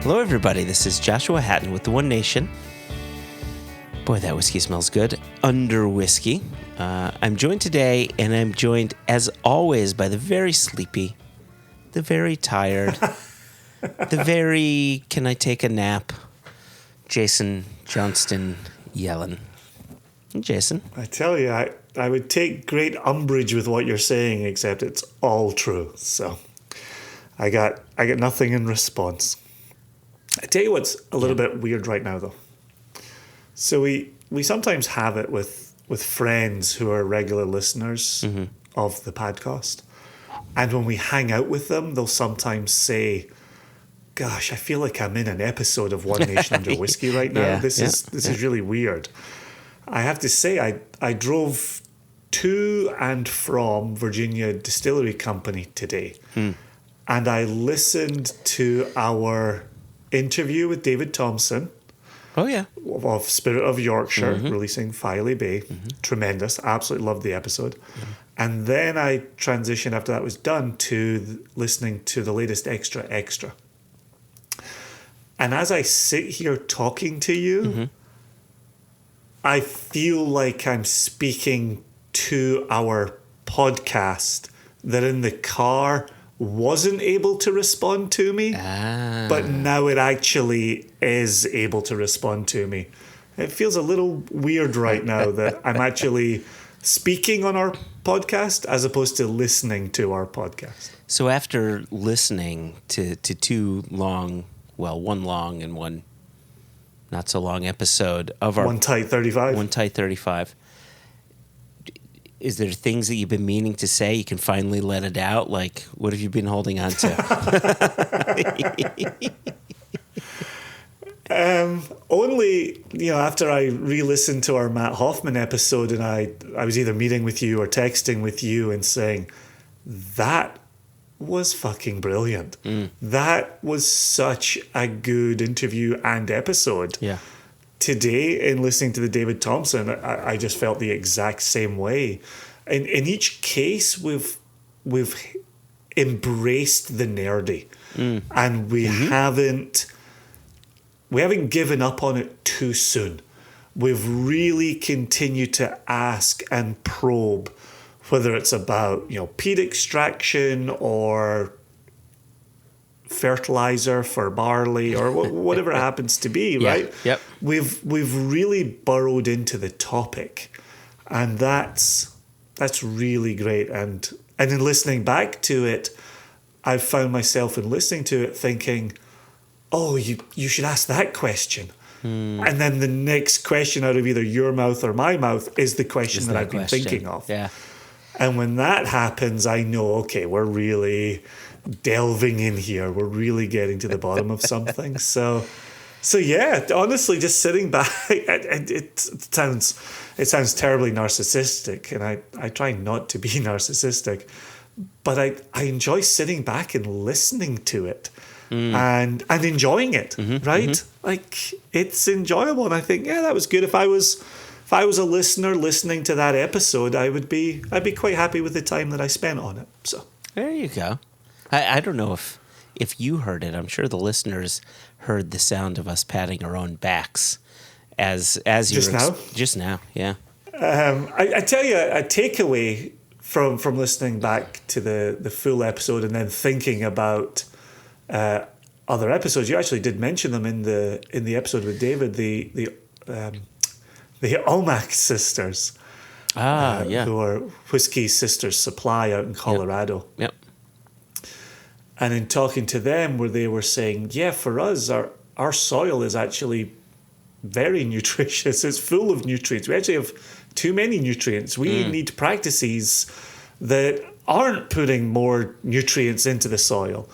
Hello, everybody. This is Joshua Hatton with the One Nation. Boy, that whiskey smells good. Under Whisky. I'm joined today, and I'm joined, as always, by the very sleepy, the very tired, the very can I take a nap, Jason Johnston Yellen. Jason. I tell you, I would take great umbrage with what you're saying, except it's all true. So I got nothing in response. I tell you what's a little bit weird right now, though. So we sometimes have it with friends who are regular listeners of the podcast. And when we hang out with them, they'll sometimes say, gosh, I feel like I'm in an episode of One Nation Under Whisky right now. This is really weird. I have to say, I drove to and from Virginia Distillery Company today. And I listened to our interview with David Thompson. Oh, yeah. Of Spirit of Yorkshire, releasing Filey Bay. Tremendous. Absolutely loved the episode. And then I transitioned, after that was done, to listening to the latest Extra Extra. And as I sit here talking to you, I feel like I'm speaking to our podcast that in the car wasn't able to respond to me, but now it actually is able to respond to me. It feels a little weird right now that I'm actually speaking on our podcast as opposed to listening to our podcast. So after listening to two long, well, one long and one not so long episode of our... One Tight 35. One Tight 35. Is there things that you've been meaning to say? You can finally let it out? Like, what have you been holding on to? Only, after I re-listened to our Matt Hoffman episode and I was either meeting with you or texting with you and saying, that was fucking brilliant. That was such a good interview and episode. Yeah. Today, in listening to the David Thompson, I just felt the exact same way. In each case, we've embraced the nerdy, and we haven't given up on it too soon. We've really continued to ask and probe, whether it's about peat extraction or fertilizer for barley or whatever it happens to be, right? Yep. We've really burrowed into the topic, and that's really great. And in listening back to it, I've found myself in listening to it thinking, oh, you should ask that question. And then the next question out of either your mouth or my mouth is the question that I've been thinking of. Yeah. And when that happens, I know, okay, we're really delving in here. We're really getting to the bottom of something. So yeah, honestly, just sitting back, it sounds terribly narcissistic, and I try not to be narcissistic, but I enjoy sitting back and listening to it and enjoying it, right? Like, it's enjoyable, and I think, yeah, that was good. If I was a listener listening to that episode, I'd be quite happy with the time that I spent on it. So there you go. I don't know if you heard it. I'm sure the listeners heard the sound of us patting our own backs as you just now. Yeah. I tell you, a takeaway from listening back to the full episode and then thinking about other episodes. You actually did mention them in the episode with David, the Omac sisters. Who are Whiskey Sisters Supply out in Colorado. Yep. And in talking to them, where they were saying, yeah, for us, our soil is actually very nutritious. It's full of nutrients. We actually have too many nutrients. We need practices that aren't putting more nutrients into the soil.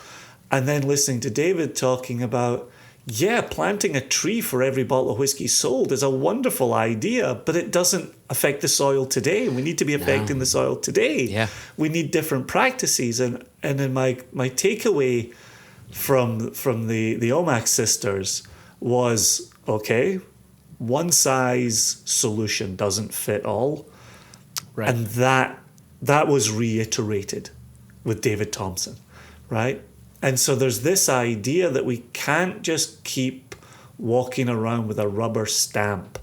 And then listening to David talking about, yeah, planting a tree for every bottle of whiskey sold is a wonderful idea, but it doesn't affect the soil today. We need to be affecting the soil today. Yeah. We need different practices. And then my takeaway from the Omax sisters was, okay, one size solution doesn't fit all. Right. And that was reiterated with David Thompson, right? And so there's this idea that we can't just keep walking around with a rubber stamp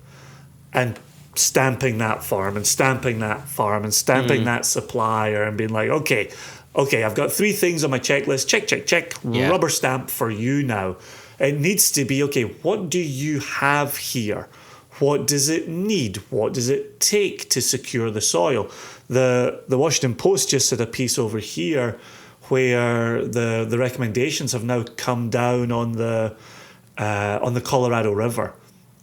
and stamping that farm and stamping that farm and stamping that supplier and being like, okay, I've got 3 things on my checklist. Check. Yeah. Rubber stamp for you now. It needs to be, okay, what do you have here? What does it need? What does it take to secure the soil? The Washington Post just had a piece over here where the recommendations have now come down on the Colorado River.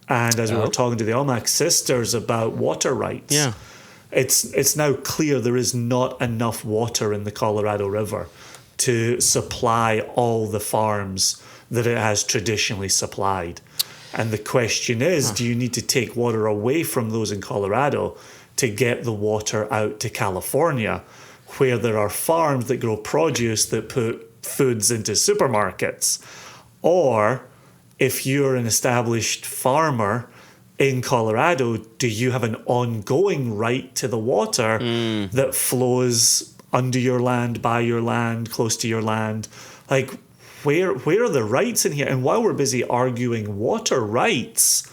And as we were talking to the Omax sisters about water rights, it's now clear there is not enough water in the Colorado River to supply all the farms that it has traditionally supplied. And the question is, do you need to take water away from those in Colorado to get the water out to California, where there are farms that grow produce that put foods into supermarkets? Or if you're an established farmer in Colorado, do you have an ongoing right to the water that flows under your land, by your land, close to your land? Like, where are the rights in here? And while we're busy arguing water rights,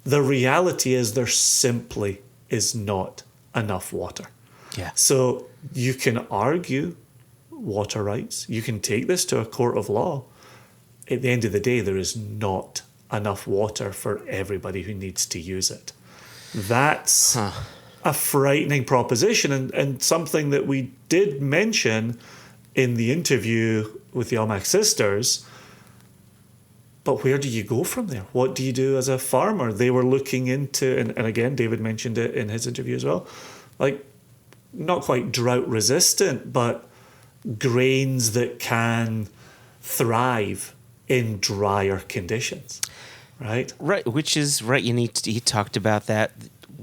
the reality is there simply is not enough water. Yeah. So you can argue water rights. You can take this to a court of law. At the end of the day, there is not enough water for everybody who needs to use it. That's a frightening proposition, and something that we did mention in the interview with the Omax sisters. But where do you go from there? What do you do as a farmer? They were looking into, and again, David mentioned it in his interview as well, like not quite drought resistant, but grains that can thrive in drier conditions, right? Right, which is right. He talked about that,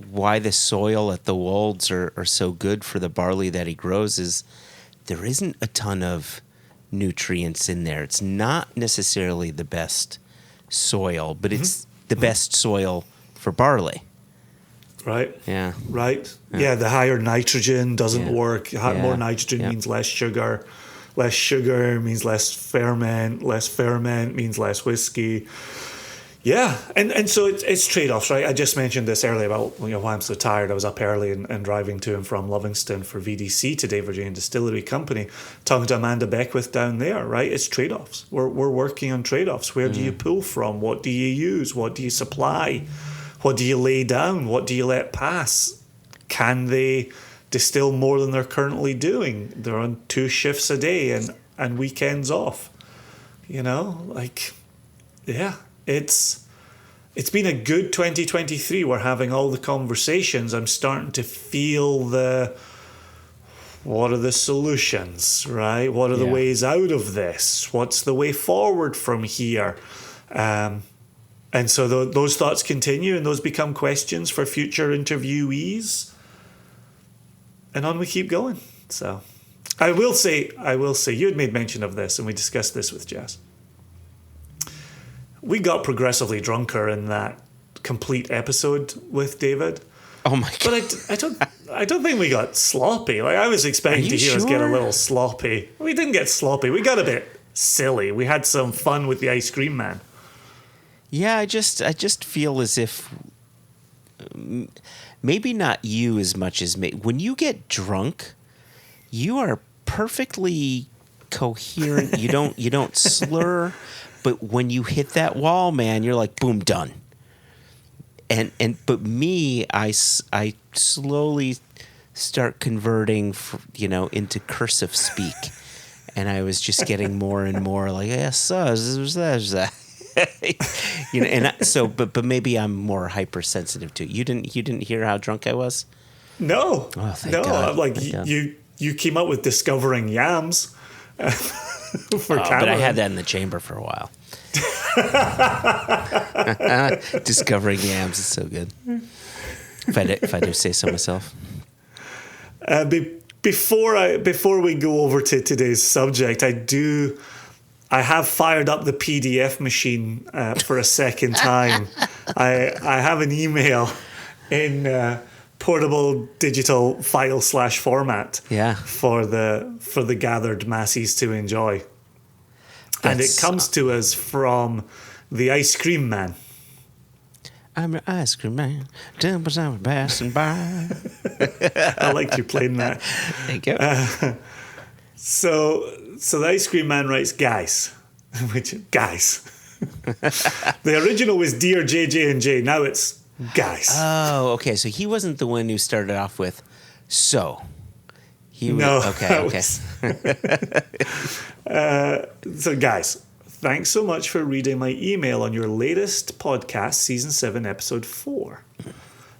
why the soil at the Wolds are so good for the barley that he grows is there isn't a ton of nutrients in there. It's not necessarily the best soil, but it's the best soil for barley. Right. Yeah. Right. Yeah, the higher nitrogen doesn't work. More nitrogen means less sugar. Less sugar means less ferment. Less ferment means less whiskey. Yeah, and so it's trade-offs, right? I just mentioned this earlier about why I'm so tired. I was up early and driving to and from Livingston for VDC today, Virginia Distillery Company, talking to Amanda Beckwith down there, right? It's trade-offs. We're working on trade-offs. Where do you pull from? What do you use? What do you supply? What do you lay down? What do you let pass? Can they distill more than they're currently doing? They're on 2 shifts a day and weekends off. It's been a good 2023. We're having all the conversations. I'm starting to feel what are the solutions, right? What are the ways out of this? What's the way forward from here? And so those thoughts continue, and those become questions for future interviewees. And on we keep going. So I will say, you had made mention of this, and we discussed this with Jess. We got progressively drunker in that complete episode with David. Oh my god! But I don't think we got sloppy. Like, I was expecting to hear us get a little sloppy. We didn't get sloppy. We got a bit silly. We had some fun with the ice cream man. Yeah, I just feel as if maybe not you as much as me. When you get drunk, you are perfectly coherent. You don't slur. But when you hit that wall, man, you're like, boom, done. But me, I slowly start converting, into cursive speak, and I was just getting more and more like, yes, but maybe I'm more hypersensitive to it. You didn't hear how drunk I was? No, oh, thank God. I'm like you came up with discovering yams. But I had that in the chamber for a while. Discovering yams is so good. If I do say so myself. Before we go over to today's subject, I do I have fired up the PDF machine for a second time. I have an email in portable digital file / format for the gathered masses to enjoy. And it comes to us from the Ice Cream Man. I'm an ice cream man. Dimples I was passing by. I liked you playing that. Thank you. So the Ice Cream Man writes, guys. The original was Dear JJ&J. Now it's guys. Oh, okay. So he wasn't the one who started off with so. Okay. So guys, thanks so much for reading my email on your latest podcast, Season 7, Episode 4.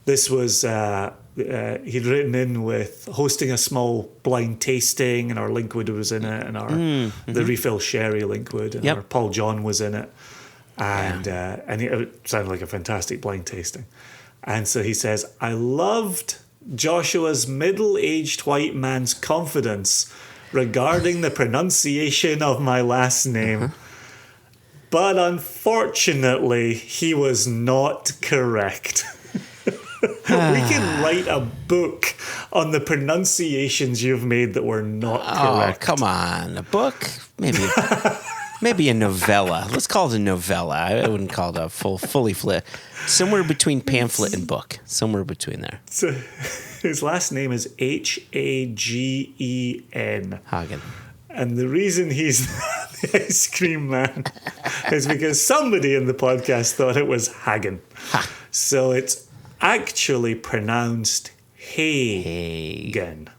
This was, he'd written in with hosting a small blind tasting, and our Linkwood was in it, and our the refill sherry Linkwood, and our Paul John was in it. And it sounded like a fantastic blind tasting. And so he says, I loved Joshua's middle-aged white man's confidence regarding the pronunciation of my last name. But unfortunately, he was not correct. We can write a book on the pronunciations you've made that were not correct. Oh, come on. A book? Maybe a novella. Let's call it a novella. I wouldn't call it a fully flip. Somewhere between pamphlet and book. Somewhere between there. So his last name is Hagen. Hagen. And the reason he's the Ice Cream Man is because somebody in the podcast thought it was Hagen. So it's actually pronounced Hagen.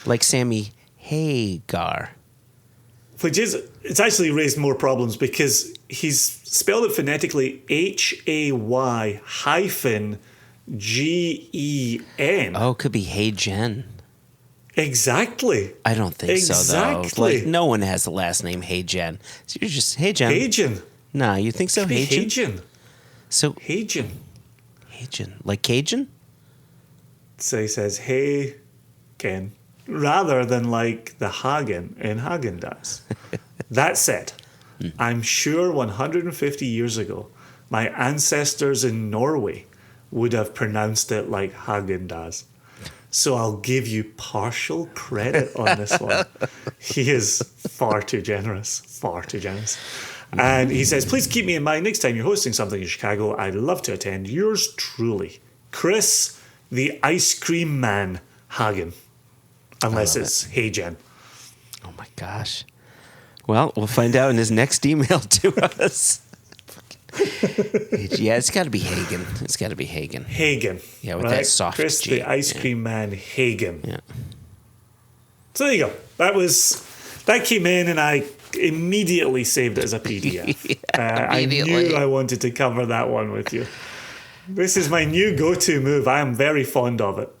Like Sammy Hagar. Which is, it's actually raised more problems because he's spelled it phonetically HAY-GEN. Oh, it could be Hey Jen. Exactly. I don't think so, though. Like, no one has the last name Hey Jen. So you're just Hey Jen. Hagen. Nah, you think so? Hey Hagen. So Hagen. Hagen. Like Cajun? So he says Hagen rather than like the Hagen in Häagen-Dazs. That said, I'm sure 150 years ago, my ancestors in Norway would have pronounced it like Häagen-Dazs. So I'll give you partial credit on this one. He is far too generous. Far too generous. And he says, please keep me in mind next time you're hosting something in Chicago. I'd love to attend. Yours truly, Chris, the Ice Cream Man Hagen. Unless it's Hey Jen. Oh my gosh. Well, we'll find out in his next email to us. Yeah, it's got to be Hagen. It's got to be Hagen. Hagen. Yeah, with that soft Chris, G. the Ice Cream Man Hagen. Yeah. So there you go. That came in, and I immediately saved it as a PDF. I knew I wanted to cover that one with you. This is my new go-to move. I am very fond of it.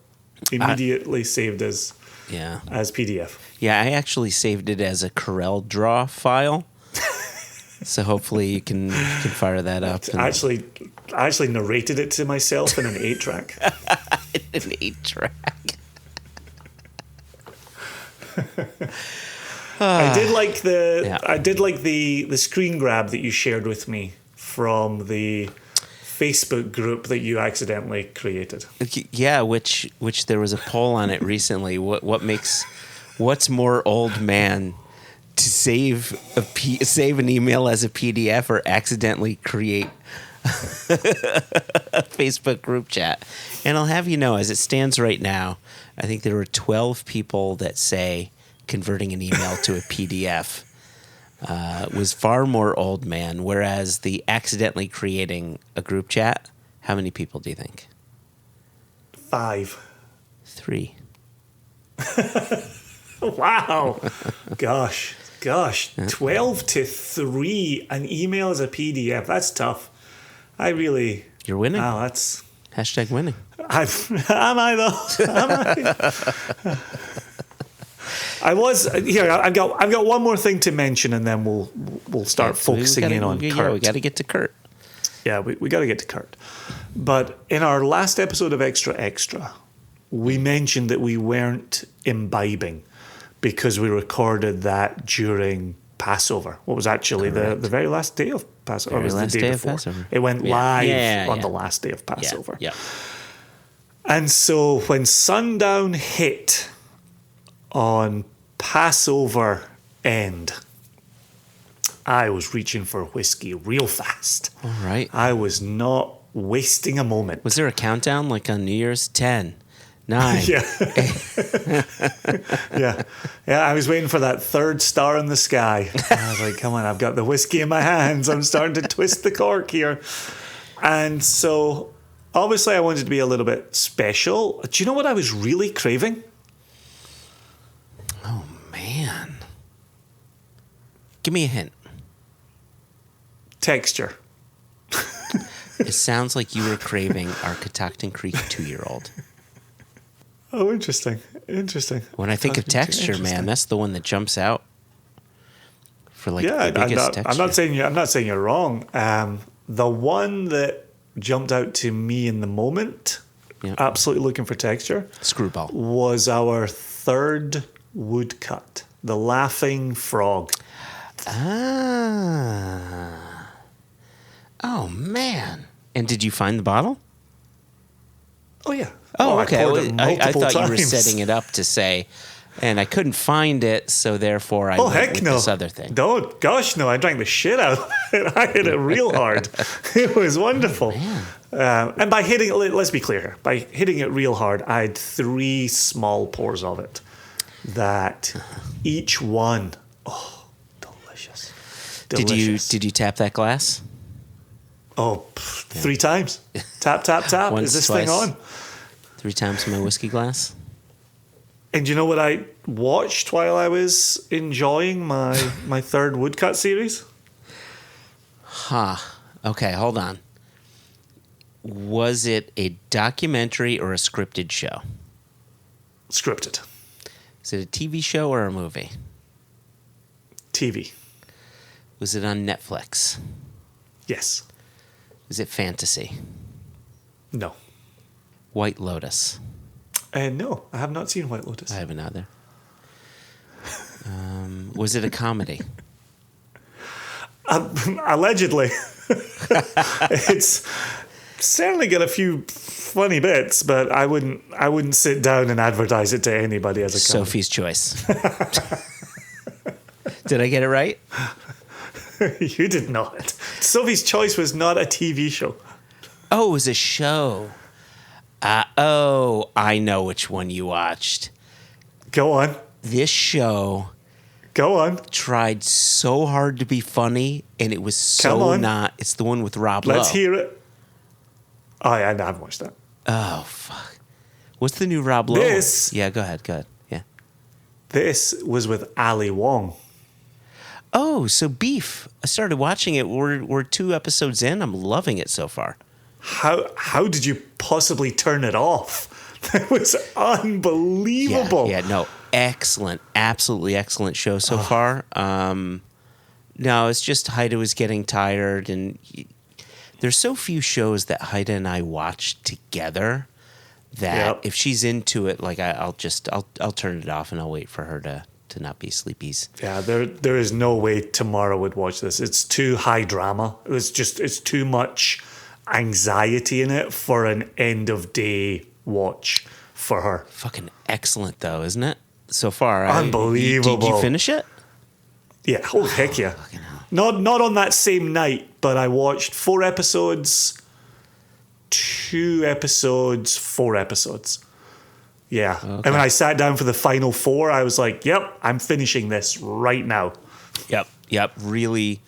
Immediately saved as PDF. Yeah, I actually saved it as a Corel Draw file. So hopefully you can fire that up. I actually narrated it to myself in an 8-track. An 8-track. I did like the screen grab that you shared with me from the Facebook group that you accidentally created. Yeah, which there was a poll on it recently. What's more old man, to save an email as a PDF or accidentally create a Facebook group chat? And I'll have you know, as it stands right now, I think there were 12 people that say converting an email to a PDF was far more old man, whereas the accidentally creating a group chat, how many people do you think? 5. 3. Wow. Gosh. 12 to 3, an email as a PDF. That's tough. You're winning. Wow, that's... Hashtag winning. Am I though? Am I? I was here. I've got one more thing to mention, and then we'll start focusing in on Kurt. Yeah, we got to get to Kurt. Yeah, we got to get to Kurt. But in our last episode of Extra Extra, we mentioned that we weren't imbibing because we recorded that during Passover. What was actually the very last day of Passover? Very It was last the day day of before. Passover. It went Yeah. live Yeah, on yeah. the last day of Passover. Yeah. And so when sundown hit on Passover end, I was reaching for whiskey real fast. All right. I was not wasting a moment. Was there a countdown like on New Year's? 10, 9. Yeah. Yeah. I was waiting for that third star in the sky. I was like, come on, I've got the whiskey in my hands. I'm starting to twist the cork here. And so obviously I wanted to be a little bit special. Do you know what I was really craving? Oh, man. Give me a hint. Texture. It sounds like you were craving our Catoctin Creek 2-year-old. Oh, interesting. When I think of texture, man, that's the one that jumps out for like Yeah, the biggest texture. I'm not saying you're wrong. The one that jumped out to me in the moment, Yeah. absolutely looking for texture, Screwball. was our third woodcut, the Laughing Frog. Ah. Oh, man. And did you find the bottle? Oh yeah. Oh, I okay. poured it I multiple thought you were times. setting it up to say, and I couldn't find it, so therefore I Oh went heck with no! this other thing. Don't, gosh no! I drank the shit out of it. I hit it real hard. It was wonderful. And by hitting it, let's be clear here. By hitting it real hard, I had 3 small pours of it. That each one, delicious. Did you tap that glass? Oh, 3 times. Tap, tap, tap. Once, Is this twice. thing on? 3 times in my whiskey glass? And you know what I watched while I was enjoying my third woodcut series? Okay, hold on. Was it a documentary or a scripted show? Scripted. Is it a TV show or a movie? TV. Was it on Netflix? Yes. Is it fantasy? No. White Lotus? No, I have not seen White Lotus. I haven't either. Was it a comedy? Allegedly. It's certainly got a few funny bits, but I wouldn't sit down and advertise it to anybody as a comedy. Sophie's Choice. Did I get it right? You did not. Sophie's Choice was not a TV show. Oh, it was a show. I know which one you watched. Go on. This show Go on. tried so hard to be funny, and it was Come so on. not. It's the one with Rob Lowe. Let's hear it. Oh, yeah, I haven't watched that. Oh, fuck. What's the new Rob Lowe? This- Yeah, go ahead. Yeah. This was with Ali Wong. Oh, so Beef. I started watching it. We're 2 episodes in. I'm loving it so far. How did you possibly turn it off? That was unbelievable. Yeah, no, excellent, absolutely excellent show so far. No, it's just Haida was getting tired, and there's so few shows that Haida and I watch together that Yep. if she's into it, like I'll turn it off and I'll wait for her to not be sleepies. Yeah, there is no way Tamara would watch this. It's too high drama. It's too much anxiety in it for an end of day watch for her. Fucking excellent though, isn't it? So far, Unbelievable. Did you finish it? Yeah, oh heck yeah. Not on that same night, but I watched 4 episodes, 2 episodes, 4 episodes. Yeah. Okay. And when I sat down for the final 4, I was like, yep, I'm finishing this right now. Yep. Really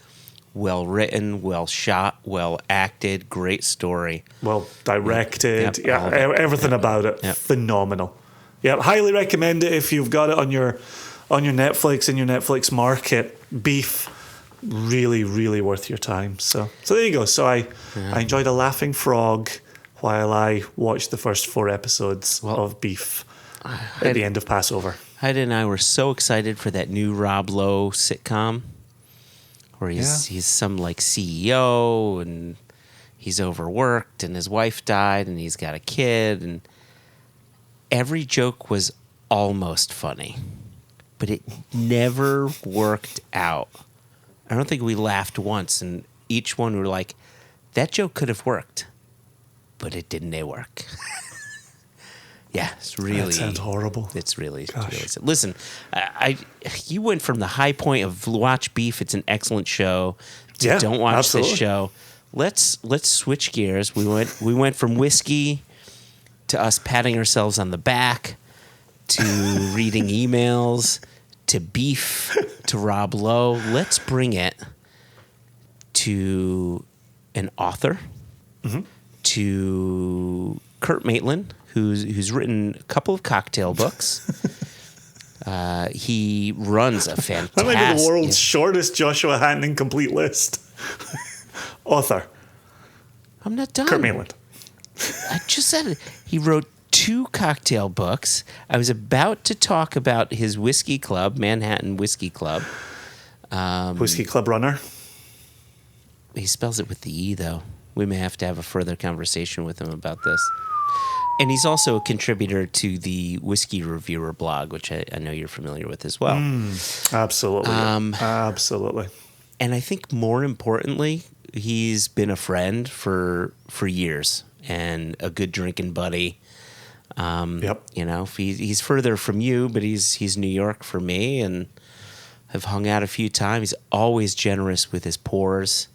well written, well shot, well acted, great story. Well directed. Yep, Yeah, all of it. everything about it. Yep. Phenomenal. Yeah, highly recommend it if you've got it on your Netflix, in your Netflix market. Beef, really, really worth your time. So there you go. So I enjoyed a laughing frog while I watched the first 4 episodes of Beef at the end of Passover. Haida and I were so excited for that new Rob Lowe sitcom where he's some like CEO and he's overworked and his wife died and he's got a kid and every joke was almost funny. but it never worked out. I don't think we laughed once, and each one we were like, that joke could have worked, but it didn't work. Yeah, it's really... That sounds horrible. It's really sad. Listen, you went from the high point of watch Beef, it's an excellent show, to don't watch this show. Let's switch gears. We went from whiskey to us patting ourselves on the back to reading emails to Beef to Rob Lowe. Let's bring it to an author, to Kurt Maitland, who's written a couple of cocktail books. He runs a fantastic... That might be the world's shortest Joshua Hatton incomplete list. Author. I'm not done. Kurt Maitland. I just said it. He wrote 2 cocktail books. I was about to talk about his whiskey club, Manhattan Whiskey Club. Whiskey Club runner. He spells it with the E, though. We may have to have a further conversation with him about this. And he's also a contributor to the Whiskey Reviewer blog, which I know you're familiar with as well. Absolutely. Absolutely. And I think more importantly, he's been a friend for years and a good drinking buddy. Yep. You know, he's further from you, but he's New York for me, and I've hung out a few times. He's always generous with his pours.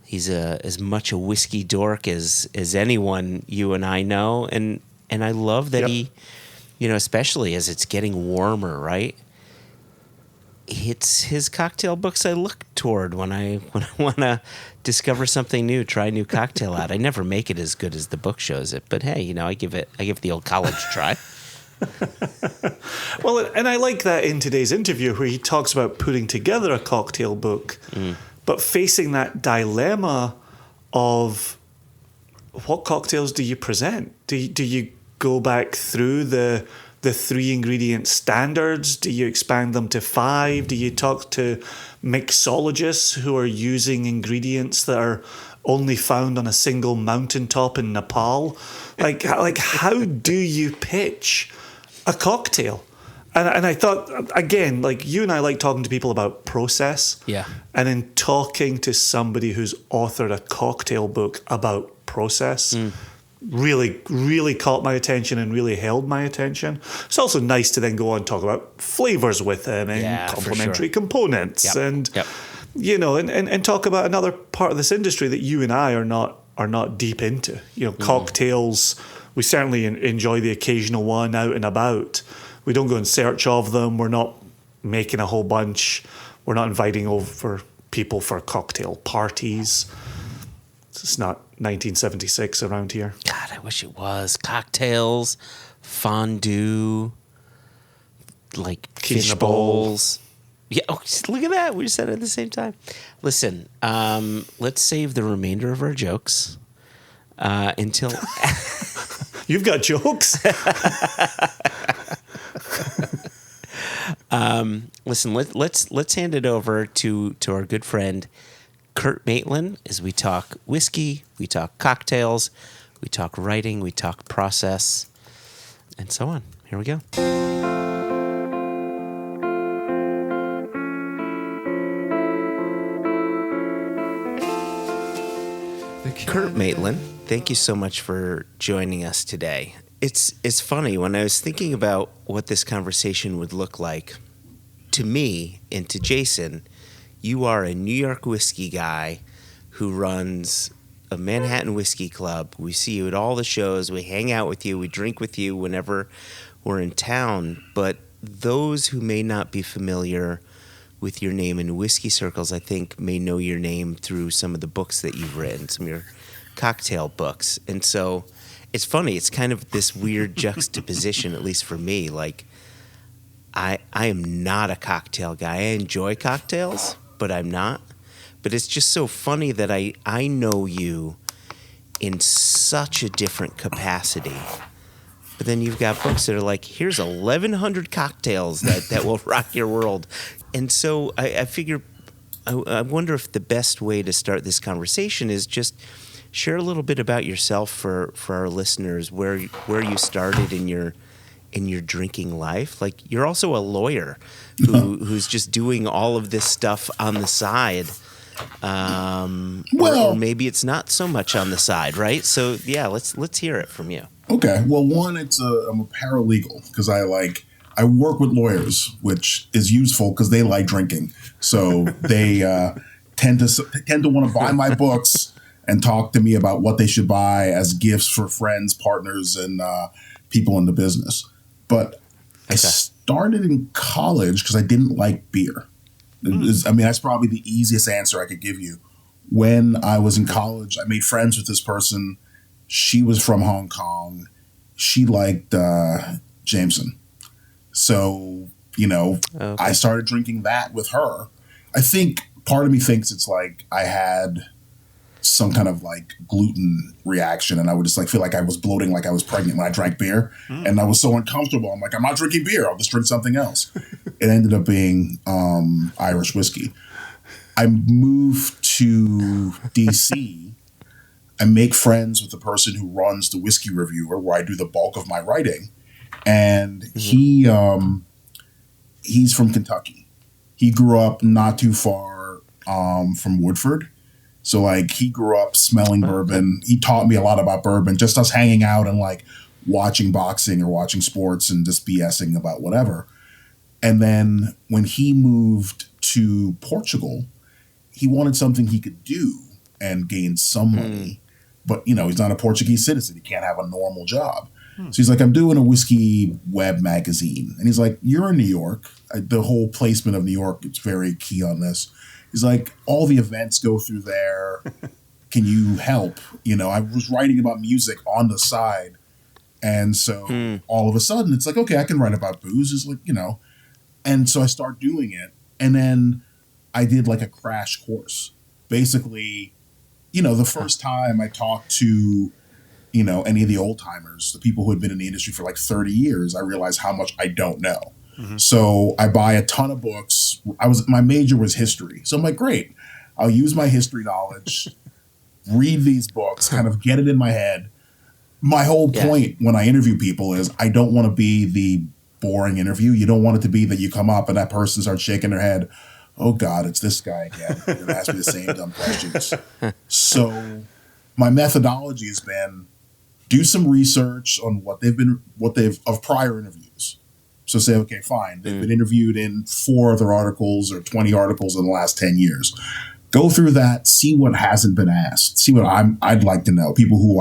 He's as much a whiskey dork as anyone you and I know, and I love that he, you know, especially as it's getting warmer, right? It's his cocktail books I look toward when I want to discover something new, try a new cocktail out. I never make it as good as the book shows it, but hey, you know, I give the old college try. Well, and I like that in today's interview where he talks about putting together a cocktail book, but facing that dilemma of what cocktails do you present? Do you go back through the 3 ingredient standards? Do you expand them to 5? Do you talk to mixologists who are using ingredients that are only found on a single mountaintop in Nepal? Like how do you pitch a cocktail? And I thought, again, like you and I like talking to people about process. Yeah. And in talking to somebody who's authored a cocktail book about process, really, really caught my attention and really held my attention. It's also nice to then go on and talk about flavors with them and complementary components and, you know, and talk about another part of this industry that you and I are not deep into. You know, cocktails, we certainly enjoy the occasional one out and about. We don't go in search of them. We're not making a whole bunch. We're not inviting over people for cocktail parties. It's not 1976 around here. God, I wish it was. Cocktails, fondue, like fish bowls. Yeah, look at that. We just said it at the same time. Listen, let's save the remainder of our jokes until... You've got jokes? Listen, let's hand it over to our good friend Kurt Maitland as we talk whiskey, we talk cocktails, we talk writing, we talk process, and so on. Here we go. Kurt Maitland, thank you so much for joining us today. It's funny, when I was thinking about what this conversation would look like, to me and to Jason, you are a New York whiskey guy who runs a Manhattan Whiskey Club. We see you at all the shows. We hang out with you. We drink with you whenever we're in town. But those who may not be familiar with your name in whiskey circles, I think, may know your name through some of the books that you've written, some of your cocktail books. And so it's funny. It's kind of this weird juxtaposition, at least for me. Like, I am not a cocktail guy. I enjoy cocktails, but I'm not. But it's just so funny that I know you in such a different capacity. But then you've got books that are like, here's 1,100 cocktails that will rock your world. And so I figure, I wonder if the best way to start this conversation is just share a little bit about yourself for our listeners, where you started in in your drinking life? Like, you're also a lawyer who's just doing all of this stuff on the side. Or maybe it's not so much on the side, right? So yeah, let's hear it from you. Okay. Well, one, I'm a paralegal because I work with lawyers, which is useful because they like drinking. So they tend to want to buy my books and talk to me about what they should buy as gifts for friends, partners, and people in the business. But I started in college because I didn't like beer. That's probably the easiest answer I could give you. When I was in college, I made friends with this person. She was from Hong Kong. She liked Jameson. So, I started drinking that with her. I think part of me thinks it's like I had some kind of like gluten reaction, and I would just like feel like I was bloating like I was pregnant when I drank beer. And I was so uncomfortable. I'm like, I'm not drinking beer. I'll just drink something else. It ended up being Irish whiskey. I moved to DC. I make friends with the person who runs the Whiskey Reviewer, where I do the bulk of my writing. And he's from Kentucky. He grew up not too far from Woodford. So, like, he grew up smelling bourbon. He taught me a lot about bourbon, just us hanging out and, like, watching boxing or watching sports and just BSing about whatever. And then when he moved to Portugal, he wanted something he could do and gain some money. But, he's not a Portuguese citizen. He can't have a normal job. So he's like, I'm doing a whiskey web magazine. And he's like, you're in New York. The whole placement of New York is very key on this. He's like, all the events go through there. Can you help? I was writing about music on the side. And so all of a sudden it's like, okay, I can write about booze. It's like, and so I start doing it. And then I did like a crash course. Basically, the first time I talked to, any of the old timers, the people who had been in the industry for like 30 years, I realized how much I don't know. So I buy a ton of books. My major was history. So I'm like, great. I'll use my history knowledge, read these books, kind of get it in my head. My whole point when I interview people is I don't want to be the boring interview. You don't want it to be that you come up and that person starts shaking their head. Oh God, it's this guy again. They're gonna ask me the same dumb questions. So my methodology has been do some research on what they've of prior interviews. So say, okay, fine. They've been interviewed in 4 other articles or 20 articles in the last 10 years. Go through that, see what hasn't been asked, see what I'd like to know, people who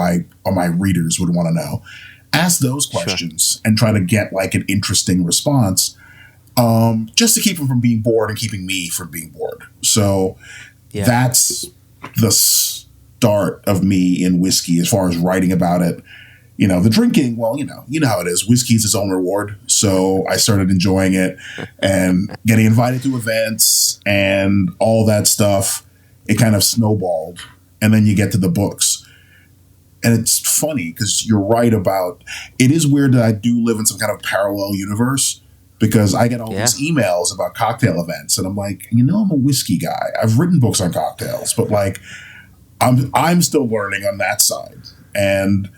my readers would want to know. Ask those questions and try to get like an interesting response, just to keep them from being bored and keeping me from being bored. So that's the start of me in whiskey as far as writing about it. The drinking, well, you know how it is. Whiskey's its own reward. So I started enjoying it and getting invited to events and all that stuff. It kind of snowballed. And then you get to the books. And it's funny because you're right about, it is weird that I do live in some kind of parallel universe because I get all these emails about cocktail events. And I'm like, I'm a whiskey guy. I've written books on cocktails, but like, I'm still learning on that side. And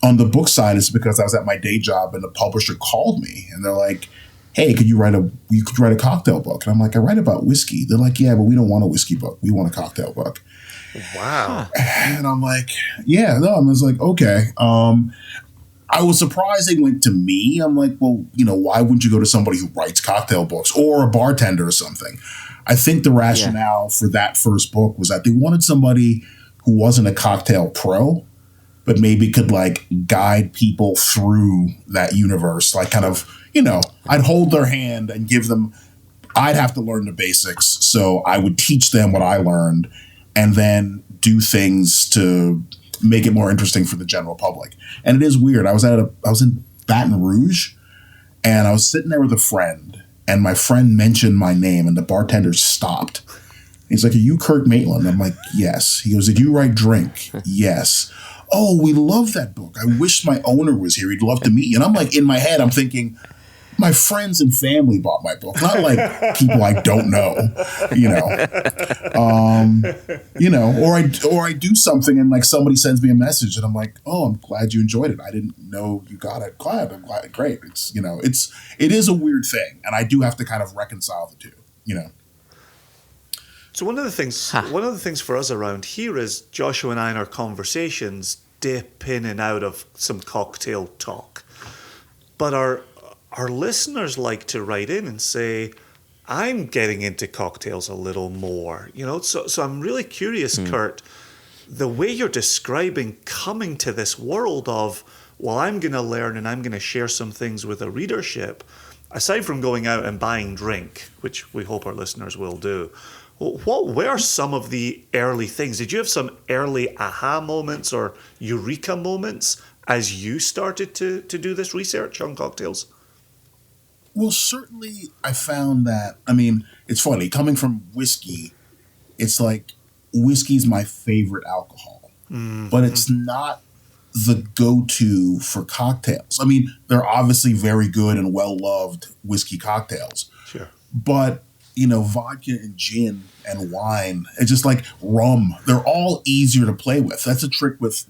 on the book side, it's because I was at my day job and the publisher called me and they're like, hey, could you write a cocktail book? And I'm like, I write about whiskey. They're like, yeah, but we don't want a whiskey book. We want a cocktail book. Wow. And I'm like, yeah, no. I was like, okay. I was surprised they went to me. I'm like, well, why wouldn't you go to somebody who writes cocktail books or a bartender or something? I think the rationale for that first book was that they wanted somebody who wasn't a cocktail pro, but maybe could like guide people through that universe. Like kind of, I'd hold their hand and give them, I'd have to learn the basics. So I would teach them what I learned and then do things to make it more interesting for the general public. And it is weird. I was in Baton Rouge and I was sitting there with a friend and my friend mentioned my name and the bartender stopped. He's like, are you Kurt Maitland? I'm like, yes. He goes, did you write Drink? Yes. Oh, we love that book. I wish my owner was here. He'd love to meet you. And I'm like, in my head, I'm thinking, my friends and family bought my book, not like people I don't know, or I do something and like somebody sends me a message and I'm like, oh, I'm glad you enjoyed it. I didn't know you got it. Glad. I'm glad. Great. It is a weird thing. And I do have to kind of reconcile the two, So one of the things for us around here is Joshua and I in our conversations dip in and out of some cocktail talk. But our listeners like to write in and say, I'm getting into cocktails a little more, So I'm really curious, Kurt, the way you're describing coming to this world of, well, I'm going to learn and I'm going to share some things with a readership, aside from going out and buying drink, which we hope our listeners will do. What were some of the early things? Did you have some early aha moments or eureka moments as you started to do this research on cocktails? Well, certainly I found that, it's funny, coming from whiskey, it's like whiskey's my favorite alcohol, but it's not the go-to for cocktails. They're obviously very good and well-loved whiskey cocktails. Sure. But, vodka and gin and wine, it's just like rum. They're all easier to play with. That's a trick with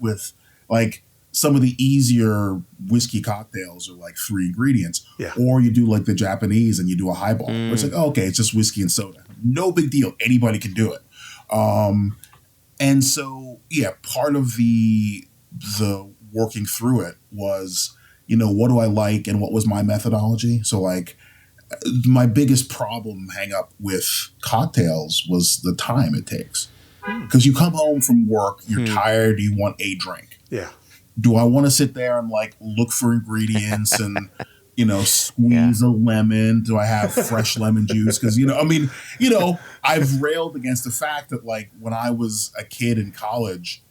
like some of the easier whiskey cocktails are like 3 ingredients. Yeah. Or you do like the Japanese and you do a highball. Where it's like, oh, okay, it's just whiskey and soda. No big deal. Anybody can do it. And so, yeah, part of the working through it was, what do I like and what was my methodology? So like my biggest hang up with cocktails was the time it takes. Because you come home from work, you're tired, you want a drink. Yeah. Do I want to sit there and like look for ingredients and, squeeze a lemon? Do I have fresh lemon juice? Because, I've railed against the fact that like when I was a kid in college,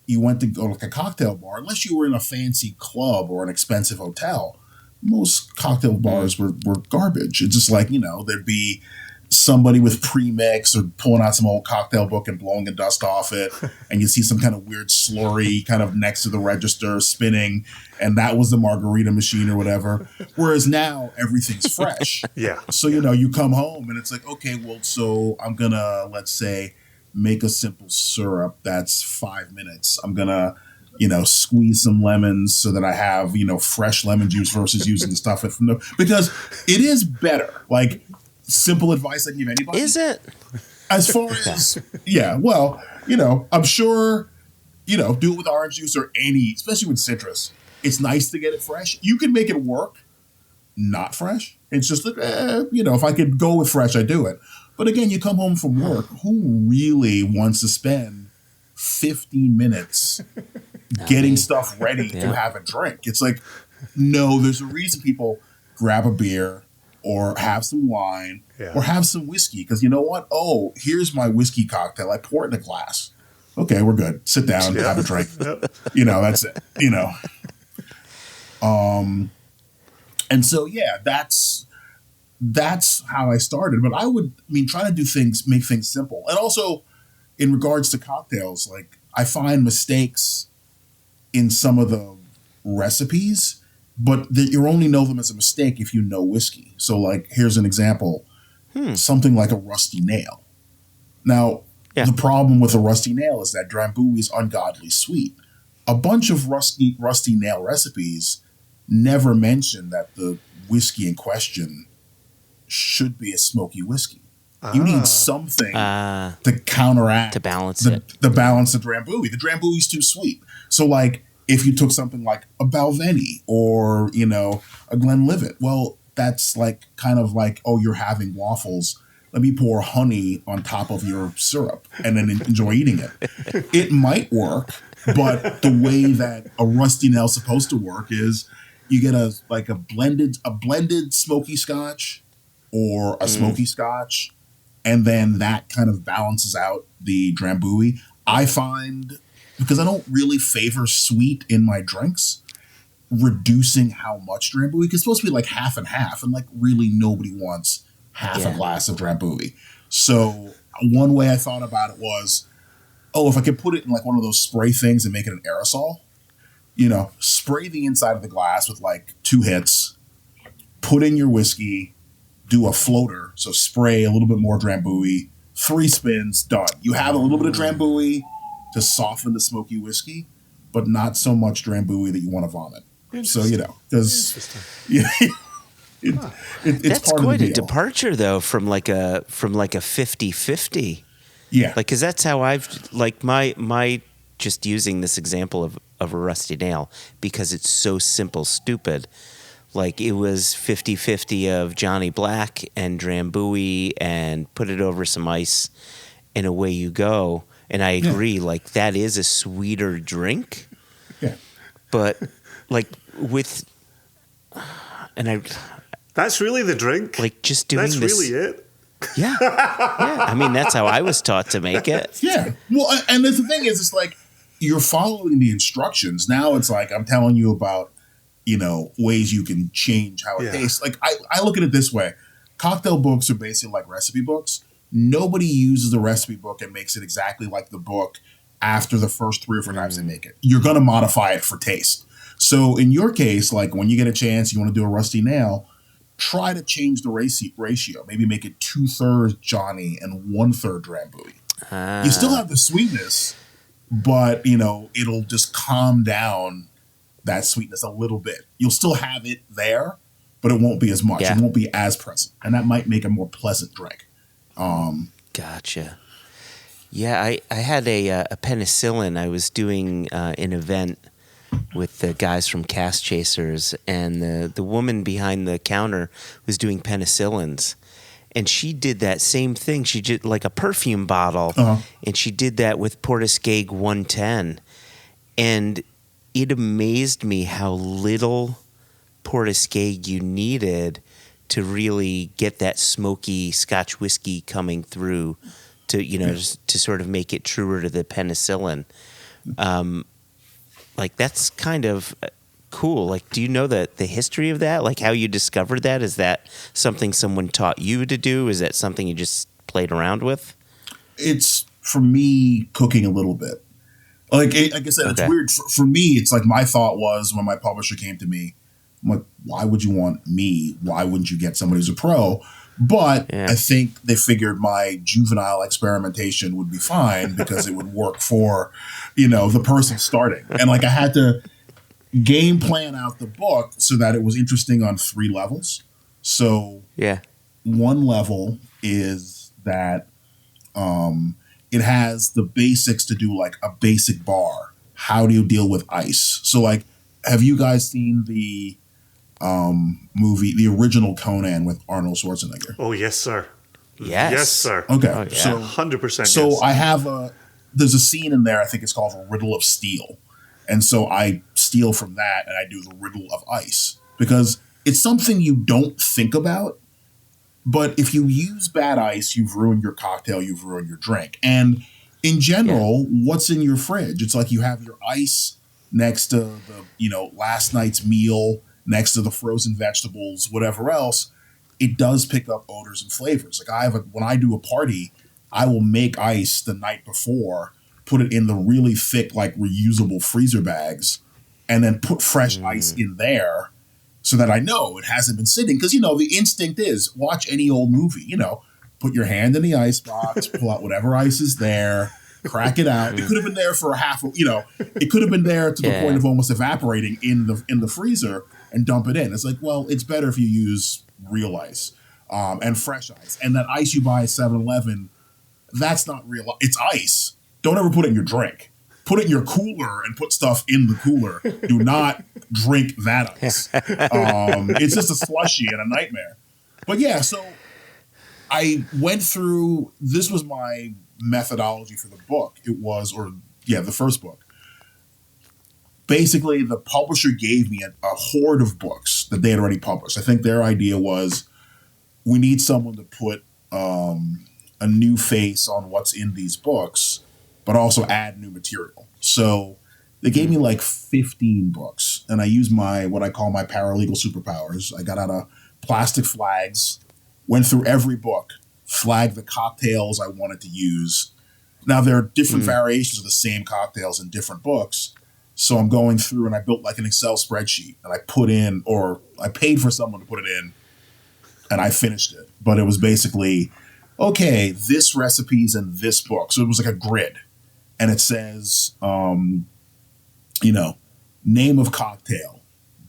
you went to go to like a cocktail bar, unless you were in a fancy club or an expensive hotel, most cocktail bars were garbage. It's just like, there'd be somebody with premix or pulling out some old cocktail book and blowing the dust off it. And you see some kind of weird slurry kind of next to the register spinning. And that was the margarita machine or whatever. Whereas now everything's fresh. Yeah. So, you come home and it's like, okay, well, so I'm going to, let's say, make a simple syrup. That's 5 minutes. I'm going to, squeeze some lemons so that I have, fresh lemon juice versus using the stuff from because it is better. Like, simple advice I can give anybody. Is it? As far as, well, I'm sure, do it with orange juice or especially with citrus. It's nice to get it fresh. You can make it work not fresh. It's just like, if I could go with fresh, I do it. But again, you come home from work, who really wants to spend 15 minutes getting stuff ready to have a drink? It's like, no, there's a reason people grab a beer or have some wine or have some whiskey. Because you know what? Oh, here's my whiskey cocktail. I pour it in a glass. Okay, we're good. Sit down, have a drink. That's it. And so, that's how I started. But try to do things, make things simple. And also, in regards to cocktails, like I find mistakes in some of the recipes, but you only know them as a mistake if you know whiskey. So like, here's an example, something like a rusty nail. Now, the problem with a rusty nail is that Drambuie is ungodly sweet. A bunch of rusty nail recipes never mention that the whiskey in question should be a smoky whiskey. You need something to counteract, to balance the balance of Drambuie. The Drambuie's too sweet. So like if you took something like a Balvenie or, a Glenlivet, well, that's like kind of like, oh, you're having waffles. Let me pour honey on top of your syrup and then enjoy eating it. It might work, but the way that a rusty nail's supposed to work is you get a blended smoky scotch or a smoky scotch, and then that kind of balances out the Drambuie. I find, because I don't really favor sweet in my drinks, reducing how much Drambuie, because it's supposed to be like half and half, and like really nobody wants half a glass of Drambuie. So one way I thought about it was, if I could put it in like one of those spray things and make it an aerosol, spray the inside of the glass with like 2 hits, put in your whiskey, do a floater, so spray a little bit more Drambuie, 3 spins, done. You have a little bit of Drambuie to soften the smoky whiskey, but not so much Drambuie that you want to vomit. So, because it's That's part quite of the a deal. departure, though, from like a 50-50. Yeah. Like, because that's how I've, like, my just using this example of a rusty nail, because it's so simple, stupid. Like, it was 50-50 of Johnny Black and Drambuie and put it over some ice and away you go. And I agree, like, that is a sweeter drink. Yeah. But, like, That's really the drink. like, just doing That's this. really it. Yeah. Yeah. I mean, that's how I was taught to make it. Yeah. Well, and the thing is, it's like you're following the instructions. Now it's like I'm telling you about, ways you can change how it tastes. Like I look at it this way. Cocktail books are basically like recipe books. Nobody uses the recipe book and makes it exactly like the book after the first 3 or 4 times they make it. You're going to modify it for taste. So in your case, like when you get a chance, you want to do a rusty nail, try to change the ratio. Maybe make it 2/3 Johnny and 1/3 Drambuie. You still have the sweetness, but it'll just calm down that sweetness a little bit. You'll still have it there, but it won't be as much. Yeah. It won't be as present, and that might make a more pleasant drink. Gotcha. Yeah, I had a penicillin. I was doing an event with the guys from Cask Chasers, and the woman behind the counter was doing penicillins. And she did that same thing. She did like a perfume bottle, and she did that with Portiscade 110. And it amazed me how little Portiscade you needed to really get that smoky Scotch whiskey coming through to, just to sort of make it truer to the penicillin. Like, that's kind of cool. Like, do you know the history of that? Like, how you discovered that? Is that something someone taught you to do? Is that something you just played around with? It's, for me, cooking a little bit. Like I said, It's weird. For me, it's like my thought was when my publisher came to me, I'm like, why would you want me? Why wouldn't you get somebody who's a pro? But I think they figured my juvenile experimentation would be fine because it would work for, the person starting. And like I had to game plan out the book so that it was interesting on 3 levels. So one level is that it has the basics to do like a basic bar. How do you deal with ice? So like, have you guys seen the movie, the original Conan with Arnold Schwarzenegger? Oh, yes, sir. Yes. Yes, sir. Okay. Oh, yeah. So 100%. So yes. I have there's a scene in there, I think it's called A Riddle of Steel. And so I steal from that and I do the Riddle of Ice because it's something you don't think about. But if you use bad ice, you've ruined your cocktail, you've ruined your drink. And in general, what's in your fridge? It's like you have your ice next to the, last night's meal, next to the frozen vegetables, whatever else. It does pick up odors and flavors. Like when I do a party, I will make ice the night before, put it in the really thick, like reusable freezer bags, and then put fresh ice in there so that I know it hasn't been sitting. Because, the instinct is watch any old movie, put your hand in the ice box, pull out whatever ice is there, crack it out. It could have been there for it could have been there to the point of almost evaporating in the freezer and dump it in. It's like, well, it's better if you use real ice and fresh ice. And that ice you buy at 7-Eleven, that's not real. It's ice. Don't ever put it in your drink. Put it in your cooler and put stuff in the cooler. Do not drink that ice. It's just a slushy and a nightmare. But yeah, so I went through, this was my methodology for the book. The first book. Basically, the publisher gave me a horde of books that they had already published. I think their idea was, we need someone to put a new face on what's in these books, but also add new material. So they gave me like 15 books, and I used what I call my paralegal superpowers. I got out of plastic flags, went through every book, flagged the cocktails I wanted to use. Now, there are different variations of the same cocktails in different books. So I'm going through and I built like an Excel spreadsheet and I paid for someone to put it in and I finished it. But it was basically, okay, this recipe's in this book. So it was like a grid and it says, name of cocktail,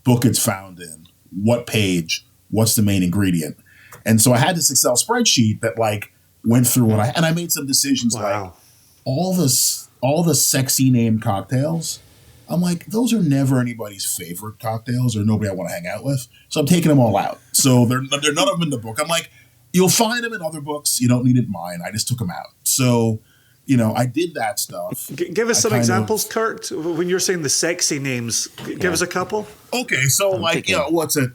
book it's found in, what page, what's the main ingredient. And so I had this Excel spreadsheet that like went through and I made some decisions like all the sexy named cocktails. I'm like, those are never anybody's favorite cocktails or nobody I want to hang out with. So I'm taking them all out. So they're none of them in the book. I'm like, you'll find them in other books. You don't need it in mine. I just took them out. So, I did that stuff. Give us some examples, Kurt. When you're saying the sexy names, give us a couple. Okay, so what's it?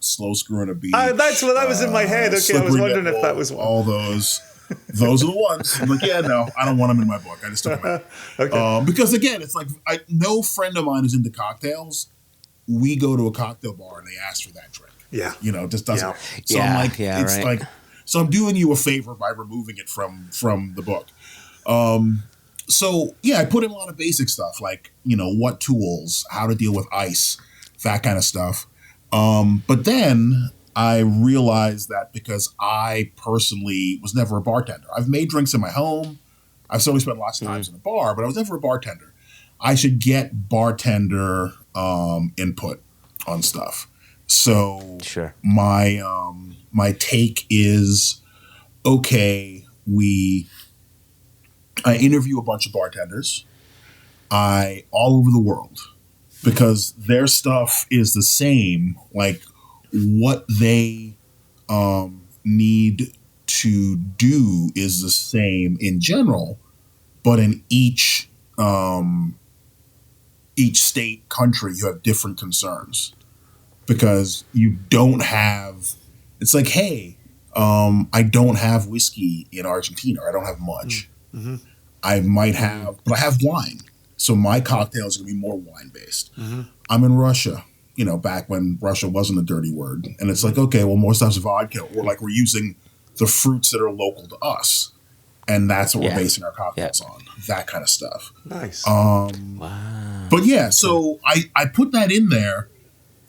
Slow Screw on a Beach. That's what that was in my head. Okay, I was wondering if that was one. All those. Those are the ones. I'm like, yeah, no, I don't want them in my book. I just took them out. Okay. Because again, it's like no friend of mine is into cocktails. We go to a cocktail bar and they ask for that drink. Yeah. It just doesn't. Yeah. So I'm like, like, so I'm doing you a favor by removing it from the book. So yeah, I put in a lot of basic stuff like, what tools, how to deal with ice, that kind of stuff. But then I realized that because I personally was never a bartender. I've made drinks in my home. I've certainly spent lots of times in a bar, but I was never a bartender. I should get bartender input on stuff. So sure. My take is, okay, I interview a bunch of bartenders all over the world because their stuff is the same, like what they need to do is the same in general, but in each state, country, you have different concerns because you don't have. It's like, hey, I don't have whiskey in Argentina. I don't have much. Mm-hmm. I might have, but I have wine. So my cocktails are going to be more wine based. Mm-hmm. I'm in Russia. Back when Russia wasn't a dirty word. And it's like, okay, well, more stuff's vodka. Or like we're using the fruits that are local to us. And that's what we're basing our cocktails on. That kind of stuff. Nice. Wow. But yeah, so I put that in there.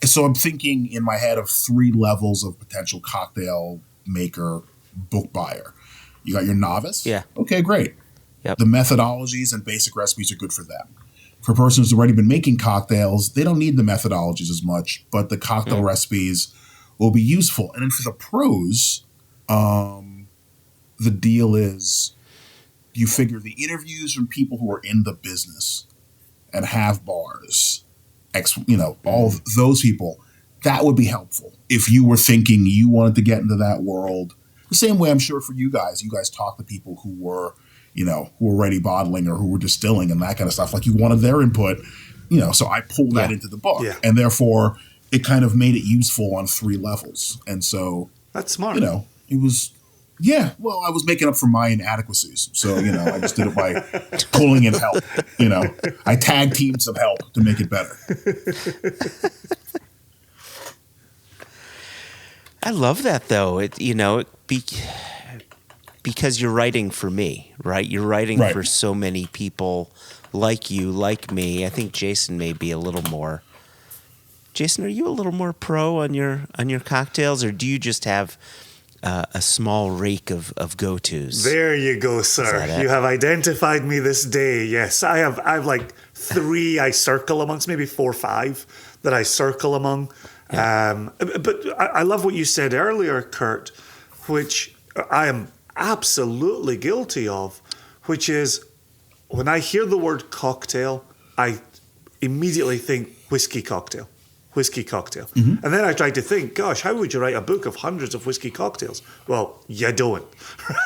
So I'm thinking in my head of 3 levels of potential cocktail maker book buyer. You got your novice. Yeah. Okay, great. Yep. The methodologies and basic recipes are good for them. For a person who's already been making cocktails, they don't need the methodologies as much, but the cocktail recipes will be useful. And then for the pros, the deal is you figure the interviews from people who are in the business and have bars, all of those people, that would be helpful. If you were thinking you wanted to get into that world, the same way I'm sure for you guys talk to people who were already bottling or who were distilling and that kind of stuff. Like you wanted their input, so I pulled that into the book. Yeah. And therefore it kind of made it useful on 3 levels. And so that's smart. It was, I was making up for my inadequacies. So, I just did it by pulling in help. I tag teamed some help to make it better. I love that though. Because you're writing for me, right? You're writing for so many people like you, like me. I think Jason may be a little more. Jason, are you a little more pro on your cocktails, or do you just have a small rake of go-tos? There you go, sir. You have identified me this day. Yes, I have like 3 I circle amongst, maybe 4 or 5 that I circle among. Yeah. But I love what you said earlier, Kurt, which I am absolutely guilty of, which is when I hear the word cocktail, I immediately think whiskey cocktail. Mm-hmm. And then I try to think, gosh, how would you write a book of hundreds of whiskey cocktails? Well, you don't,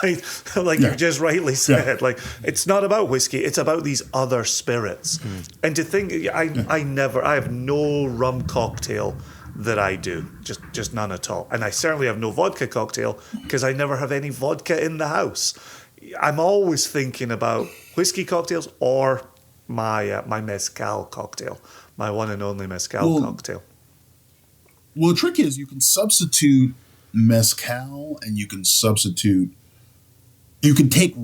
right? Like you just rightly said, like it's not about whiskey, it's about these other spirits. And to think, I have no rum cocktail that I do, just none at all. And I certainly have no vodka cocktail because I never have any vodka in the house. I'm always thinking about whiskey cocktails or my mezcal cocktail, my one and only mezcal cocktail. Well, the trick is you can substitute mezcal and you can take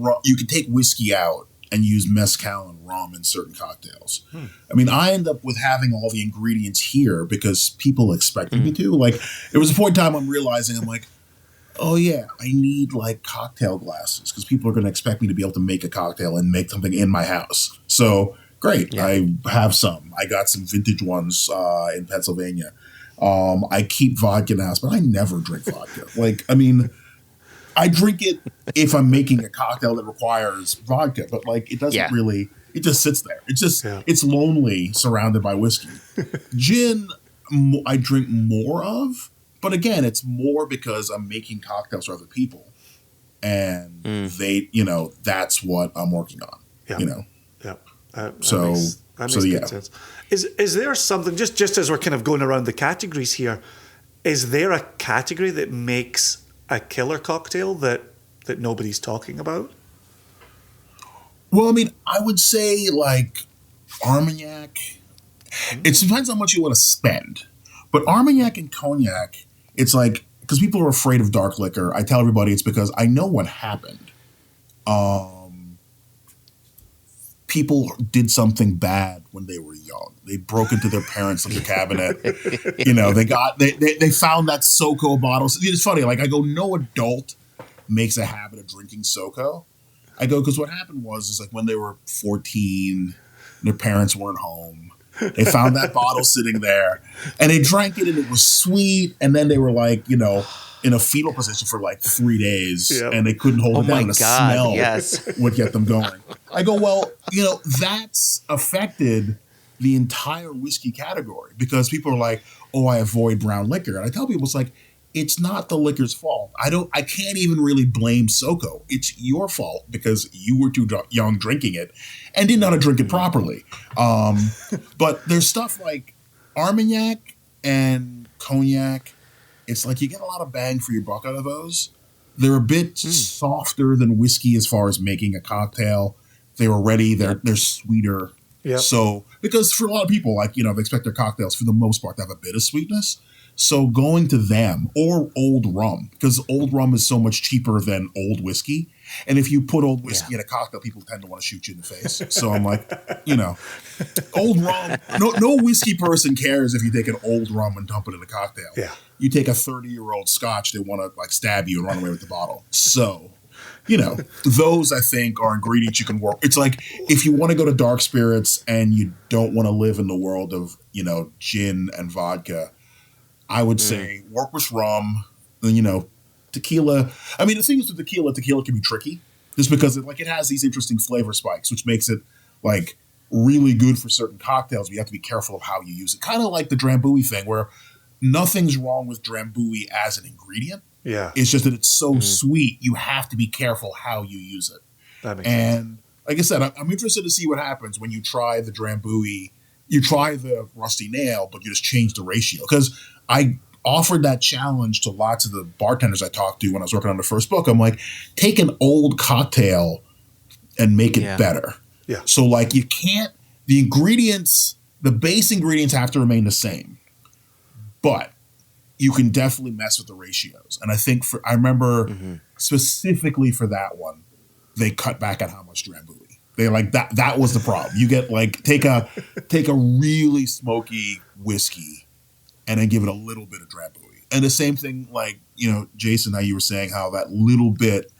whiskey out and use mezcal and rum in certain cocktails. I mean, I end up with having all the ingredients here because people expected me to. Like, there was a point in time I'm realizing, I'm like, oh yeah, I need like cocktail glasses because people are going to expect me to be able to make a cocktail and make something in my house. So great, I have some. I got some vintage ones in Pennsylvania. I keep vodka in the house, but I never drink vodka. Like, I mean, I drink it if I'm making a cocktail that requires vodka, but like it doesn't really. It just sits there. It's just it's lonely surrounded by whiskey. Gin, I drink more of. But again, it's more because I'm making cocktails for other people, and they, that's what I'm working on. That makes good sense. Is there something just as we're kind of going around the categories here? Is there a category that makes a killer cocktail that nobody's talking about? Well, I mean, I would say like Armagnac. It depends how much you want to spend, but Armagnac and Cognac. It's like, because people are afraid of dark liquor. I tell everybody it's because I know what happened. People did something bad when they were young. They broke into their parents' liquor cabinet. They found that SoCo bottle. It's funny. Like I go, no adult makes a habit of drinking SoCo. I go, because what happened was like when they were 14, their parents weren't home. They found that bottle sitting there and they drank it and it was sweet. And then they were like, in a fetal position for like 3 days and they couldn't hold it down. The smell would get them going. I go, well, that's affected the entire whiskey category because people are like, oh, I avoid brown liquor. And I tell people, it's like, it's not the liquor's fault. I can't even really blame SoCo. It's your fault because you were too young drinking it and didn't know how to drink it properly. But there's stuff like Armagnac and Cognac. It's like you get a lot of bang for your buck out of those. They're a bit softer than whiskey as far as making a cocktail. They're already, they're sweeter. Yep. So, because for a lot of people, like, they expect their cocktails for the most part to have a bit of sweetness. So going to them or old rum, because old rum is so much cheaper than old whiskey. And if you put old whiskey in a cocktail, people tend to want to shoot you in the face. So I'm like, old rum. No whiskey person cares if you take an old rum and dump it in a cocktail. Yeah. You take a 30-year-old scotch, they want to like stab you and run away with the bottle. So, those I think are ingredients you can work. It's like if you want to go to dark spirits and you don't want to live in the world of, gin and vodka, I would say work with rum, tequila. I mean, the thing is with tequila can be tricky just because it has these interesting flavor spikes, which makes it like really good for certain cocktails. But you have to be careful of how you use it. Kind of like the Drambuie thing where nothing's wrong with Drambuie as an ingredient. Yeah. It's just that it's so sweet. You have to be careful how you use it. That makes sense. Like I said, I'm interested to see what happens when you try the Drambuie. You try the Rusty Nail, but you just change the ratio. Because I offered that challenge to lots of the bartenders I talked to when I was working on the first book. I'm like, take an old cocktail and make it better. Yeah. So like you can't, the ingredients, the base ingredients have to remain the same, but you can definitely mess with the ratios. And I think I remember specifically for that one, they cut back on how much Drambuie. They like that was the problem. You get like, take a really smoky whiskey and then give it a little bit of Drambuie. And the same thing, like, Jason, how you were saying how that little bit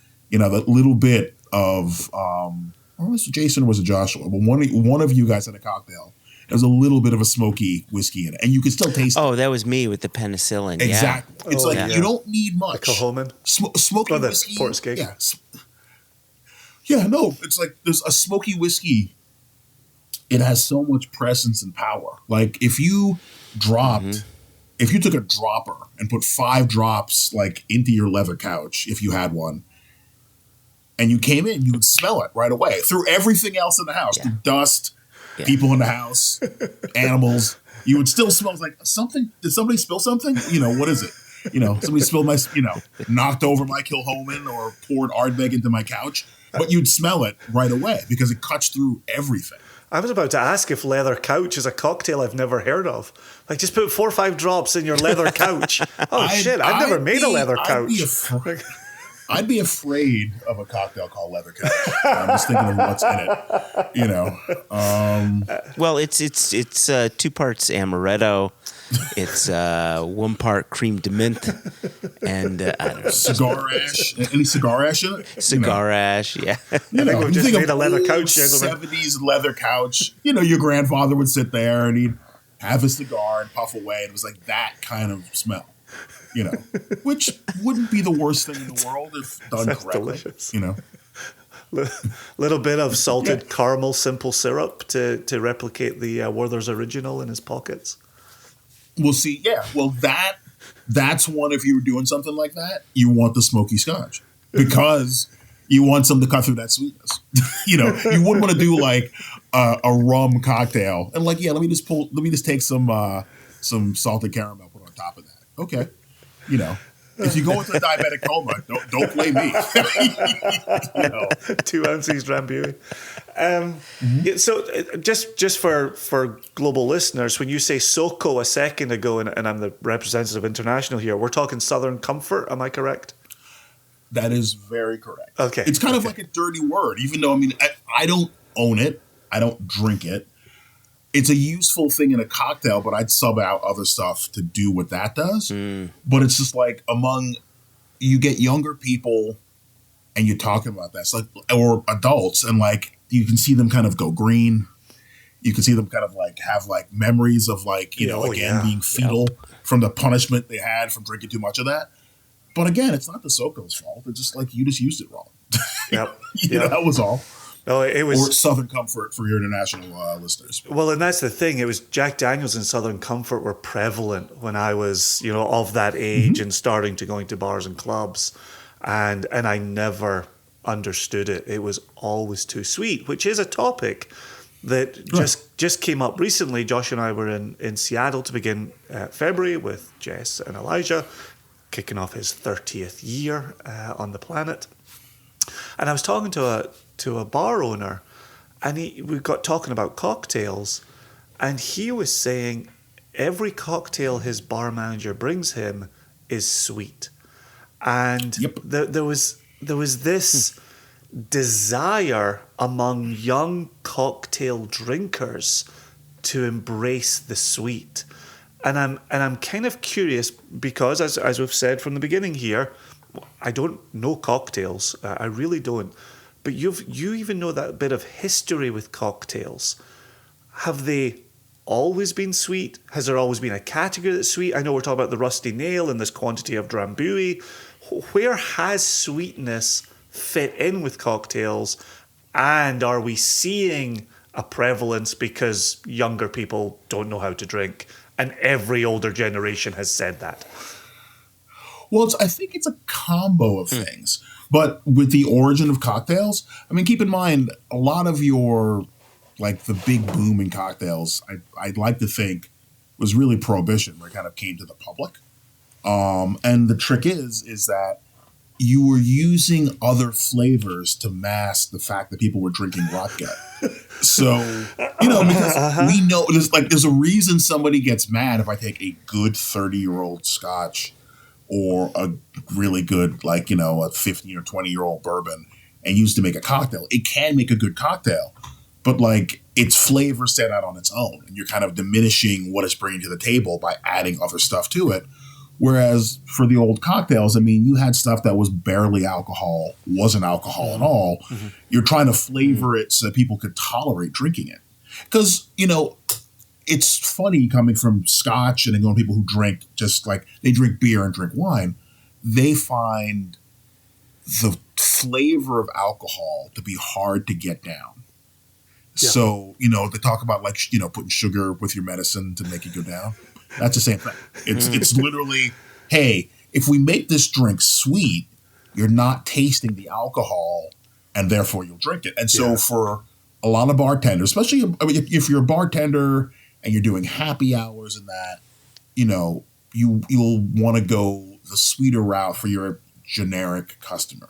of, or was it Jason or was it Joshua? But one of you guys had a cocktail. There's a little bit of a smoky whiskey in it. And you can still taste it. Oh, that was me with the penicillin. Exactly. Yeah. It's you don't need much. The Kilchoman. Smoky whiskey. Portscape. Yeah. Yeah, no. It's like there's a smoky whiskey. It has so much presence and power. Like if you if you took a dropper and put 5 drops like into your leather couch, if you had one, and you came in, you would smell it right away through everything else in the house, through dust, people in the house, animals. You would still smell like something. Did somebody spill something? What is it? Somebody spilled my, knocked over my Kilchoman or poured Ardbeg into my couch, but you'd smell it right away because it cuts through everything. I was about to ask if leather couch is a cocktail I've never heard of. Like, just put 4 or 5 drops in your leather couch. Oh, shit, I've never made a leather couch. I'd be afraid of a cocktail called Leather Couch. I'm just thinking of what's in it, you know. Well, it's 2 parts amaretto. It's 1 part cream de mint, and I don't know, Cigar ash. Any cigar ash in it? cigar ash. Yeah, You know, we've you just think made of a leather old couch, gentlemen. 70s leather couch. You know, your grandfather would sit there and he'd have a cigar and puff away. And it was like that kind of smell, you know, which wouldn't be the worst thing in the world if done Sounds correctly. delicious. You know, Little bit of salted caramel simple syrup to replicate the Werther's original in his pockets. we'll see. Yeah, well, that's one. If you were doing something like that, you want the smoky scotch because you want some to cut through that sweetness. You know, you wouldn't want to do like a rum cocktail and like, yeah, let me just take some salted caramel, put on top of that. Okay, you know. If you go into a diabetic coma, don't blame me. You know. 2 ounces Drambuie. Yeah, so just for global listeners, when you say SoCo a second ago, and I'm the representative international here, we're talking Southern Comfort. Am I correct? That is very correct. Okay. It's kind of like a dirty word, even though, I mean, I don't own it. I don't drink it. It's a useful thing in a cocktail, but I'd sub out other stuff to do what that does. But it's just like you get younger people and you're talking about that. It's like, or adults, and like you can see them kind of go green. You can see them kind of like have like memories of like, you know, being fetal from the punishment they had from drinking too much of that. But again, it's not the SoCo's fault. It's just like you just used it wrong. Yep. You know, that was all. No, it was Or Southern Comfort for your international listeners. well, and that's the thing. It was Jack Daniels and Southern Comfort were prevalent when I was, you know, of that age and starting to going to bars and clubs, and I never understood it. It was always too sweet, which is a topic that just came up recently. Josh and I were in Seattle to begin February with Jess and Elijah, kicking off his 30th year on the planet, and I was talking to a bar owner, and we got talking about cocktails, and he was saying every cocktail his bar manager brings him is sweet, and there was this desire among young cocktail drinkers to embrace the sweet, and I'm kind of curious because as we've said from the beginning here, I don't know cocktails, I really don't. But you even know that bit of history with cocktails. Have they always been sweet? Has there always been a category that's sweet? I know we're talking about the rusty nail and this quantity of Drambuie. Where has sweetness fit in with cocktails? And are we seeing a prevalence because younger people don't know how to drink? And every older generation has said that. Well, I think it's a combo of things. But with the origin of cocktails, I mean, keep in mind, a lot of your, like the big boom in cocktails, I'd like to think was really Prohibition, where it kind of came to the public. And the trick is that you were using other flavors to mask the fact that people were drinking vodka. So, you know, because we know, there's a reason somebody gets mad if I take a good 30-year-old scotch or a really good, like, you know, a 15 or 20-year-old bourbon and use to make a cocktail. It can make a good cocktail, but like its flavor set out on its own, and you're kind of diminishing what it's bringing to the table by adding other stuff to it. Whereas for the old cocktails, I mean, you had stuff that was barely alcohol, wasn't alcohol at all. Mm-hmm. You're trying to flavor it so that people could tolerate drinking it. Because, you know, it's funny coming from scotch and then going to people who drink just like they drink beer and drink wine. They find the flavor of alcohol to be hard to get down. Yeah. So, you know, they talk about like, you know, putting sugar with your medicine to make it go down. That's the same thing. It's literally, hey, if we make this drink sweet, you're not tasting the alcohol and therefore you'll drink it. And so for a lot of bartenders, especially if you're a bartender and you're doing happy hours and that, you know, you'll want to go the sweeter route for your generic customer.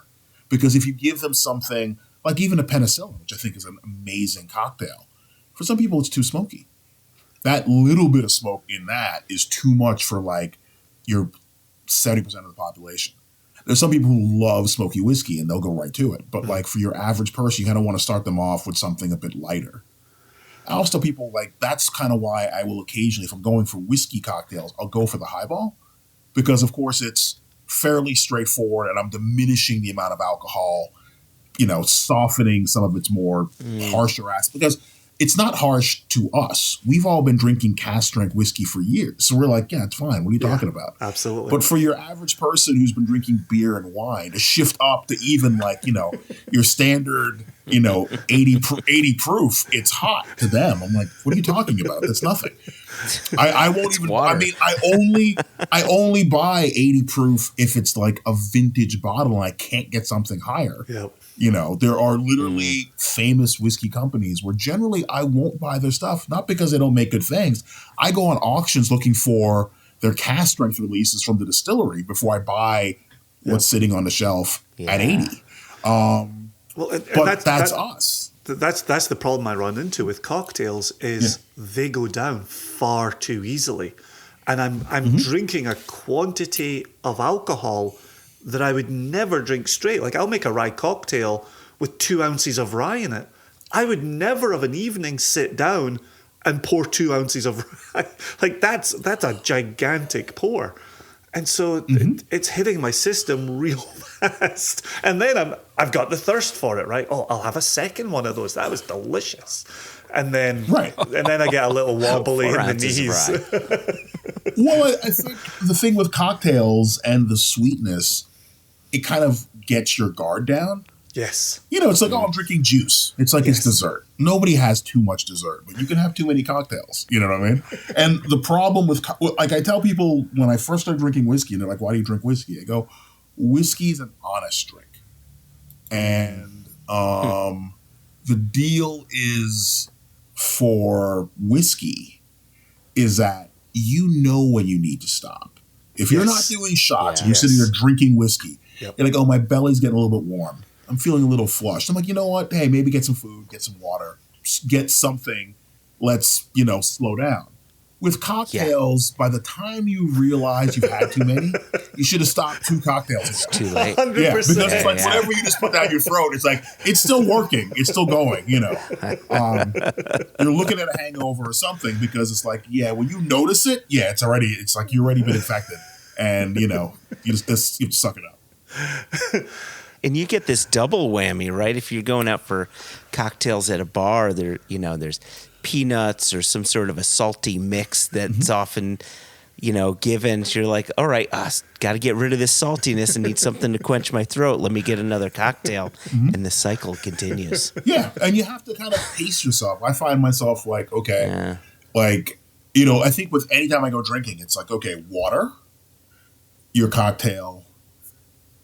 Because if you give them something like even a penicillin, which I think is an amazing cocktail, for some people it's too smoky. That little bit of smoke in that is too much for like your 70% of the population. There's some people who love smoky whiskey and they'll go right to it. But like for your average person, you kind of want to start them off with something a bit lighter. I always tell people like that's kind of why I will occasionally, if I'm going for whiskey cocktails, I'll go for the highball because of course it's fairly straightforward and I'm diminishing the amount of alcohol, softening some of its more harsher aspects because it's not harsh to us. We've all been drinking cask strength whiskey for years. So we're like, yeah, it's fine. What are you talking about? Absolutely. But for your average person who's been drinking beer and wine to shift up to even like, your standard, 80 proof, it's hot to them. I'm like, what are you talking about? That's nothing. I won't even, water. I mean, I only buy 80 proof if it's like a vintage bottle and I can't get something higher. Yep. There are literally famous whiskey companies where generally I won't buy their stuff, not because they don't make good things. I go on auctions looking for their cask strength releases from the distillery before I buy what's sitting on the shelf at 80. But that's us. That's the problem I run into with cocktails is they go down far too easily. And I'm drinking a quantity of alcohol that I would never drink straight. Like I'll make a rye cocktail with 2 ounces of rye in it. I would never of an evening sit down and pour 2 ounces of rye. Like that's a gigantic pour. And so it's hitting my system real fast. And then I've got the thirst for it, right? Oh, I'll have a second one of those. That was delicious. And then I get a little wobbly in the knees. Well, I think the thing with cocktails and the sweetness, it kind of gets your guard down. Yes. It's like, I'm drinking juice. It's like it's dessert. Nobody has too much dessert, but you can have too many cocktails. You know what I mean? And the problem with, like I tell people when I first started drinking whiskey, and they're like, why do you drink whiskey? I go, whiskey's an honest drink. And the deal is for whiskey is that when you need to stop. If you're not doing shots and you're sitting there drinking whiskey, you're like, oh, my belly's getting a little bit warm. I'm feeling a little flushed. I'm like, you know what? Hey, maybe get some food, get some water, get something. Let's, slow down. With cocktails, by the time you realize you've had too many, you should have stopped 2 cocktails ago. It's too late. 100%. Yeah, because it's like whatever you just put down your throat, it's like, it's still working. It's still going, You're looking at a hangover or something because it's like, when you notice it, it's like you've already been infected. And, you just suck it up. And you get this double whammy, right? If you're going out for cocktails at a bar, there's peanuts or some sort of a salty mix that's often, given. So you're like, all right, got to get rid of this saltiness and need something to quench my throat. Let me get another cocktail. And the cycle continues. Yeah, and you have to kind of pace yourself. I find myself like, okay, I think with any time I go drinking, it's like, okay, water, your cocktail,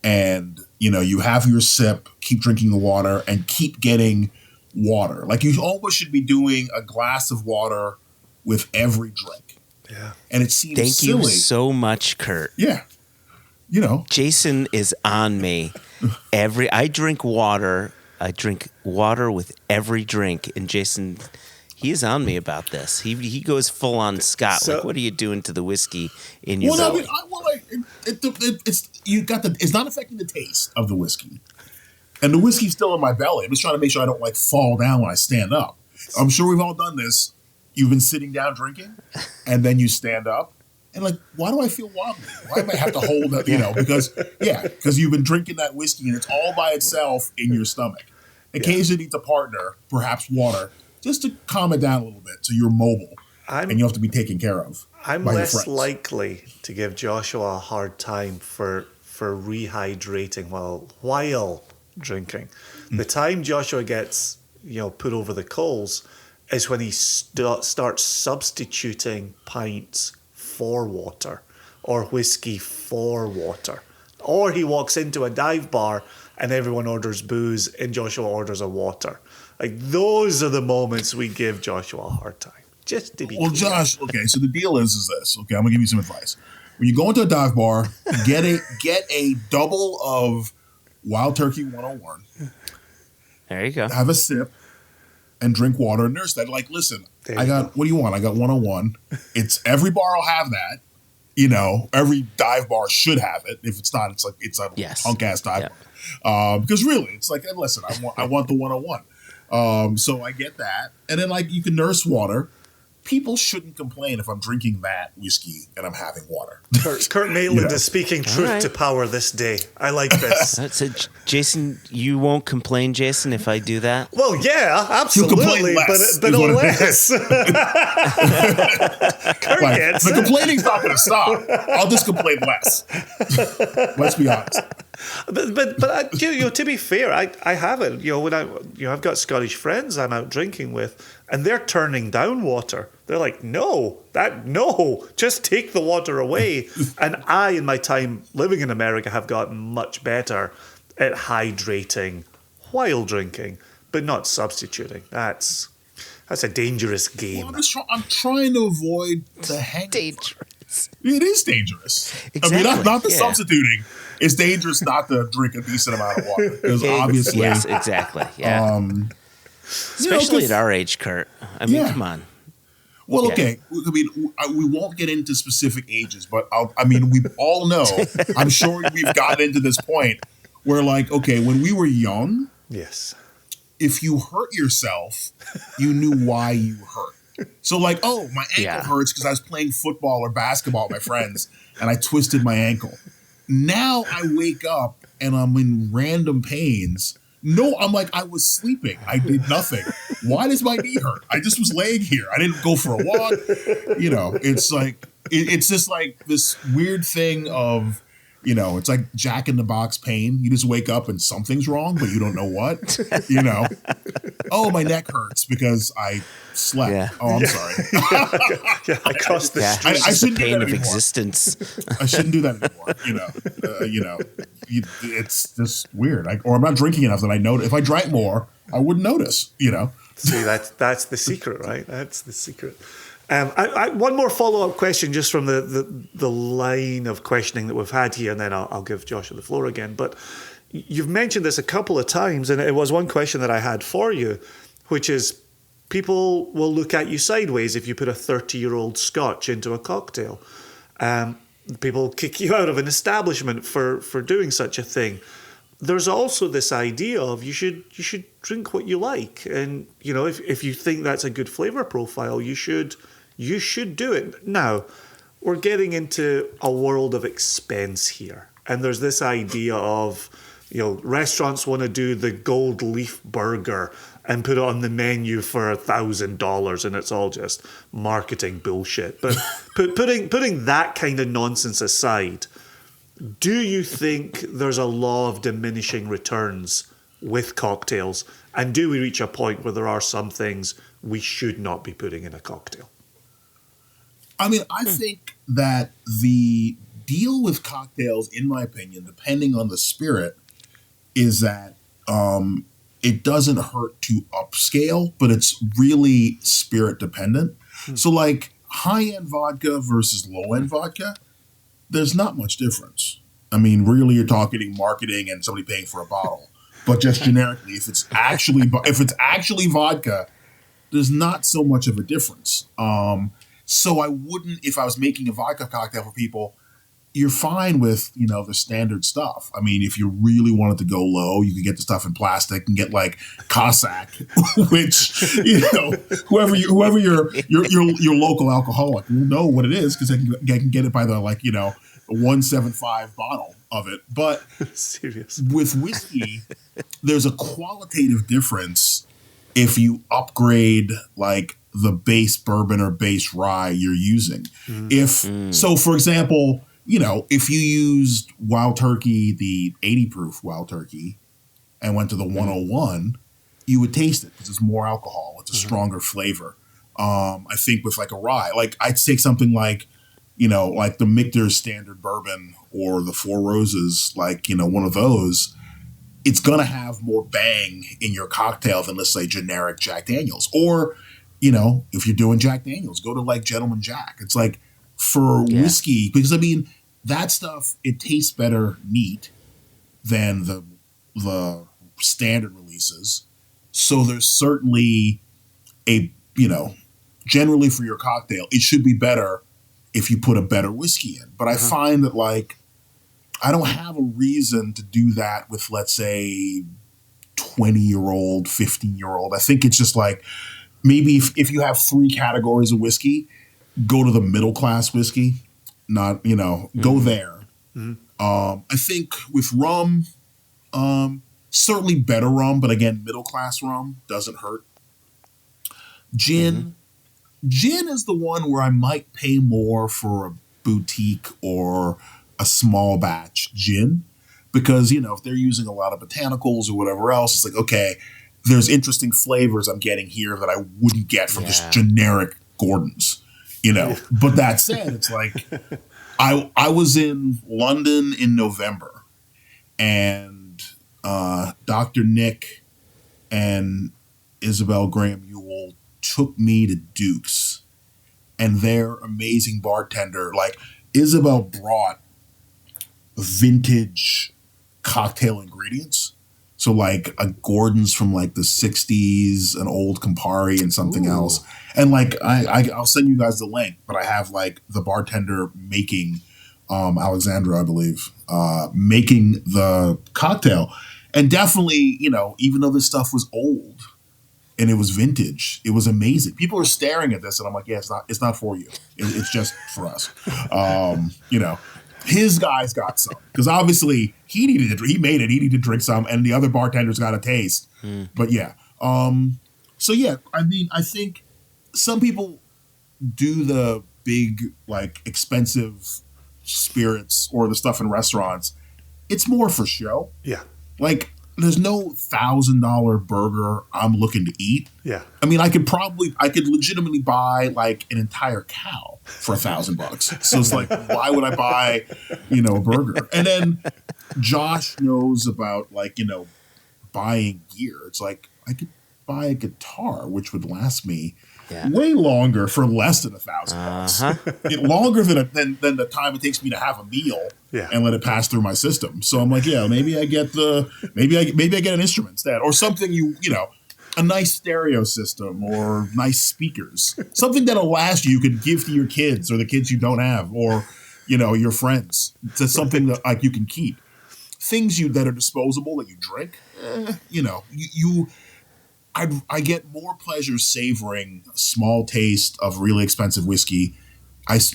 and you have your sip, keep drinking the water, and keep getting water. Like you almost should be doing a glass of water with every drink. Yeah. And it seems Thank silly. you so much, Kurt. Yeah. Jason is on me. I drink water. I drink water with every drink. And Jason, he is on me about this. He goes full on Scott. So, like, what are you doing to the whiskey in your belly? It's not affecting the taste of the whiskey. And the whiskey's still in my belly. I'm just trying to make sure I don't like fall down when I stand up. I'm sure we've all done this. You've been sitting down drinking, and then you stand up, and like, why do I feel wobbly? Why do I have to hold up? Because you've been drinking that whiskey, and it's all by itself in your stomach. Occasionally needs a partner, perhaps water, just to calm it down a little bit, so you're mobile, and you have to be taken care of. I'm less likely to give Joshua a hard time for rehydrating while drinking. The time Joshua gets put over the coals is when he starts substituting pints for water or whiskey for water, or he walks into a dive bar and everyone orders booze and Joshua orders a water. Like those are the moments we give Joshua a hard time. Just to be clear. Josh, okay, so the deal is this. Okay, I'm gonna give you some advice. When you go into a dive bar, get a double of Wild Turkey 101. There you go. Have a sip and drink water and nurse that. Like, listen, what do you want? I got 101. It's every bar will have that. every dive bar should have it. If it's not, it's a punk ass dive bar. Because really, it's like, and listen, I want the 101. So I get that, and then like you can nurse water. People shouldn't complain if I'm drinking that whiskey and I'm having water. Kurt Maitland is speaking truth to power this day. I like this. That's it. Jason, you won't complain, Jason, if I do that? Well, yeah, absolutely, but a less. Kurt like, gets the complaining's not going to stop. I'll just complain less. Let's be honest. But to be fair, I have it. When I've got Scottish friends I'm out drinking with, and they're turning down water. They're like, no, just take the water away. And I, in my time living in America, have gotten much better at hydrating while drinking, but not substituting. That's a dangerous game. Well, I'm trying to avoid the hang. Dangerous. It is dangerous. Exactly. I mean, not the substituting. It's dangerous not to drink a decent amount of water because obviously, yes, exactly. Yeah. Especially at our age, Kurt. I mean, come on. Well, okay. I mean, we won't get into specific ages, but we all know. I'm sure we've gotten into this point where, like, okay, when we were young, yes, if you hurt yourself, you knew why you hurt. So, like, oh, my ankle hurts because I was playing football or basketball with my friends and I twisted my ankle. Now I wake up and I'm in random pains. No, I'm like, I was sleeping. I did nothing. Why does my knee hurt? I just was laying here. I didn't go for a walk. It's like, it's just like this weird thing of, it's like Jack in the Box pain. You just wake up and something's wrong, but you don't know what, Oh, my neck hurts because I slept. Yeah. Oh, I'm sorry. I crossed the street. I shouldn't do that of existence. I shouldn't do that anymore. It's just weird. Or I'm not drinking enough that I know. If I drank more, I wouldn't notice. See, that's the secret, right? That's the secret. One more follow-up question just from the line of questioning that we've had here, and then I'll give Joshua the floor again. But you've mentioned this a couple of times, and it was one question that I had for you, which is people will look at you sideways if you put a 30-year-old Scotch into a cocktail. People kick you out of an establishment for doing such a thing. There's also this idea of you should drink what you like, and if you think that's a good flavor profile, you should do it. Now, we're getting into a world of expense here, and there's this idea of restaurants want to do the gold leaf burger and put it on the menu for $1,000, and it's all just marketing bullshit. But putting that kind of nonsense aside, do you think there's a law of diminishing returns with cocktails? And do we reach a point where there are some things we should not be putting in a cocktail? I mean, I think that the deal with cocktails, in my opinion, depending on the spirit, is that it doesn't hurt to upscale, but it's really spirit dependent. So like high-end vodka versus low-end vodka, there's not much difference. I mean, really, you're talking marketing and somebody paying for a bottle. But just generically, if it's actually vodka, there's not so much of a difference. So I wouldn't, if I was making a vodka cocktail for people, you're fine with, the standard stuff. I mean, if you really wanted to go low, you could get the stuff in plastic and get like Cossack, which, whoever your local alcoholic will know what it is because they can get it by the 175 bottle of it. But serious with whiskey, there's a qualitative difference if you upgrade like the base bourbon or base rye you're using. So for example, if you used Wild Turkey, the 80 proof Wild Turkey, and went to the 101, you would taste it because it's more alcohol. It's a stronger flavor. I think with like a rye, like I'd take something like, like the Michter's standard bourbon or the Four Roses, like, one of those, it's going to have more bang in your cocktail than, let's say, generic Jack Daniels. Or, if you're doing Jack Daniels, go to like Gentleman Jack. It's like for whiskey, because I mean, that stuff, it tastes better neat than the standard releases. So there's certainly generally for your cocktail, it should be better if you put a better whiskey in. But I find that like I don't have a reason to do that with, let's say, 20-year-old, 15-year-old. I think it's just like maybe if you have 3 categories of whiskey, go to the middle class whiskey, not, go there. I think with rum, certainly better rum, but again, middle class rum doesn't hurt. Gin. Gin is the one where I might pay more for a boutique or a small batch gin because, if they're using a lot of botanicals or whatever else, it's like, okay, there's interesting flavors I'm getting here that I wouldn't get from just generic Gordon's, But that said, it's like I was in London in November and Dr. Nick and Isabel Graham Ewell took me to Duke's and their amazing bartender, like Isabel brought vintage cocktail ingredients. So like a Gordon's from like the 60s, an old Campari and something else. And like I'll send you guys the link, but I have like the bartender making Alexandra, I believe, making the cocktail. And definitely, even though this stuff was old, and it was vintage, it was amazing. People are staring at this, and I'm like, yeah, it's not for you. It's just for us. His guys got some because obviously he made it. He needed to drink some, and the other bartenders got a taste. But yeah, so yeah, I mean, I think some people do the big like expensive spirits or the stuff in restaurants. It's more for show. Yeah, like. There's no $1,000 burger I'm looking to eat. Yeah. I mean, I could legitimately buy like an entire cow for $1,000. So it's like, why would I buy, a burger? And then Josh knows about like, buying gear. It's like, I could buy a guitar, which would last me way longer for less than $1,000. Longer than the time it takes me to have a meal and let it pass through my system. So I'm like, maybe I get maybe I get an instrument instead, or something a nice stereo system or nice speakers, something that'll last you could give to your kids or the kids you don't have, or your friends. It's something that like you can keep. Things that are disposable that you drink, I get more pleasure savoring a small taste of really expensive whiskey.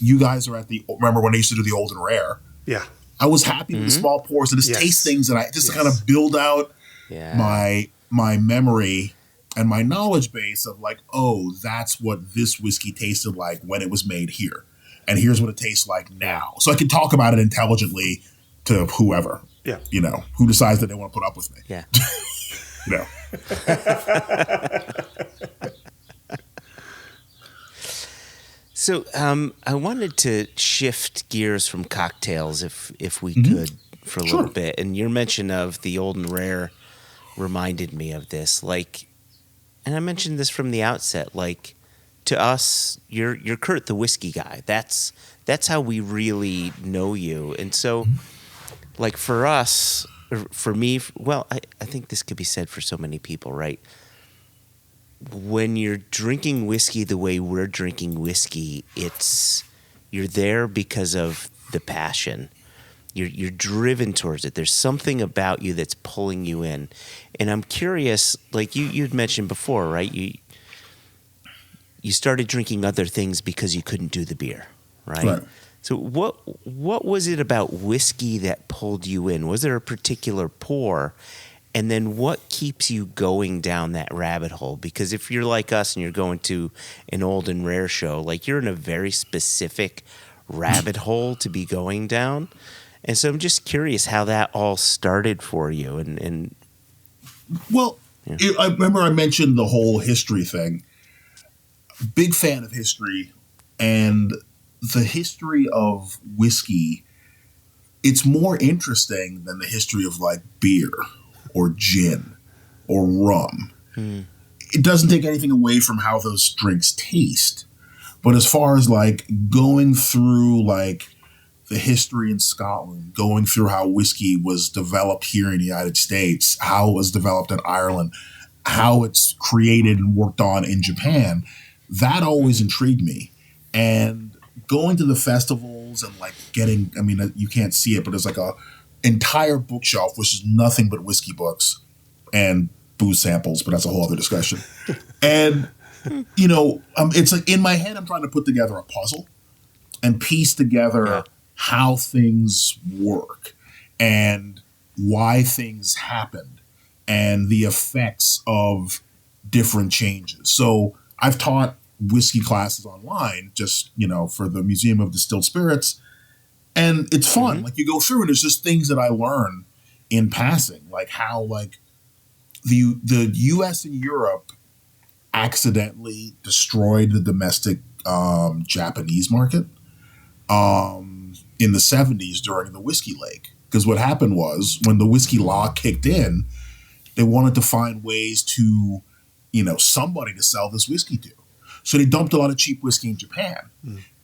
You guys are remember when I used to do the old and rare? Yeah. I was happy with the small pours and just taste things, and I just to kind of build out my memory and my knowledge base of like, oh, that's what this whiskey tasted like when it was made here. And here's what it tastes like now. So I can talk about it intelligently to whoever, who decides that they want to put up with me. Yeah. No. So I wanted to shift gears from cocktails if we could for a little bit. And your mention of the old and rare reminded me of this. Like, and I mentioned this from the outset, like to us, you're Kurt the whiskey guy. That's how we really know you. And so like for us, for me, well, I think this could be said for so many people, right? When you're drinking whiskey the way we're drinking whiskey, you're there because of the passion. You're driven towards it. There's something about you that's pulling you in. And I'm curious, like you'd mentioned before, right? You started drinking other things because you couldn't do the beer, right? So what was it about whiskey that pulled you in? Was there a particular pour? And then what keeps you going down that rabbit hole? Because if you're like us and you're going to an old and rare show, like you're in a very specific rabbit hole to be going down. And so I'm just curious how that all started for you. I remember I mentioned the whole history thing. Big fan of history, and the history of whiskey, it's more interesting than the history of like beer or gin or rum. It doesn't take anything away from how those drinks taste. But as far as like going through like the history in Scotland, going through how whiskey was developed here in the United States, how it was developed in Ireland, how it's created and worked on in Japan, that always intrigued me. And going to the festivals and like getting, I mean, you can't see it, but there's like a entire bookshelf, which is nothing but whiskey books and booze samples, but that's a whole other discussion. And, you know, it's like in my head, I'm trying to put together a puzzle and piece together how things work and why things happened and the effects of different changes. So I've taught whiskey classes online just, you know, for the Museum of Distilled Spirits. And it's fun. Like you go through and there's just things that I learn in passing, like how like the US and Europe accidentally destroyed the domestic Japanese market in the 70s during the whiskey lake. Because what happened was when the whiskey law kicked in, they wanted to find ways to, you know, somebody to sell this whiskey to. So they dumped a lot of cheap whiskey in Japan.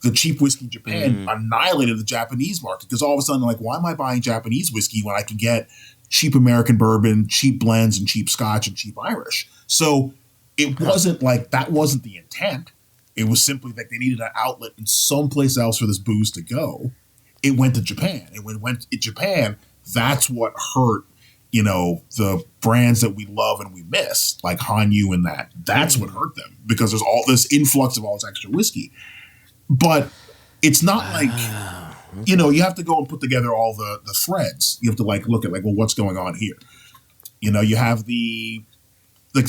The cheap whiskey in Japan annihilated the Japanese market because all of a sudden, like, why am I buying Japanese whiskey when I can get cheap American bourbon, cheap blends, and cheap Scotch and cheap Irish? So it wasn't like that wasn't the intent. It was simply like they needed an outlet in someplace else for this booze to go. It went to Japan. And when it went to Japan, that's what hurt, you know, the brands that we love and we miss, like Hanyu and that. That's what hurt them because there's all this influx of all this extra whiskey. But it's not like, you know, you have to go and put together all the threads. You have to like look at like, well, what's going on here? You know, you have the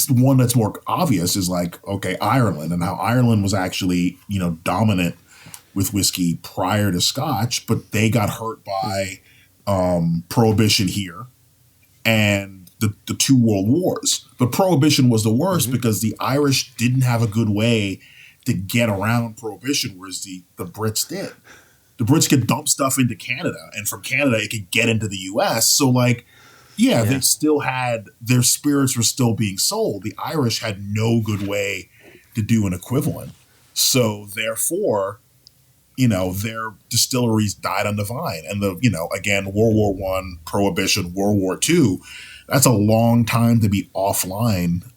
one that's more obvious is like, okay, Ireland and how Ireland was actually, you know, dominant with whiskey prior to Scotch, but they got hurt by Prohibition here and the two world wars. But Prohibition was the worst because the Irish didn't have a good way to get around Prohibition, whereas the Brits did. The Brits could dump stuff into Canada, and from Canada it could get into the US. So like, they still had, their spirits were still being sold. The Irish had no good way to do an equivalent. So therefore, you know, their distilleries died on the vine. And the, you know, again, World War I, Prohibition, World War II, that's a long time to be offline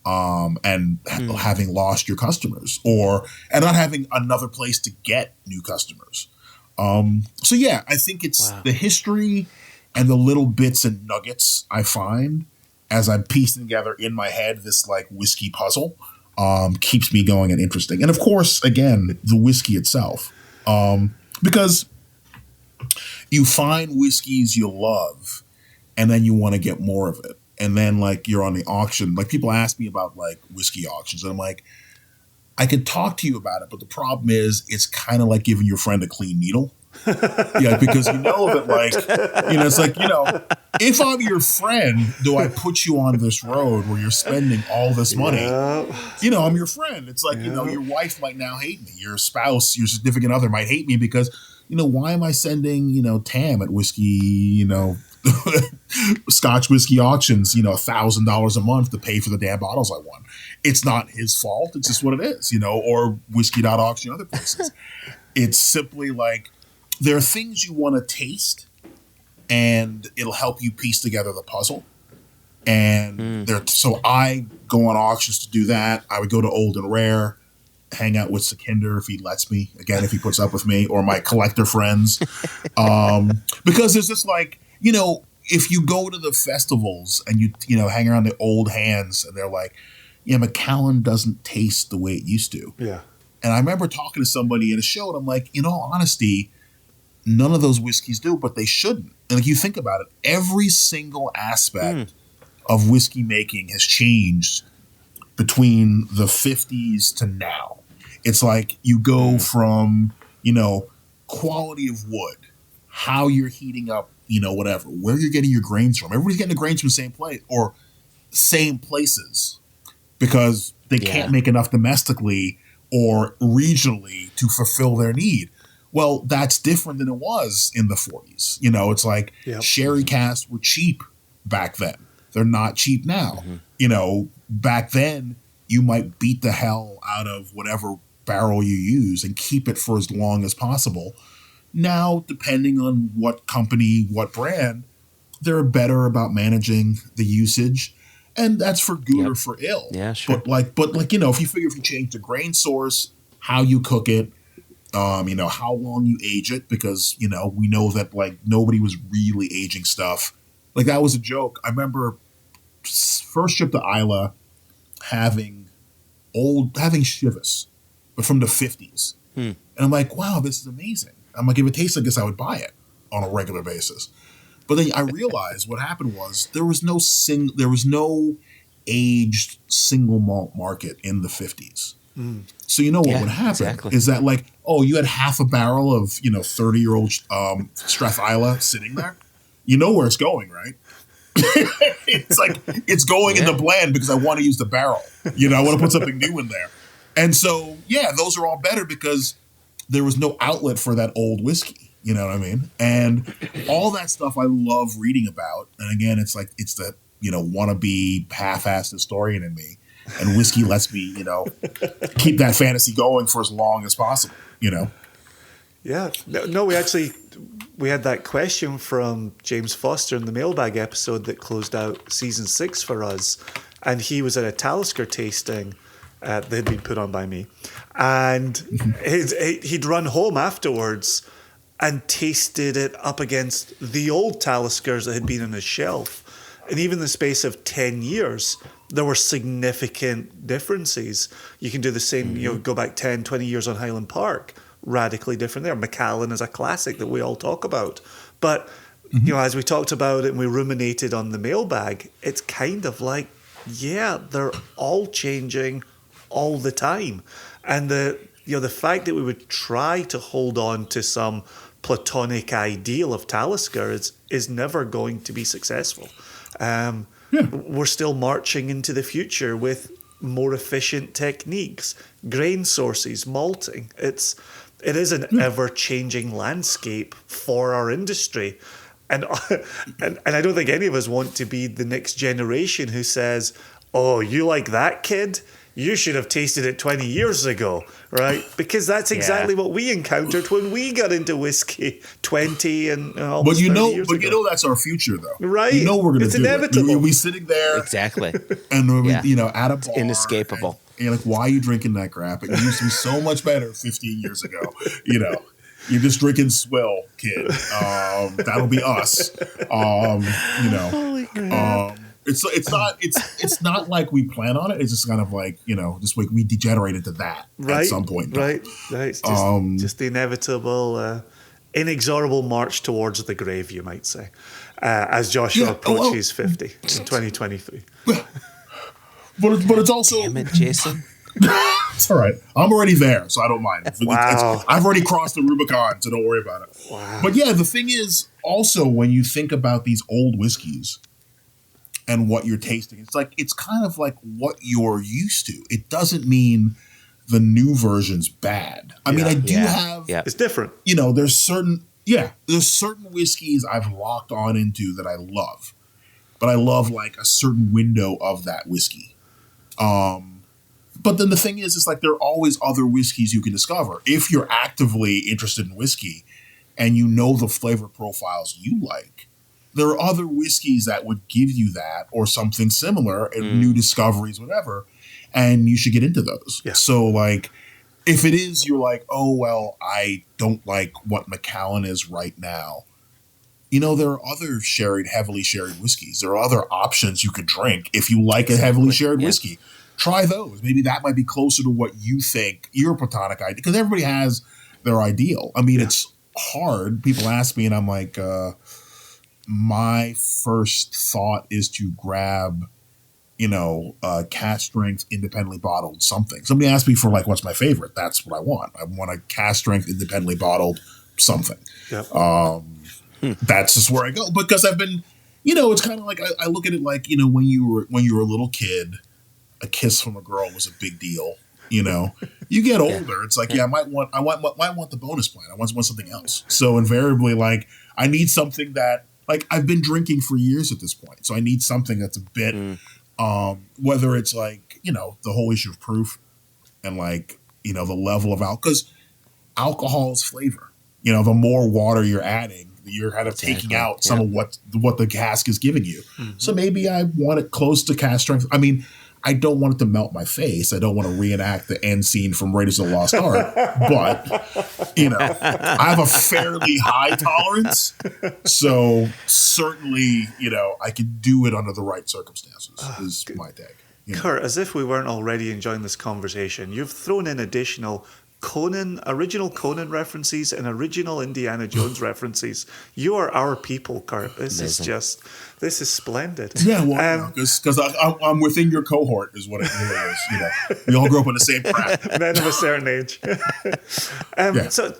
and having lost your customers and not having another place to get new customers. So yeah, I think it's the history and the little bits and nuggets I find as I'm piecing together in my head this like whiskey puzzle keeps me going and interesting. And of course, again, the whiskey itself. Because you find whiskeys you love and then you want to get more of it. And then like you're on the auction, like people ask me about like whiskey auctions and I'm like, I could talk to you about it, but the problem is it's kind of like giving your friend a clean needle. Because you know that like, you know, it's like, you know, if I'm your friend, do I put you on this road where you're spending all this money? You know, I'm your friend. It's like, you know, your wife might now hate me. Your spouse, your significant other might hate me because, you know, why am I sending, you know, Tam at whiskey, you know, Scotch whiskey auctions, you know, $1,000 a month to pay for the damn bottles I won? It's not his fault. It's just what it is, you know, or whiskey.auction other places. It's simply like, there are things you want to taste and it'll help you piece together the puzzle. And so I go on auctions to do that. I would go to Old and Rare, hang out with Sikander if he lets me, again, if he puts up with me, or my collector friends. Because there's just like, you know, if you go to the festivals and you know, hang around the old hands and they're like, yeah, Macallan doesn't taste the way it used to. Yeah. And I remember talking to somebody at a show and I'm like, in all honesty, none of those whiskeys do, but they shouldn't. And like you think about it, every single aspect of whiskey making has changed between the 50s to now. It's like you go from, you know, quality of wood, how you're heating up, you know, whatever, where you're getting your grains from. Everybody's getting the grains from the same place or same places because they can't make enough domestically or regionally to fulfill their need. Well, that's different than it was in the 40s. You know, it's like sherry casks were cheap back then. They're not cheap now. You know, back then you might beat the hell out of whatever barrel you use and keep it for as long as possible. Now, depending on what company, what brand, they're better about managing the usage. And that's for good or for ill. Yeah, sure. But like, you know, if you change the grain source, how you cook it, how long you age it, because, we know that like nobody was really aging stuff. Like that was a joke. I remember first trip to Isla having Chivas, but from the 50s. And I'm like, wow, this is amazing. I'm like, if it tastes like this, I would buy it on a regular basis. But then I realized what happened was there was no aged single malt market in the 50s. So what would happen is that like, you had half a barrel of 30-year-old Strath Isla sitting there. You know where it's going, right? It's like it's going in the blend because I want to use the barrel. I want to put something new in there. And so those are all better because there was no outlet for that old whiskey. You know what I mean? And all that stuff I love reading about. And again, it's like it's the wannabe half-assed historian in me. And whiskey lets me, keep that fantasy going for as long as possible, Yeah. No, we had that question from James Foster in the mailbag episode that closed out season 6 for us. And he was at a Talisker tasting that had been put on by me. And he'd run home afterwards and tasted it up against the old Taliskers that had been on his shelf. And even in the space of 10 years, there were significant differences. You can do the same, go back 10, 20 years on Highland Park, radically different there. Macallan is a classic that we all talk about. But, as we talked about it and we ruminated on the mailbag, it's kind of like, they're all changing all the time. And the fact that we would try to hold on to some platonic ideal of Talisker is never going to be successful. We're still marching into the future with more efficient techniques, grain sources, malting. It is an ever-changing landscape for our industry. And I don't think any of us want to be the next generation who says, oh, you like that, kid? You should have tasted it 20 years ago, right? Because that's exactly what we encountered when we got into whiskey 20 and almost 30 years ago. But that's our future, though. Right. We're going to do inevitable. it. We'll be sitting there. Exactly. And, at a bar. Inescapable. And you're like, why are you drinking that crap? It used to be so much better 15 years ago. You're just drinking swill, kid. That'll be us. Holy crap. It's not like we plan on it. It's just kind of like, just like we degenerated to that at some point. Right. It's just the inevitable, inexorable march towards the grave, you might say, as Joshua approaches 50 in 2023. But it's also... Damn it, Jason. It's all right. I'm already there, so I don't mind. Wow. I've already crossed the Rubicon, so don't worry about it. Wow. But the thing is, also, when you think about these old whiskeys, and what you're tasting, it's kind of like what you're used to. It doesn't mean the new version's bad. I mean, I do have... Yeah. It's different. There's certain whiskeys I've locked on into that I love. But I love, like, a certain window of that whiskey. But then the thing is, it's like there are always other whiskeys you can discover. If you're actively interested in whiskey and you know the flavor profiles you like, there are other whiskeys that would give you that or something similar and new discoveries, whatever, and you should get into those. Yeah. So, like, if it is, you're like, oh, well, I don't like what Macallan is right now. There are other heavily sherried whiskeys. There are other options you could drink if you like a heavily sherried whiskey. Try those. Maybe that might be closer to what you think your platonic idea, because everybody has their ideal. I mean, it's hard. People ask me, and I'm like, my first thought is to grab, cask strength, independently bottled something. Somebody asked me for like, what's my favorite? That's what I want. I want a cask strength, independently bottled something. Yep. That's just where I go, because I've been, it's kind of like, I look at it like, when you were a little kid, a kiss from a girl was a big deal. You get older, it's like, I might want the bonus plan. I want something else. So invariably, like, I need something that, like, I've been drinking for years at this point, so I need something that's a bit, whether it's like, the whole issue of proof and like, the level of alcohol, because alcohol is flavor. The more water you're adding, you're kind of taking out some of what the cask is giving you. Mm-hmm. So maybe I want it close to cask strength. I mean, I don't want it to melt my face. I don't want to reenact the end scene from Raiders of the Lost Ark. But, you know, I have a fairly high tolerance. So certainly, you know, I can do it under the right circumstances is my take. You know? Kurt, as if we weren't already enjoying this conversation, you've thrown in additional original Conan references and original Indiana Jones references. You are our people, Kurt. This is splendid. Yeah, well, because I'm within your cohort is what it really is. You know, we all grew up in the same crap. Men of a certain age. So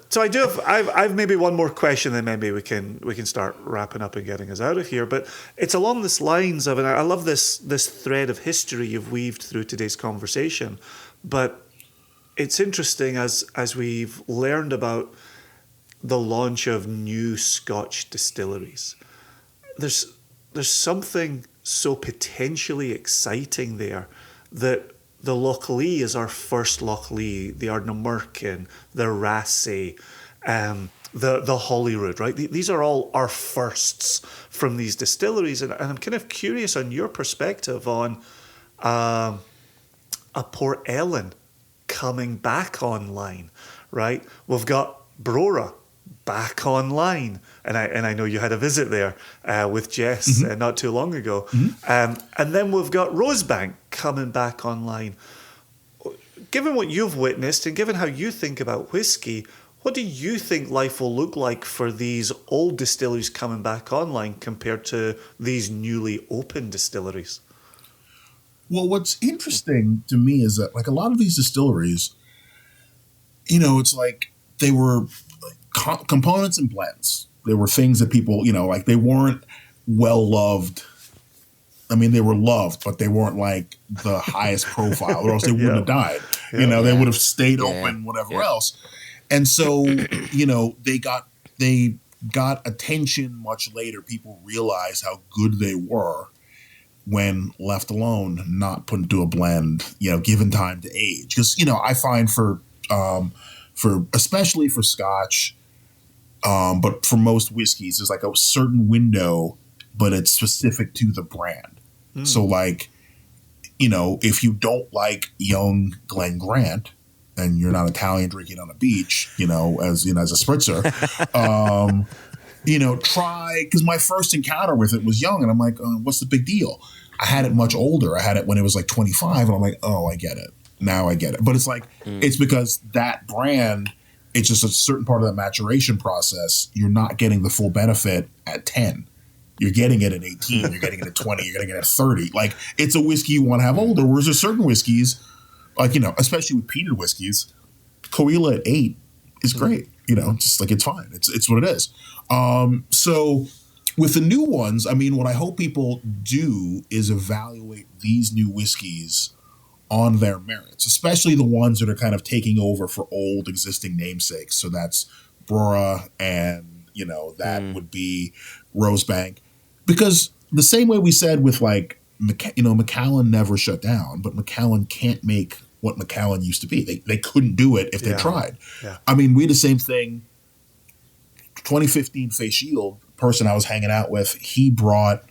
I've maybe one more question, then maybe we can start wrapping up and getting us out of here. But it's along this lines of, and I love this thread of history you've weaved through today's conversation, but it's interesting as we've learned about the launch of new Scotch distilleries. There's something so potentially exciting there that the Loch Lee is our first Loch Lee, the Ardnamurchan, the Raasay, the Holyrood, right? These are all our firsts from these distilleries. And I'm kind of curious on your perspective on a Port Ellen coming back online, right? We've got Brora back online, and I know you had a visit there with Jess not too long ago, and then we've got Rosebank coming back online. Given what you've witnessed and given how you think about whiskey, what do you think life will look like for these old distilleries coming back online compared to these newly opened distilleries? Well, what's interesting to me is that, like, a lot of these distilleries, you know, it's like they were components and blends. They were things that people, you know, like they weren't well loved. I mean, they were loved, but they weren't like the highest profile, or else they wouldn't have died. You know, they would have stayed open, whatever else. And so, you know, they got attention much later. People realized how good they were when left alone, not put into a blend, you know, given time to age. Because, you know, I find for especially for Scotch, but for most whiskeys, there's like a certain window, but it's specific to the brand. So, like, you know, if you don't like young Glen Grant and you're not Italian drinking on a beach, you know, as a spritzer, you know, try, because my first encounter with it was young, and I'm like, what's the big deal? I had it much older. I had it when it was like 25, and I'm like, oh, I get it. Now I get it. But it's like, it's because that brand, it's just a certain part of that maturation process. You're not getting the full benefit at 10. You're getting it at 18. You're getting it at 20. You're getting it at 30. Like, it's a whiskey you want to have older, whereas there's certain whiskeys, like, you know, especially with peated whiskeys, Coela at 8 is great. You know, just like, it's fine. It's what it is. So with the new ones, I mean, what I hope people do is evaluate these new whiskeys on their merits, especially the ones that are kind of taking over for old existing namesakes. So that's Brora, and, you know, that would be Rosebank. Because the same way we said with, like, you know, Macallan never shut down, but Macallan can't make what Macallan used to be. They couldn't do it if they tried. Yeah. I mean, we had the same thing. 2015 Face Shield, person I was hanging out with, he brought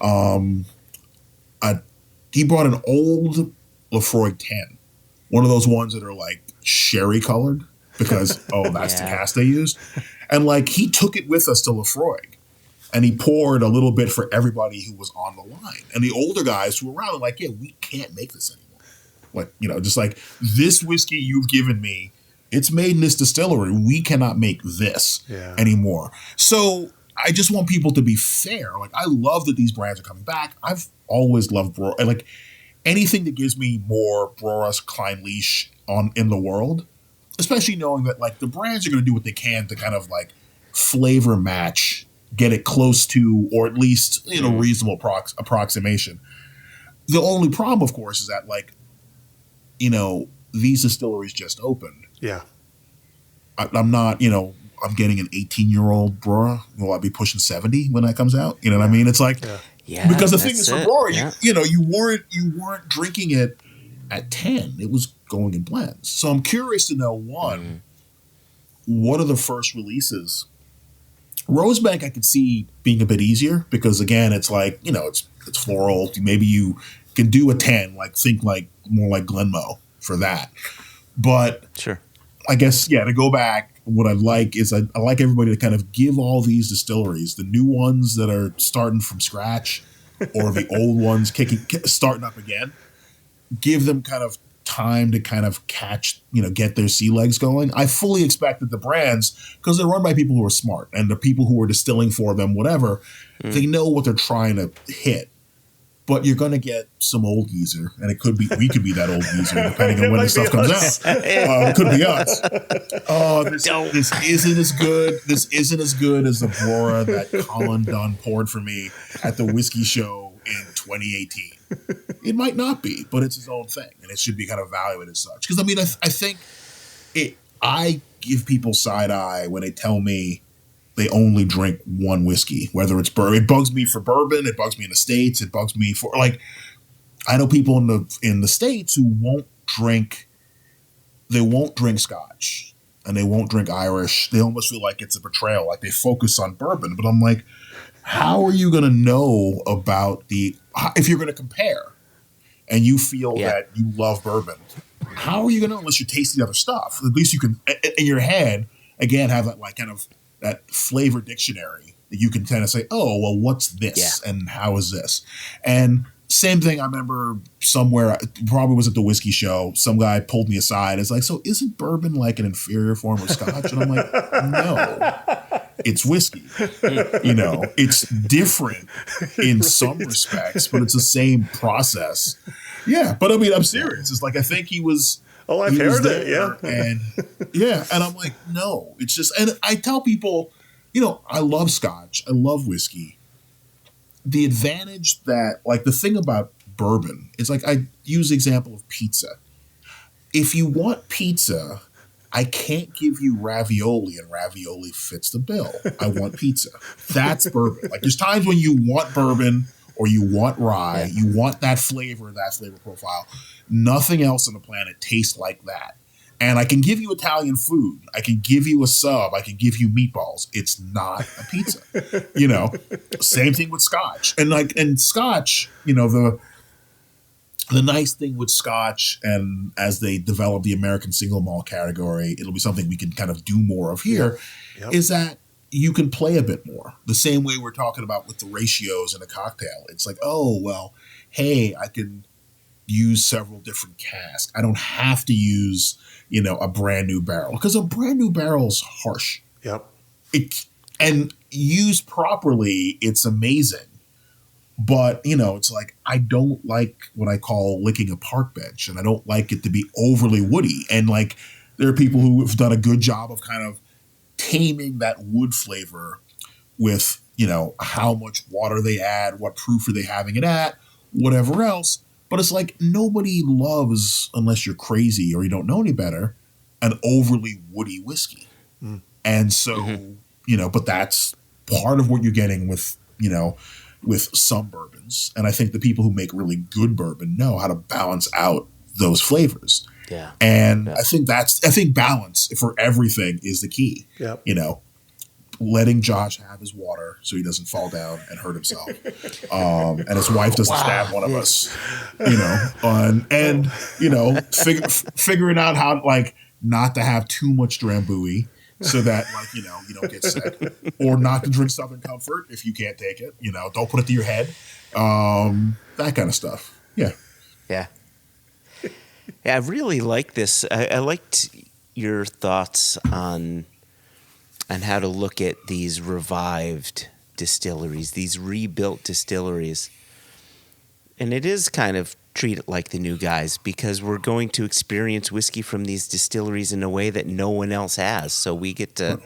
an old Lefroy 10, one of those ones that are like sherry colored because that's the cask they used, and like he took it with us to Lefroy, and he poured a little bit for everybody who was on the line, and the older guys who were around were like, yeah, we can't make this anymore. Like, you know, just like, this whiskey you've given me, it's made in this distillery. We cannot make this anymore. So I just want people to be fair. Like, I love that these brands are coming back. I've always loved Brora. Like, anything that gives me more Broras Clynelish in the world, especially knowing that, like, the brands are going to do what they can to kind of, like, flavor match, get it close to, or at least, you know, reasonable approximation. The only problem, of course, is that, like, you know, these distilleries just opened. Yeah. I'm not, you know, I'm getting an 18-year-old Brora. Will I be pushing 70 when that comes out? You know what I mean? It's like, because the thing is, for Brora, you know, you weren't drinking it at 10. It was going in blends. So I'm curious to know, one, what are the first releases? Rosebank I could see being a bit easier because, again, it's like, you know, it's floral. Maybe you can do a 10, like think like more like Glenmoe for that. But Sure. I guess, to go back, what I like is I like everybody to kind of give all these distilleries, the new ones that are starting from scratch or the old ones starting up again, give them kind of time to kind of catch, get their sea legs going. I fully expect that the brands, because they're run by people who are smart and the people who are distilling for them, whatever, they know what they're trying to hit. But you're going to get some old geezer, and we could be that old geezer, depending on when this stuff comes out. It could be us. This isn't as good. This isn't as good as the Brora that Colin Dunn poured for me at the whiskey show in 2018. It might not be, but it's his own thing, and it should be kind of evaluated as such. Because I think I give people side eye when they tell me they only drink one whiskey, whether it's bourbon. It bugs me for bourbon. It bugs me in the States. It bugs me for, I know people in the States who won't drink Scotch and they won't drink Irish. They almost feel like it's a betrayal. Like they focus on bourbon, but I'm like, how are you going to know about if you're going to compare and you feel that you love bourbon, how are you going to know unless you taste the other stuff? At least you can, in your head, again, have that kind of that flavor dictionary that you can kind of say, oh, well, what's this and how is this? And same thing, I remember somewhere, probably was at the whiskey show, some guy pulled me aside. It's like, so isn't bourbon like an inferior form of Scotch? And I'm like, no, it's whiskey. It's different in some respects, but it's the same process. Yeah, but I mean, I'm serious. It's like, I think he was... Oh, I've heard it, yeah. And I'm like, no, it's just, and I tell people, I love Scotch, I love whiskey. The advantage that, the thing about bourbon is I use the example of pizza. If you want pizza, I can't give you ravioli and ravioli fits the bill. I want pizza. That's bourbon. There's times when you want bourbon or you want rye, you want that flavor profile. Nothing else on the planet tastes like that. And I can give you Italian food. I can give you a sub. I can give you meatballs. It's not a pizza. Same thing with Scotch. And Scotch, the nice thing with Scotch, and as they develop the American single malt category, it'll be something we can kind of do more of here, is that you can play a bit more. The same way we're talking about with the ratios in a cocktail. It's like, oh, well, hey, I can use several different casks. I don't have to use, a brand new barrel, because a brand new barrel is harsh. Yep. And used properly, it's amazing. But, it's like, I don't like what I call licking a park bench, and I don't like it to be overly woody. And there are people who have done a good job of kind of taming that wood flavor with, how much water they add, what proof are they having it at, whatever else. But it's like, nobody loves, unless you're crazy or you don't know any better, an overly woody whiskey. And so, but that's part of what you're getting with, with some bourbons. And I think the people who make really good bourbon know how to balance out those flavors. Yeah. And I think balance for everything is the key. Yep. Letting Josh have his water so he doesn't fall down and hurt himself. And his wife doesn't stab one of us, figuring out how, not to have too much Drambuie so that, you don't get sick, or not to drink Southern Comfort if you can't take it, don't put it to your head. That kind of stuff. Yeah. Yeah. Yeah, I really like this. I liked your thoughts on how to look at these revived distilleries, these rebuilt distilleries. And it is kind of treat it like the new guys, because we're going to experience whiskey from these distilleries in a way that no one else has. So we get to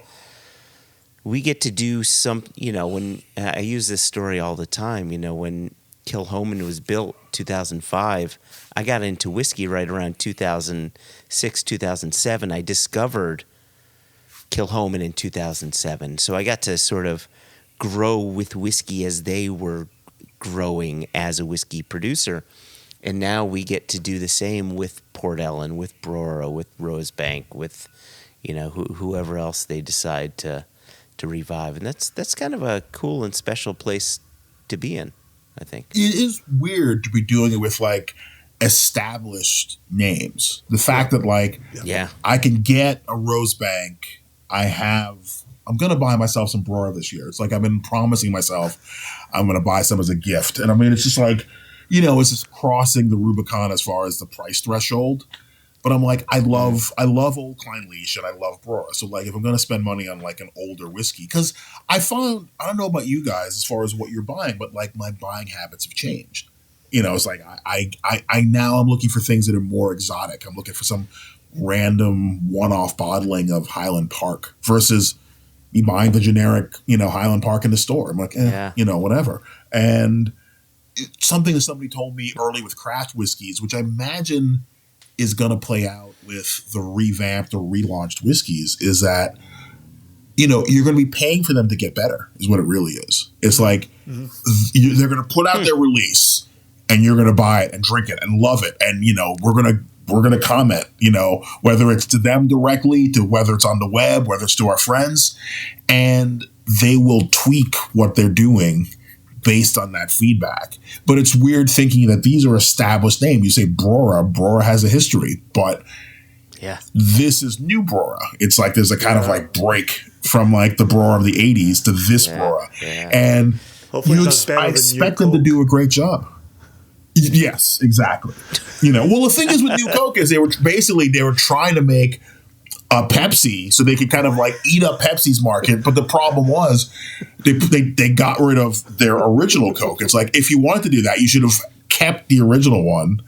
do some, when I use this story all the time, when Kilchoman was built 2005, I got into whiskey right around 2006, 2007. I discovered Kilchoman in 2007. So I got to sort of grow with whiskey as they were growing as a whiskey producer. And now we get to do the same with Port Ellen, with Brora, with Rosebank, with, whoever else they decide to revive. And that's kind of a cool and special place to be in. I think. It is weird to be doing it with like established names. The fact that like I can get a Rosebank. I'm going to buy myself some Brora this year. It's like I've been promising myself I'm going to buy some as a gift. And I mean, it's just like, it's just crossing the Rubicon as far as the price threshold. But I'm like, I love Old Klein Leash and I love Brora. So like, if I'm going to spend money on like an older whiskey, because I don't know about you guys as far as what you're buying, but like my buying habits have changed. It's like I now I'm looking for things that are more exotic. I'm looking for some random one-off bottling of Highland Park versus me buying the generic, Highland Park in the store. I'm like, whatever. And something that somebody told me early with craft whiskeys, which I imagine is going to play out with the revamped or relaunched whiskeys, is that, you're going to be paying for them to get better is what it really is. It's like they're going to put out their release and you're going to buy it and drink it and love it. And, we're going to comment, whether it's to them directly, to whether it's on the web, whether it's to our friends, and they will tweak what they're doing based on that feedback. But it's weird thinking that these are established names. You say Brora has a history, but this is new Brora. It's like there's a kind of like break from like the Brora of the 80s to this Brora. Yeah. And I expect them to do a great job. Yes, exactly. Well, the thing is with New Coke is they were trying to make a Pepsi so they could kind of like eat up Pepsi's market. But the problem was they got rid of their original Coke. It's like, if you wanted to do that, you should have kept the original one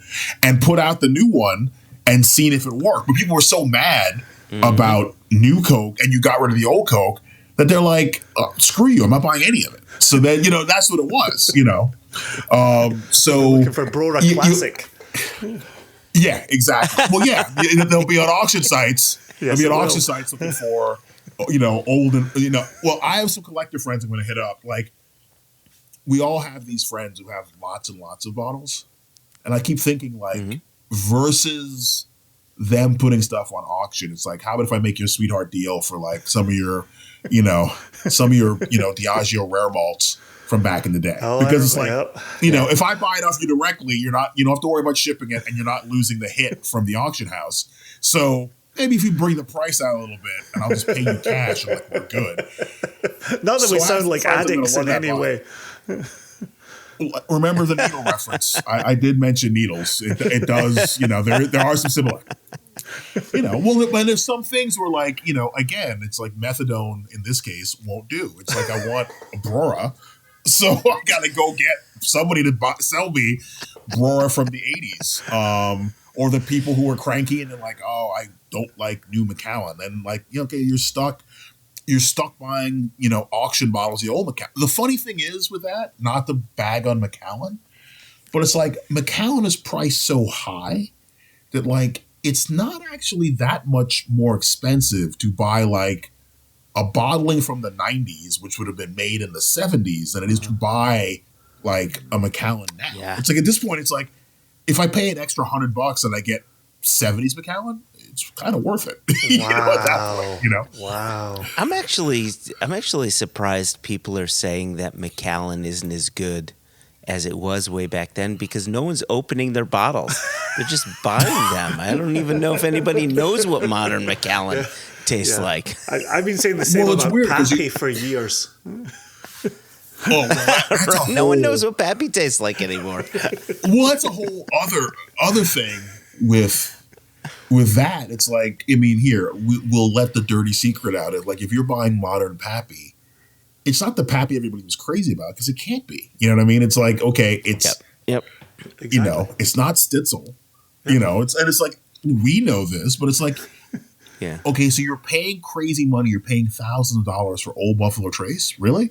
and put out the new one and seen if it worked. But people were so mad about New Coke and you got rid of the old Coke that they're like, screw you, I'm not buying any of it. So then, that's what it was, So looking for Brora Classic. Yeah, exactly. Well, yeah, they'll be on auction sites. They'll be on auction sites looking for, old and, well, I have some collector friends I'm going to hit up. Like, we all have these friends who have lots and lots of bottles. And I keep thinking, like, versus them putting stuff on auction, it's like, how about if I make you a sweetheart deal for, like, some of your Diageo rare malts from back in the day, because it's like, if I buy it off you directly, you don't have to worry about shipping it, and you're not losing the hit from the auction house. So maybe if you bring the price out a little bit, and I'll just pay you cash, and like, we're good. Not that we sound like addicts in any way. Remember the needle reference? I did mention needles. It does. There are some similar. Well, but there's some things where, like, again, it's like methadone in this case won't do. It's like, I want a Brora, so I got to go get somebody to sell me Brora from the 80s. Or the people who are cranky and they're like, oh, I don't like new Macallan. And like, okay, you're stuck buying, auction bottles of the old Macallan. The funny thing is with that, not to bag on Macallan, but it's like Macallan is priced so high that like, it's not actually that much more expensive to buy like a bottling from the 90s, which would have been made in the 70s, than it is to buy like a Macallan now. Yeah. It's like at this point, it's like if I pay an extra $100 and I get 70s Macallan, it's kind of worth it. Wow. At that point, Wow. I'm actually surprised people are saying that Macallan isn't as good as it was way back then, because no one's opening their bottles. They're just buying them. I don't even know if anybody knows what modern Macallan tastes like. I've been saying the same about Pappy for years. No one knows what Pappy tastes like anymore. Well, that's a whole other thing with that. It's like, I mean, here, we'll let the dirty secret out. Like, if you're buying modern Pappy, it's not the Pappy everybody was crazy about, because it can't be. You know what I mean? It's like, okay, it's Exactly. It's not Stitzel. It's like, we know this, but it's like, okay, so you're paying crazy money. You're paying thousands of dollars for Old Buffalo Trace, really?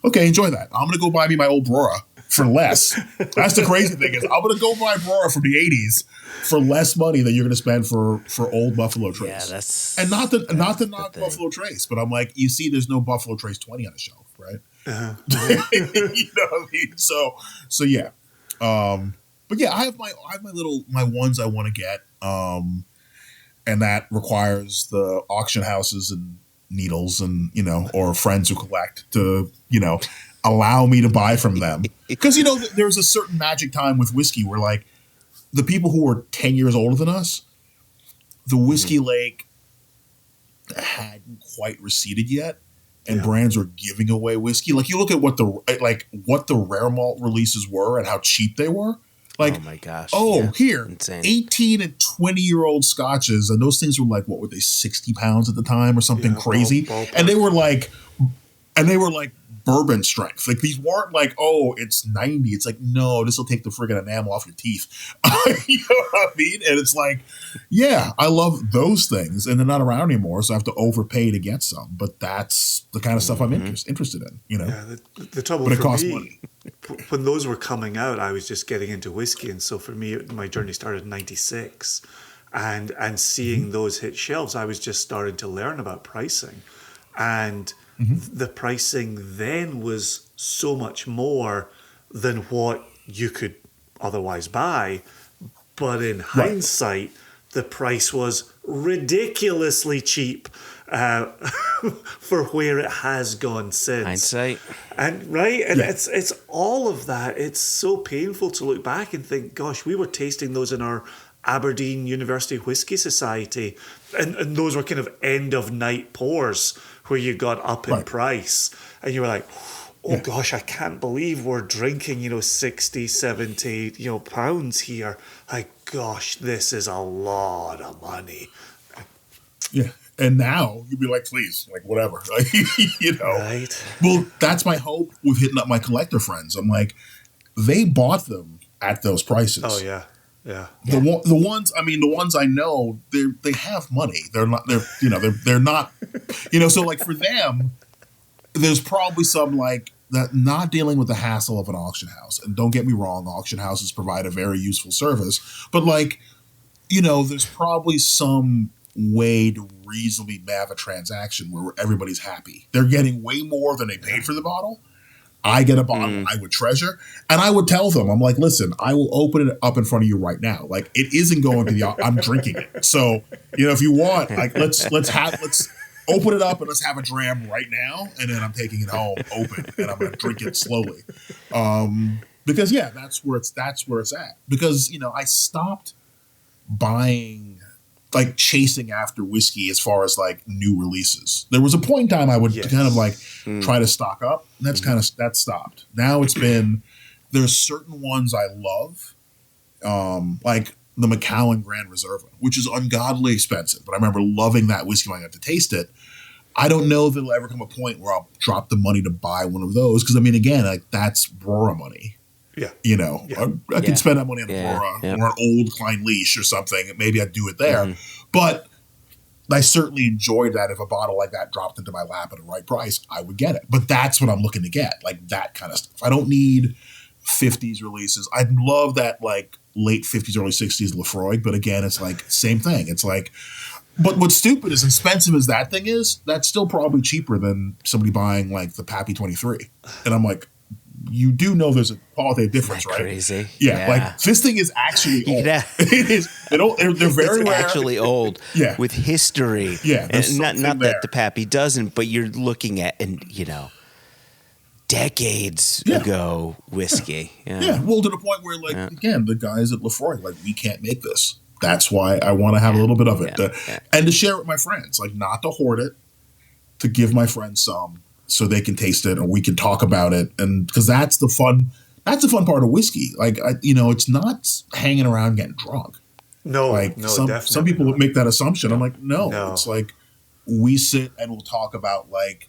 Okay, enjoy that. I'm gonna go buy me my old Brora for less. That's the crazy thing, is I'm gonna go buy Brora from the 80s for less money than you're gonna spend for Old Buffalo Trace. Yeah, that's and not to knock Buffalo Trace, but I'm like, you see, there's no Buffalo Trace 20 on the shelf, right? Uh-huh. You know what I mean? So yeah. But yeah, I have my ones I want to get. And that requires the auction houses and needles and, or friends who collect to, allow me to buy from them. Because, there's a certain magic time with whiskey where, like, the people who are 10 years older than us, the Whiskey Lake hadn't quite receded yet, and brands were giving away whiskey. Like, you look at what the rare malt releases were and how cheap they were. Like, oh my gosh. Here, insane. 18 and 20-year-old scotches, and those things were like, what were they, 60 pounds at the time or something crazy? And they were like bourbon strength. Like, these weren't like, oh, it's 90. It's like, no, this will take the friggin' enamel off your teeth. You know what I mean? And it's like, yeah, I love those things, and they're not around anymore, so I have to overpay to get some. But that's the kind of stuff I'm interested in, Yeah, the trouble but it for costs me, money. When those were coming out, I was just getting into whiskey, and so for me, my journey started in '96, and seeing those hit shelves, I was just starting to learn about pricing, and the pricing then was so much more than what you could otherwise buy, but in hindsight, the price was ridiculously cheap for where it has gone since. Hindsight. And it's all of that. It's so painful to look back and think, gosh, we were tasting those in our Aberdeen University Whisky Society, and those were kind of end of night pours where you got up in price, and you were like, oh gosh, I can't believe we're drinking 60, 70 pounds here. Like, gosh, this is a lot of money. Yeah. And now you'd be like, please, like, whatever. Right. Well, that's my hope with hitting up my collector friends. I'm like, they bought them at those prices. Oh yeah. Yeah. The ones I know, they have money. They're not, so like for them, there's probably some like that, not dealing with the hassle of an auction house. And don't get me wrong, auction houses provide a very useful service, but like, there's probably some way to reasonably have a transaction where everybody's happy. They're getting way more than they paid for the bottle. I get a bottle I would treasure, and I would tell them, I'm like, listen, I will open it up in front of you right now. Like, it isn't going to the, I'm drinking it. So, if you want, like, let's open it up and let's have a dram right now. And then I'm taking it home open and I'm going to drink it slowly. Because that's where it's at. Because, I stopped buying, like, chasing after whiskey as far as like new releases. There was a point in time I would kind of like try to stock up. And that stopped. Now there's certain ones I love, like the Macallan Grand Reserva, which is ungodly expensive. But I remember loving that whiskey when I got to taste it. I don't know if there'll ever come a point where I'll drop the money to buy one of those. Because, again, like, that's Brora money. Yeah. I could spend that money on a Brora or an old Klein Leash or something. Maybe I'd do it there. But I certainly enjoyed that. If a bottle like that dropped into my lap at the right price, I would get it. But that's what I'm looking to get, like that kind of stuff. I don't need 50s releases. I love that, like, late 50s, early 60s Lefroy. But again, it's like same thing. It's like, but what's stupid is, expensive as that thing is, that's still probably cheaper than somebody buying like the Pappy 23. And I'm like, you do know there's a qualitative difference, right? Crazy. Yeah, like this thing is actually old. It is. They're very it's rare. Actually old. With history. Yeah, and not that the Pappy doesn't, but you're looking at decades ago whiskey. Yeah. Well, to the point where, like, again, the guys at Lefroy, like, we can't make this. That's why I want to have a little bit of it, and to share it with my friends, like, not to hoard it, to give my friends some, so they can taste it or we can talk about it. And because that's the fun part of whiskey. Like, it's not hanging around getting drunk. No, like some people would make that assumption. I'm like, no, it's like we sit and we'll talk about, like,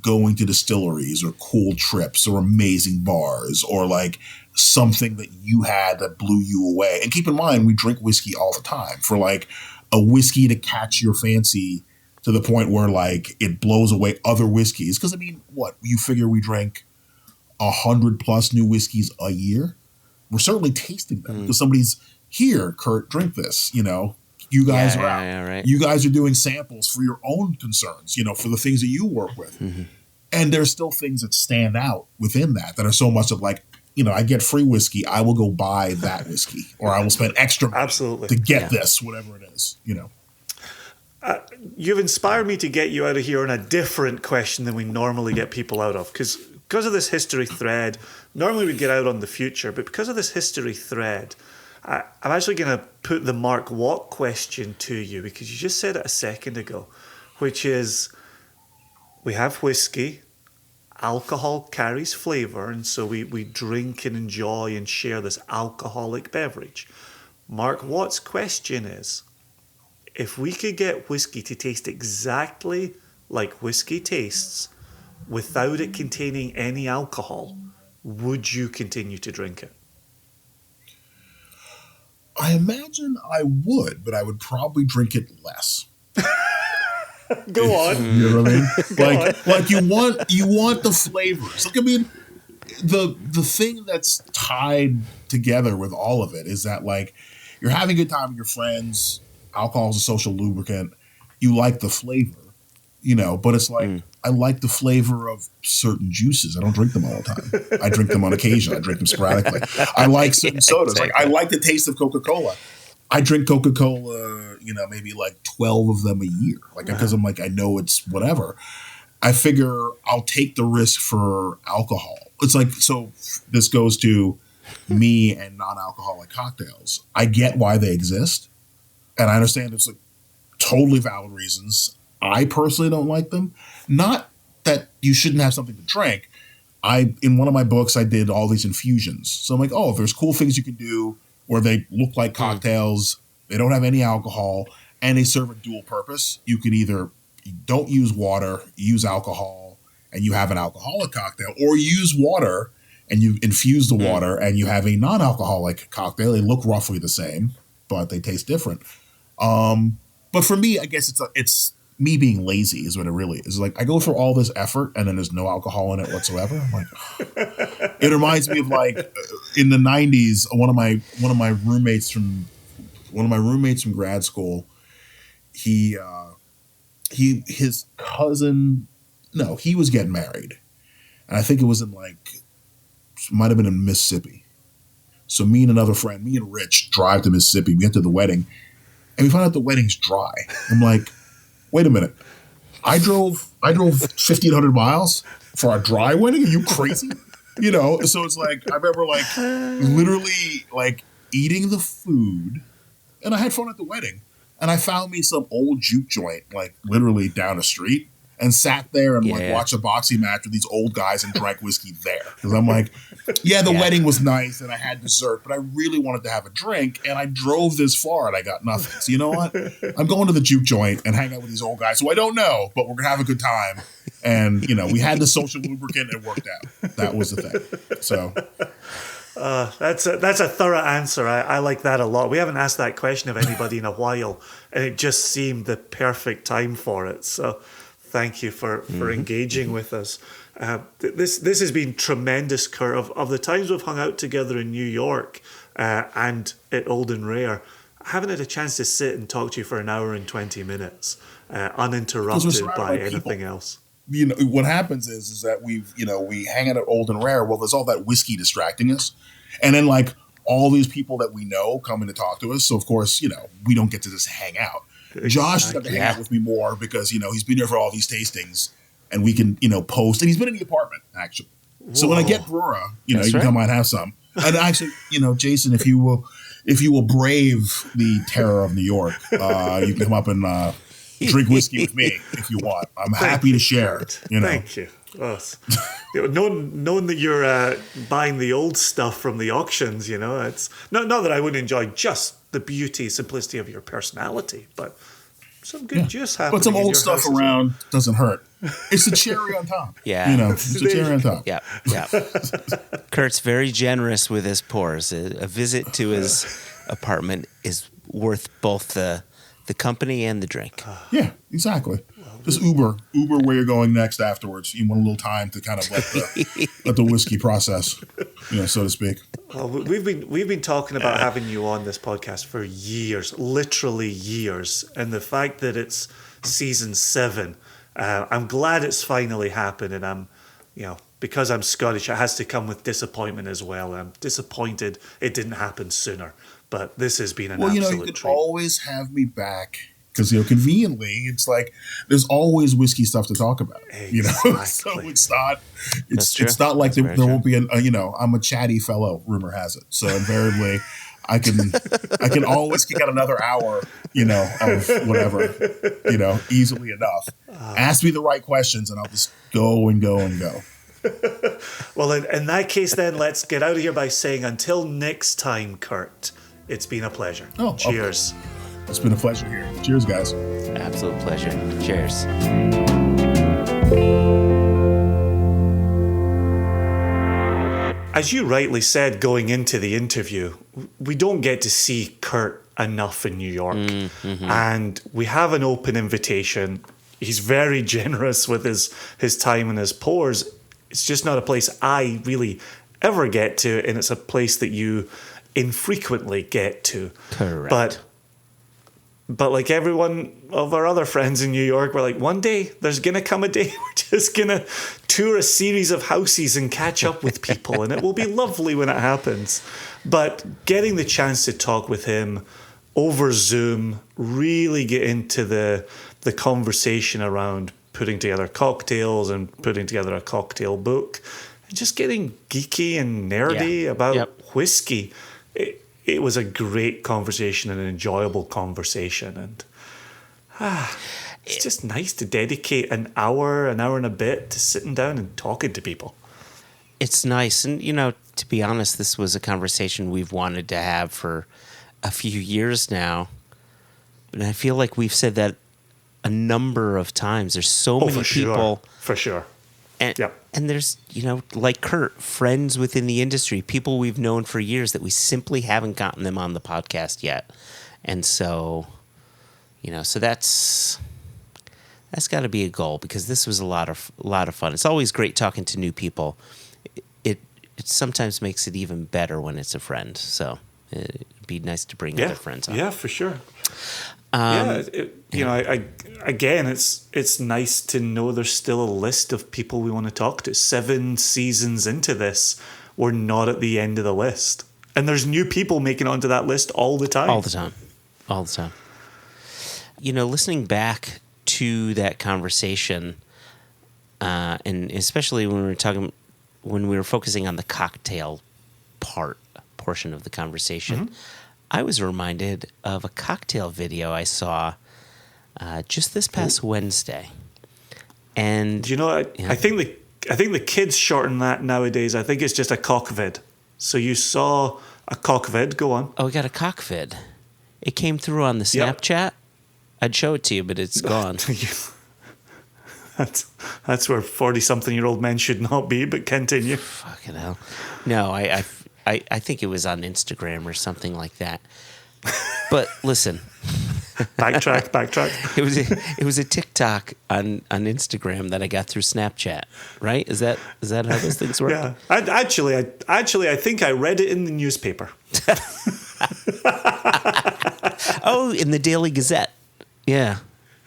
going to distilleries or cool trips or amazing bars or like something that you had that blew you away. And keep in mind, we drink whiskey all the time. For like a whiskey to catch your fancy to the point where, like, it blows away other whiskeys. Because, what? You figure we drink 100+ new whiskeys a year? We're certainly tasting them because somebody's here, Kurt, drink this, You guys are out. Right. You guys are doing samples for your own concerns, for the things that you work with. And there's still things that stand out within that are so much of, like, I get free whiskey, I will go buy that whiskey. Or I will spend extra money to get this, whatever it is, You've inspired me to get you out of here on a different question than we normally get people out of, because because of this history thread, normally we'd get out on the future, but because of this history thread, I'm actually going to put the Mark Watt question to you, because you just said it a second ago, which is, we have whiskey, alcohol carries flavour, and so we drink and enjoy and share this alcoholic beverage. Mark Watt's question is, if we could get whiskey to taste exactly like whiskey tastes without it containing any alcohol, would you continue to drink it? I imagine I would, but I would probably drink it less. Go on. You know what I mean? Like you want the flavors. Like, I mean, the thing that's tied together with all of it is that, like, you're having a good time with your friends. Alcohol is a social lubricant. You like the flavor, but it's like, I like the flavor of certain juices. I don't drink them all the time. I drink them on occasion. I drink them sporadically. I like certain sodas. Exactly. Like, I like the taste of Coca-Cola. I drink Coca-Cola, maybe like 12 of them a year. Like, because I'm like, I know it's whatever. I figure I'll take the risk for alcohol. It's like, so this goes to me and non-alcoholic cocktails. I get why they exist. And I understand it's like totally valid reasons. I personally don't like them. Not that you shouldn't have something to drink. In one of my books, I did all these infusions. So I'm like, oh, if there's cool things you can do where they look like cocktails, they don't have any alcohol, and they serve a dual purpose. You can either don't use water, use alcohol, and you have an alcoholic cocktail, or use water and you infuse the water and you have a non-alcoholic cocktail. They look roughly the same, but they taste different. But for me, I guess it's me being lazy is what it really is. Like, I go through all this effort and then there's no alcohol in it whatsoever. I'm like, it reminds me of, like, in the 90s, one of my roommates from grad school, his cousin, no, he was getting married. And I think it was might have been in Mississippi. So me and another friend, me and Rich, drive to Mississippi. We get to the wedding and we find out the wedding's dry. I'm like, wait a minute. I drove 1,500 miles for a dry wedding? Are you crazy? So it's like, I remember literally eating the food, and I had fun at the wedding. And I found me some old juke joint, literally down the street, and sat there and watched a boxing match with these old guys and drank whiskey there. Because I'm like, the wedding was nice and I had dessert, but I really wanted to have a drink, and I drove this far and I got nothing. So you know what? I'm going to the juke joint and hang out with these old guys who I don't know, but we're going to have a good time. And, we had the social lubricant. It worked out. That was the thing. So... that's a thorough answer. I like that a lot. We haven't asked that question of anybody in a while, and it just seemed the perfect time for it. So thank you for engaging with us. This has been tremendous, Kurt. Of the times we've hung out together in New York and at Old and Rare, I haven't had a chance to sit and talk to you for an hour and 20 minutes, uninterrupted by anything else. What happens is that we hang out at Old and Rare. Well, there's all that whiskey distracting us. And then all these people that we know coming to talk to us. So of course, we don't get to just hang out. Exactly. Josh has got to hang out with me more because, he's been here for all these tastings and we can, post, and he's been in the apartment actually. Whoa. So when I get Brora, you can come out and have some. And actually, Jason, if you will brave the terror of New York, you can come up and, drink whiskey with me if you want. I'm happy to share. Thank you. Knowing that you're buying the old stuff from the auctions, it's not that I wouldn't enjoy just the beauty, simplicity of your personality, but some good juice happening. But some old stuff around doesn't hurt. It's the cherry on top. Yeah. It's the cherry on top. Yeah. Kurt's very generous with his pours. A visit to his apartment is worth both the company and the drink. Yeah, exactly. Just Uber where you're going next afterwards. You want a little time to kind of let the whiskey process, so to speak. Well, we've been talking about having you on this podcast for years, literally years, and the fact that it's season 7, I'm glad it's finally happened, and I'm, because I'm Scottish, it has to come with disappointment as well. I'm disappointed it didn't happen sooner. But this has been an absolute treat. You can always have me back because conveniently it's like there's always whiskey stuff to talk about. Exactly. So it's not like there true. won't be I'm a chatty fellow. Rumor has it. So invariably, I can always kick out another hour, of whatever, easily enough. Ask me the right questions, and I'll just go and go and go. Well, in that case, then let's get out of here by saying until next time, Kurt. It's been a pleasure. Cheers. Okay. It's been a pleasure here. Cheers, guys. Absolute pleasure. Cheers. As you rightly said going into the interview, we don't get to see Kurt enough in New York. Mm-hmm. And we have an open invitation. He's very generous with his time and his pours. It's just not a place I really ever get to, and it's a place that you infrequently get to. Correct. But like everyone of our other friends in New York, we're like, one day there's going to come a day we're just going to tour a series of houses and catch up with people, and it will be lovely when it happens. But getting the chance to talk with him over Zoom, really get into the conversation around putting together cocktails and putting together a cocktail book, and just getting geeky and nerdy about whiskey. It was a great conversation, and an enjoyable conversation, and it's just nice to dedicate an hour and a bit to sitting down and talking to people. It's nice, and to be honest, this was a conversation we've wanted to have for a few years now, and I feel like we've said that a number of times. There's so many people. For sure. And there's, like Kurt, friends within the industry, people we've known for years that we simply haven't gotten them on the podcast yet. And so, so that's got to be a goal, because this was a lot of fun. It's always great talking to new people. It sometimes makes it even better when it's a friend. So it'd be nice to bring other friends on. Yeah, for sure. Again, it's nice to know there's still a list of people we want to talk to. 7 seasons into this, we're not at the end of the list. And there's new people making it onto that list all the time. All the time. Listening back to that conversation, and especially when we were focusing on the cocktail portion of the conversation, I was reminded of a cocktail video I saw just this past Wednesday. And do you know? I think the kids shorten that nowadays. I think it's just a cock vid. So you saw a cock vid. Go on. Oh, we got a cock vid. It came through on the Snapchat. I'd show it to you, but it's gone. That's where 40-something-year-old men should not be. But continue. Fucking hell. No, I think it was on Instagram or something like that. But listen. Backtrack. It was a TikTok on Instagram that I got through Snapchat, right? Is that how those things work? Yeah. I think I read it in the newspaper. Oh, in the Daily Gazette. Yeah.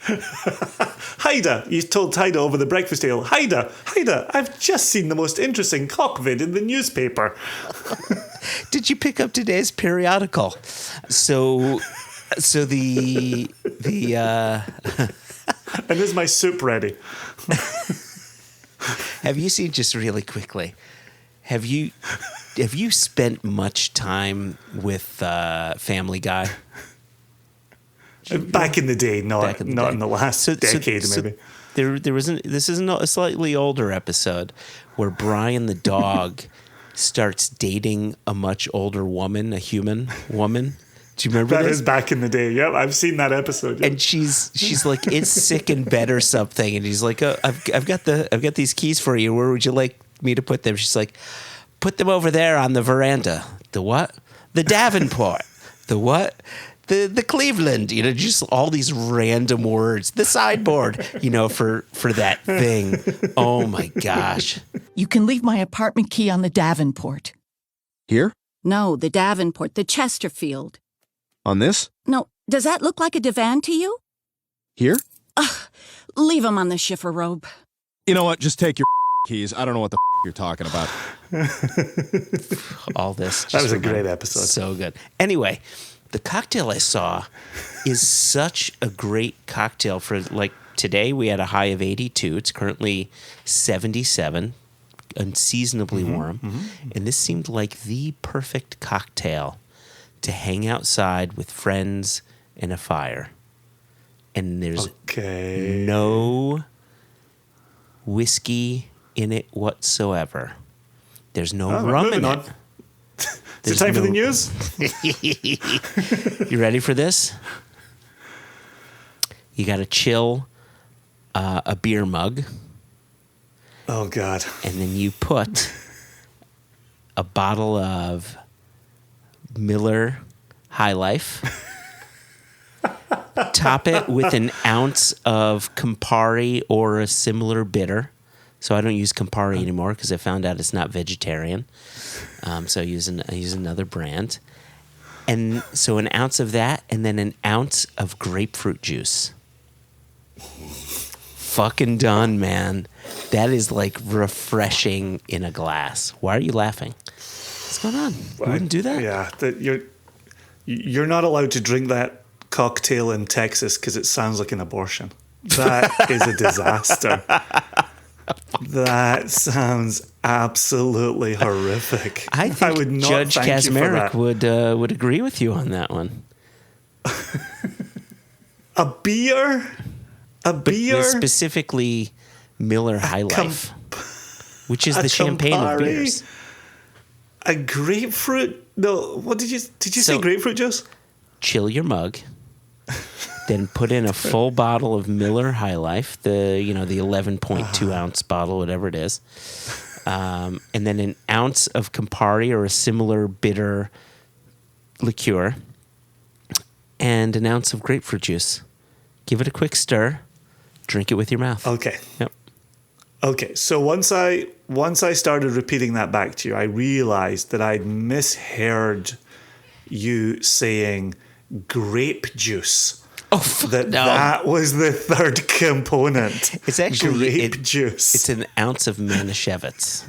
Haida, you told Haida over the breakfast ale. Haida, I've just seen the most interesting cock vid in the newspaper. Did you pick up today's periodical? So the and is my soup ready? Have you seen, just really quickly, have you spent much time with Family Guy? Back in the day, not in the last decade, maybe. This is a slightly older episode where Brian the dog starts dating a much older woman, a human woman. Do you remember that? That this? is back in the day. Yep, I've seen that episode. Yep. And she's like, it's sick in bed or something, and he's like, oh, I've got these keys for you. Where would you like me to put them? She's like, put them over there on the veranda. The what? The Davenport. The what? The Cleveland, just all these random words. The sideboard, for that thing. Oh my gosh. You can leave my apartment key on the Davenport. Here? No, the Davenport, the Chesterfield. On this? No, does that look like a divan to you? Here? Leave them on the chifforobe. You know what? Just take your keys. I don't know what the you're talking about. All this. That was a great episode. So good. Anyway, the cocktail I saw is such a great cocktail for, like, today we had a high of 82. It's currently 77, unseasonably warm. And this seemed like the perfect cocktail to hang outside with friends and a fire. And there's no whiskey in it whatsoever. There's no rum in it. Is it time for the news? You ready for this? You got to chill a beer mug. Oh, God. And then you put a bottle of Miller High Life. Top it with an ounce of Campari or a similar bitter. So I don't use Campari anymore because I found out it's not vegetarian. So I use another brand. And so an ounce of that, and then an ounce of grapefruit juice. Fucking done, man. That is like refreshing in a glass. Why are you laughing? What's going on? You wouldn't do that? Yeah, you're not allowed to drink that cocktail in Texas because it sounds like an abortion. That is a disaster. That sounds absolutely horrific. I think would not Judge thank you for Kazmarek that. would agree with you on that one. A beer? Specifically Miller High Life, which is the champagne of beers. A grapefruit? No, what did you say? Grapefruit juice? Chill your mug, then put in a full bottle of Miller High Life, the 11.2 ounce bottle, whatever it is, and then an ounce of Campari or a similar bitter liqueur, and an ounce of grapefruit juice. Give it a quick stir. Drink it with your mouth. Okay. Yep. Okay. So once I started repeating that back to you, I realized that I'd misheard you saying grape juice. Oh, fuck no. That was the third component. It's actually grape juice. It's an ounce of Manischewitz.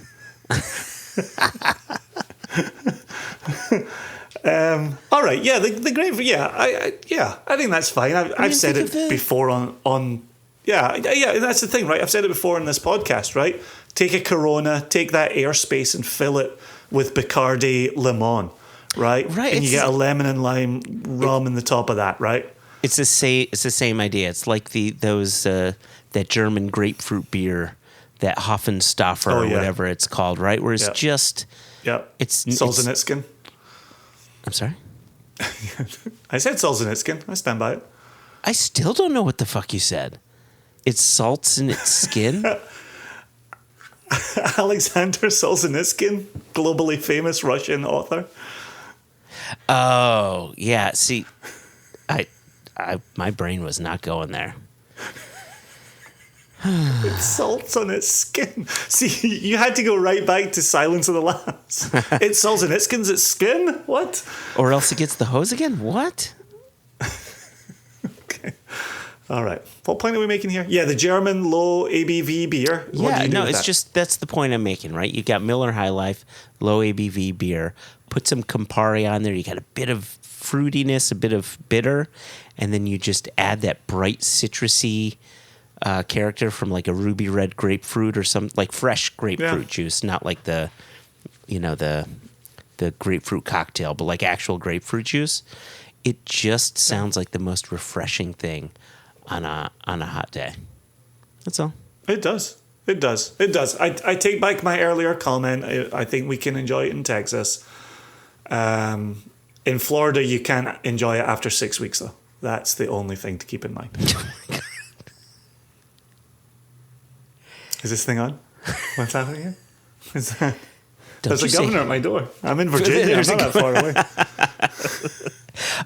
All right, yeah, the grape, I think that's fine. I've said it before on that's the thing, right? I've said it before in this podcast, right? Take a Corona, take that airspace and fill it with Bacardi Limon, right? Right, and you get a lemon and lime rum in the top of that, right? It's the same idea. It's like that German grapefruit beer, that Hoffenstoffer or whatever it's called, right? Where it's just it's Solzhenitsyn. I'm sorry? I said Solzhenitsyn. I stand by it. I still don't know what the fuck you said. It salts in its skin? Alexander Solzhenitsyn, globally famous Russian author. Oh, yeah. See, my brain was not going there. It salts on its skin. See, you had to go right back to Silence of the Lambs. It Solzhenitsyn's its skin? What? Or else it gets the hose again? What? Okay. All right. What point are we making here? Yeah, the German low ABV beer. Yeah, no, it's just, that's the point I'm making, right? You got Miller High Life, low ABV beer. Put some Campari on there. You got a bit of fruitiness, a bit of bitter, and then you just add that bright citrusy character from like a ruby red grapefruit or some like fresh grapefruit juice, not like the grapefruit cocktail, but like actual grapefruit juice. It just sounds like the most refreshing thing on a hot day. That's all. It does. I take back my earlier comment. I think we can enjoy it in Texas. In Florida, you can't enjoy it after 6 weeks, though. That's the only thing to keep in mind. Is this thing on? What's happening here? There's a governor at my door. I'm in Virginia. I'm not that far away.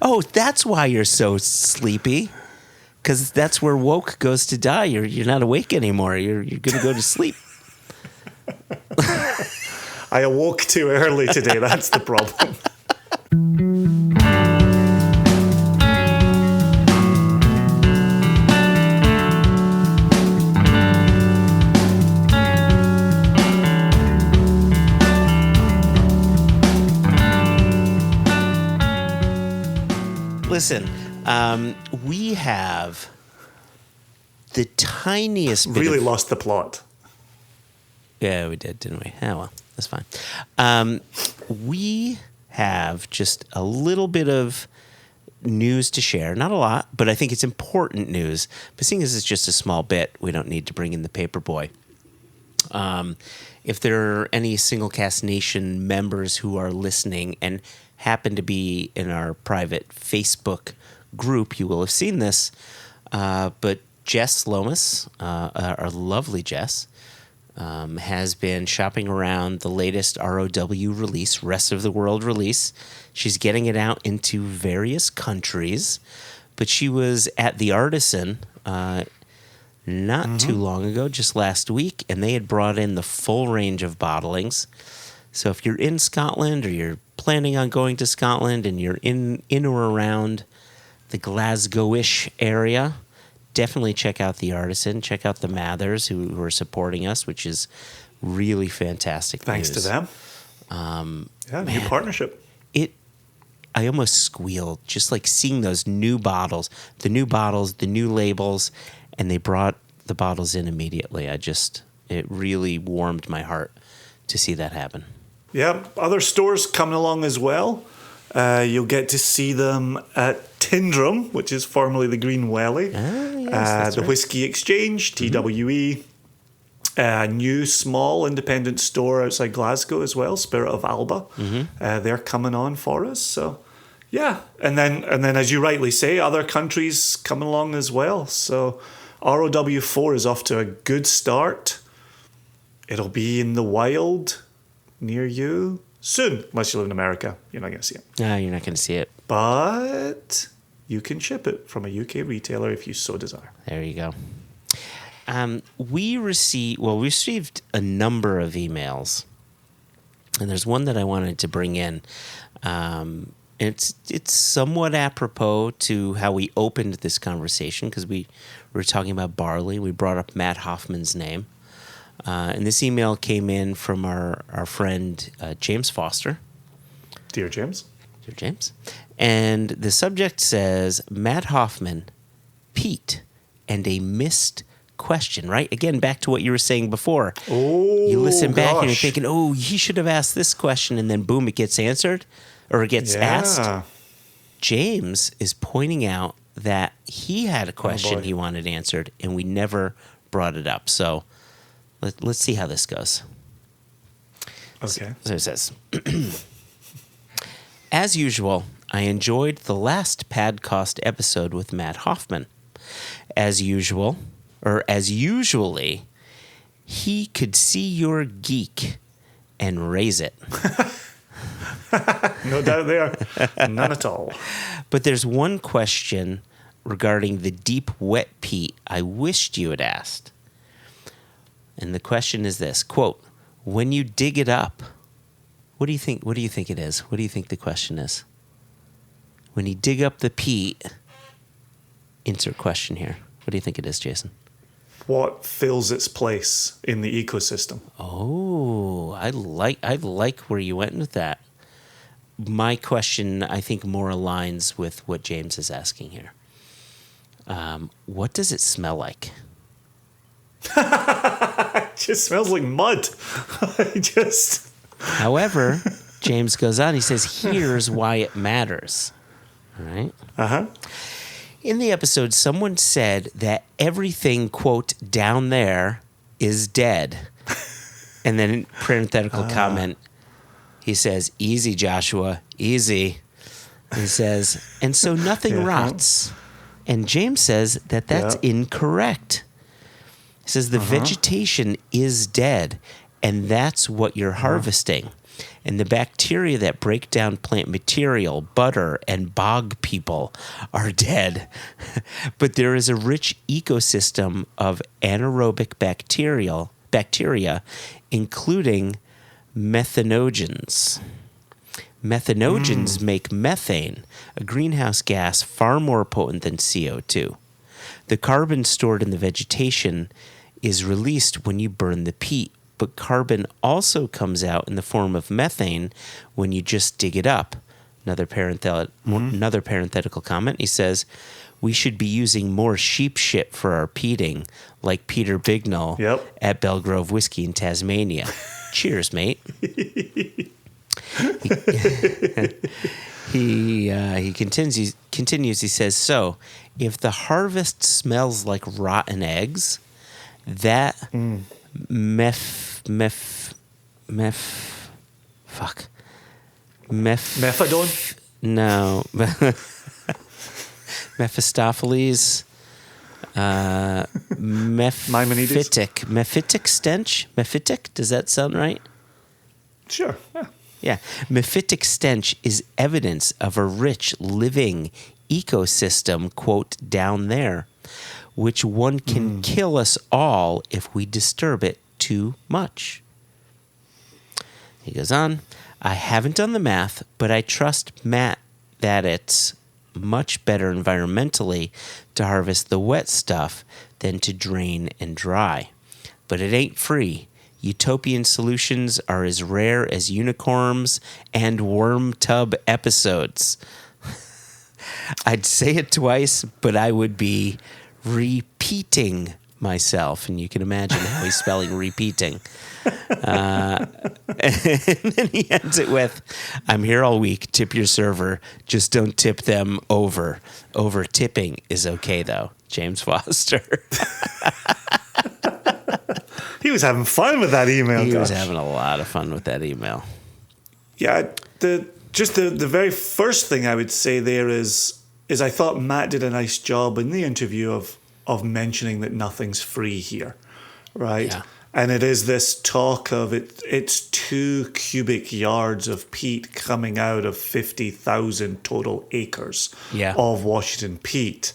Oh, that's why you're so sleepy. Because that's where woke goes to die. You're not awake anymore. You're going to go to sleep. I awoke too early today. That's the problem. Listen, we have the tiniest bit Really of... lost the plot. Yeah, we did, didn't we? Oh, well, that's fine. We have just a little bit of news to share. Not a lot, but I think it's important news. But seeing as it's just a small bit, we don't need to bring in the paperboy. If there are any Single Cast Nation members who are listening and happen to be in our private Facebook group, you will have seen this. But Jess Lomas, our lovely Jess, has been shopping around the latest ROW release, Rest of the World release. She's getting it out into various countries, but she was at the Artisan not too long ago, just last week, and they had brought in the full range of bottlings. So if you're in Scotland or you're planning on going to Scotland and you're in or around the Glasgow-ish area, definitely check out the Artisan. Check out the Mathers who are supporting us, which is really fantastic. Thanks news. to them. New partnership. I almost squealed just like seeing those new bottles, the new labels, and they brought the bottles in immediately. It really warmed my heart to see that happen. Yeah, other stores coming along as well. You'll get to see them at Tyndrum, which is formerly the Green Welly. Yes, the right. Whisky Exchange, TWE. A new small independent store outside Glasgow as well, Spirit of Alba. They're coming on for us. So, yeah. And then as you rightly say, other countries coming along as well. So ROW4 is off to a good start. It'll be in the wild near you soon, unless you live in America. You're not going to see it. No, you're not going to see it. But you can ship it from a UK retailer if you so desire. There you go. We received a number of emails, and there's one that I wanted to bring in. It's somewhat apropos to how we opened this conversation because we were talking about barley. We brought up Matt Hoffman's name. And this email came in from our friend James Foster. Dear James. Dear James. And the subject says, Matt Hoffman, Pete, and a missed question, right? Again, back to what you were saying before. Oh, you listen back and you're gosh. thinking, oh, he should have asked this question, and then boom, it gets answered or it gets asked. James is pointing out that he had a question he wanted answered, and we never brought it up. So let's see how this goes. Okay. So it says, as usual, I enjoyed the last Padcast episode with Matt Hoffman. As usually, he could see your geek and raise it. No doubt there. None at all. But there's one question regarding the deep wet peat I wished you had asked. And the question is this, quote, when you dig it up, what do you think it is? What do you think the question is? When you dig up the peat, insert question here. What do you think it is, Jason? What fills its place in the ecosystem? Oh, I like where you went with that. My question, I think, more aligns with what James is asking here. What does it smell like? It just smells like mud. However, James goes on. He says, here's why it matters. All right? Uh-huh. In the episode, someone said that everything, quote, down there is dead. And then in parenthetical comment, he says, easy, Joshua, easy. And he says, and so nothing rots. And James says that that's incorrect. He says the vegetation is dead, and that's what you're harvesting. And the bacteria that break down plant material, butter, and bog people are dead. But there is a rich ecosystem of anaerobic bacteria, including methanogens. Methanogens make methane, a greenhouse gas far more potent than CO2. The carbon stored in the vegetation is released when you burn the peat, but carbon also comes out in the form of methane when you just dig it up. Another parenthetical comment. He says, we should be using more sheep shit for our peating, like Peter Bignall at Belgrove Whisky in Tasmania. Cheers, mate. He continues. He says, so if the harvest smells like rotten eggs, that Methadone? No. Mephistopheles. Mephitic stench? Mephitic? Does that sound right? Sure, yeah. Yeah. Mephitic stench is evidence of a rich, living ecosystem, quote, down there, which one can kill us all if we disturb it too much. He goes on, I haven't done the math, but I trust Matt that it's much better environmentally to harvest the wet stuff than to drain and dry. But it ain't free. Utopian solutions are as rare as unicorns and worm tub episodes. I'd say it twice, but I would be repeating myself. And you can imagine how he's spelling repeating. And then he ends it with, I'm here all week. Tip your server. Just don't tip them over. Over tipping is okay, though. James Foster. He was having fun with that email. He was having a lot of fun with that email. Yeah, the very first thing I would say there is I thought Matt did a nice job in the interview of mentioning that nothing's free here, right? Yeah. And it is this talk of it's 2 cubic yards of peat coming out of 50,000 total acres of Washington peat.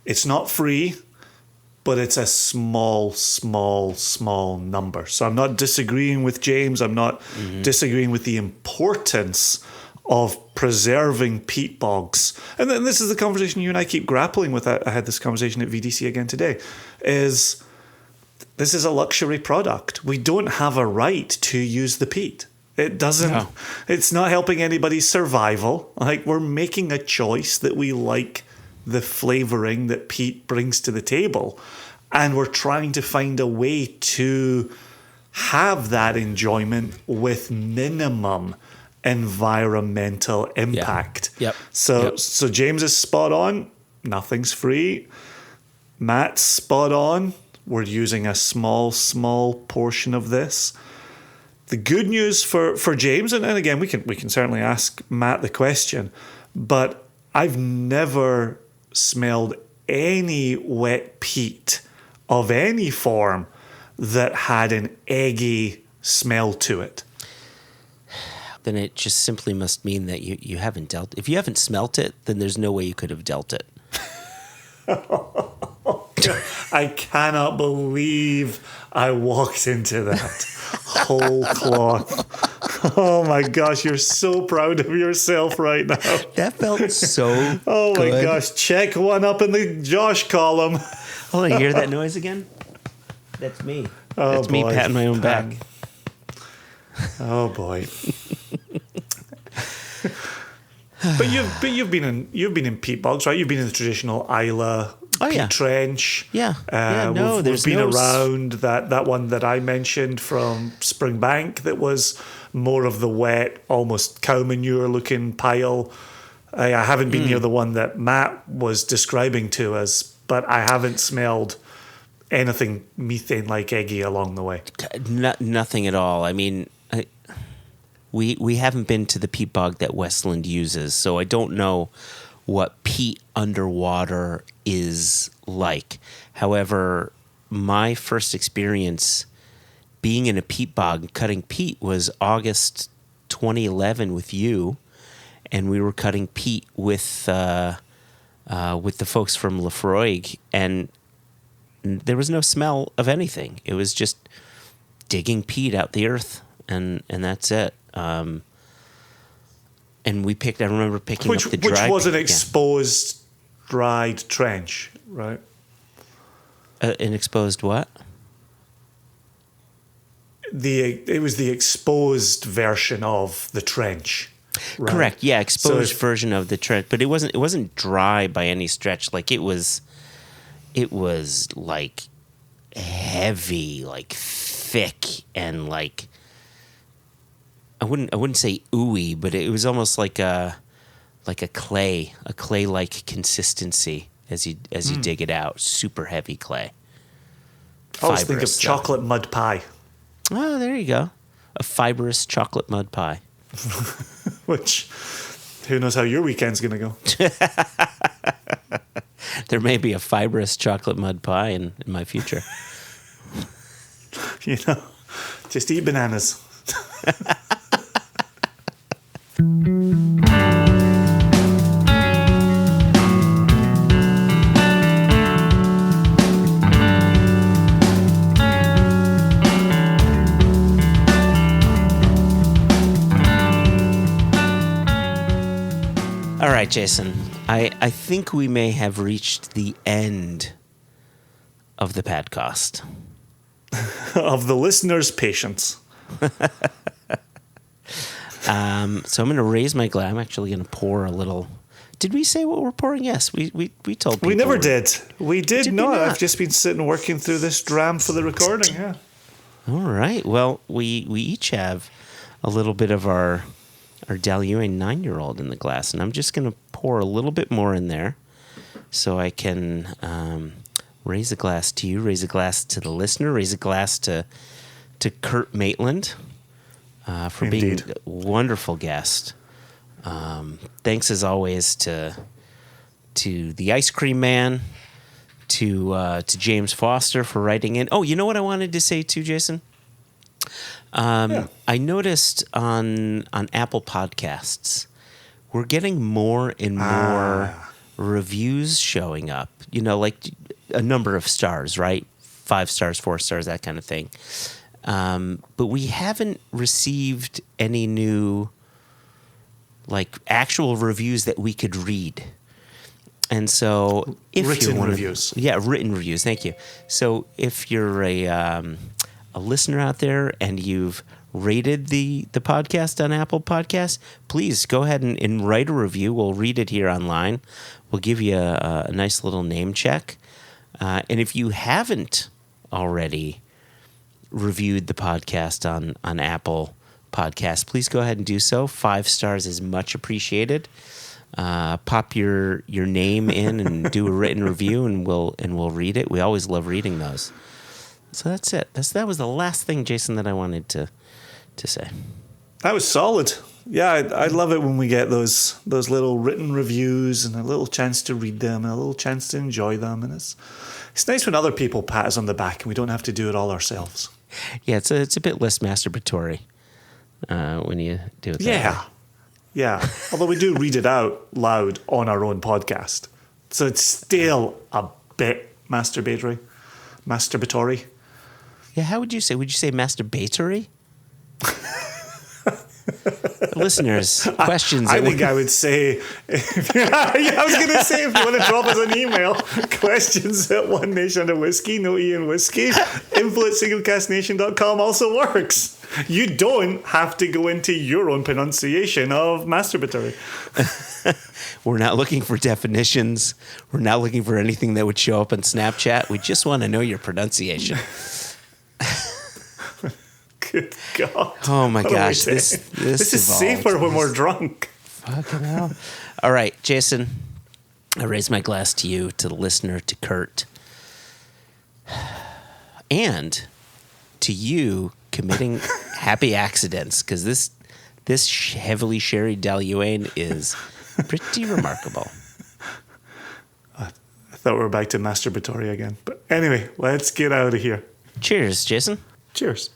It's not free, but it's a small number. So I'm not disagreeing with James. I'm not disagreeing with the importance of preserving peat bogs. And then this is the conversation you and I keep grappling with. I had this conversation at VDC again today, this is a luxury product. We don't have a right to use the peat. It doesn't, no. It's not helping anybody's survival. Like, we're making a choice that we like the flavoring that peat brings to the table. And we're trying to find a way to have that enjoyment with minimum environmental impact. Yep. So James is spot on. Nothing's free. Matt's spot on. We're using a small portion of this. The good news for James, and again, we can certainly ask Matt the question, but I've never smelled any wet peat of any form that had an eggy smell to it. Then it just simply must mean that you haven't dealt. If you haven't smelt it, then there's no way you could have dealt it. I cannot believe I walked into that whole cloth. Oh my gosh, you're so proud of yourself right now. That felt so Oh my good. gosh, check one up in the Josh column. Hold on, you hear that noise again? That's me. Oh, That's me boy. patting my own back. Oh boy. But you've been in peat bogs, right? You've been in the traditional Isla peat trench. Yeah. We've been around that one that I mentioned from Springbank that was more of the wet, almost cow manure looking pile. I haven't been near the one that Matt was describing to us, but I haven't smelled anything methane like eggy along the way. Nothing at all. I mean, we haven't been to the peat bog that Westland uses, so I don't know what peat underwater is like. However, my first experience being in a peat bog cutting peat was August 2011 with you, and we were cutting peat with the folks from Lefroy, and there was no smell of anything. It was just digging peat out the earth, and that's it. And I remember picking up the dry. Which was an exposed, dried trench, right? An exposed what? It was the exposed version of the trench. Right? Correct. Yeah, exposed So version of the Trent, but it wasn't dry by any stretch. Like it was like heavy, like thick, and like I wouldn't say ooey, but it was almost like a clay-like consistency as you dig it out. Super heavy clay. I always think of Fibrous, though. chocolate mud pie, Oh, there you go. A fibrous chocolate mud pie. which who knows how your weekend's going to go. There may be a fibrous chocolate mud pie in my future. You know, just eat bananas. All right, Jason. I think we may have reached the end of the podcast. Of the listener's patience. So I'm going to raise my glass. I'm actually going to pour a little. Did we say what we're pouring? Yes, we told people. We never did. We did Did we not. not? I've just been sitting working through this dram for the recording. Yeah. All right. Well, we each have a little bit of our Daluane 9-year-old in the glass, and I'm just going to pour a little bit more in there so I can raise a glass to you, raise a glass to the listener, raise a glass to Kurt Maitland for being Indeed. a wonderful guest. Thanks as always to the Ice Cream Man, to James Foster for writing in. Oh, you know what I wanted to say too, Jason? I noticed on Apple Podcasts, we're getting more and more reviews showing up. You know, like a number of stars, right? 5 stars, 4 stars, that kind of thing. But we haven't received any new, like, actual reviews that we could read. And so, if Written you're reviews. written reviews. Thank you. So, if you're a listener out there and you've rated the podcast on Apple Podcasts, please go ahead and write a review. We'll read it here online. We'll give you a nice little name check. And if you haven't already reviewed the podcast on Apple Podcasts, please go ahead and do so. 5 stars is much appreciated. Pop your name in and do a written review, and we'll read it. We always love reading those. So that's it. That was the last thing, Jason, that I wanted to say. That was solid. Yeah, I love it when we get those little written reviews and a little chance to read them and a little chance to enjoy them. And it's nice when other people pat us on the back and we don't have to do it all ourselves. Yeah, it's a bit less masturbatory when you do it that way. Yeah. Although we do read it out loud on our own podcast. So it's still a bit masturbatory. Yeah, how would you say? Would you say masturbatory? Listeners, questions. I think I would say, I was going to say, if you want to drop us an email, questions at One Nation Under Whiskey, no E in whiskey, info@singlecastnation.com also works. You don't have to go into your own pronunciation of masturbatory. We're not looking for definitions. We're not looking for anything that would show up on Snapchat. We just want to know your pronunciation. Good God. Oh my What are we gosh. saying? This is safer when we're drunk. Fucking hell. All right, Jason, I raise my glass to you, to the listener, to Kurt, and to you committing happy accidents, because this heavily sherry Daluane is pretty remarkable. I thought we were back to masturbatory again. But anyway, let's get out of here. Cheers, Jason. Cheers.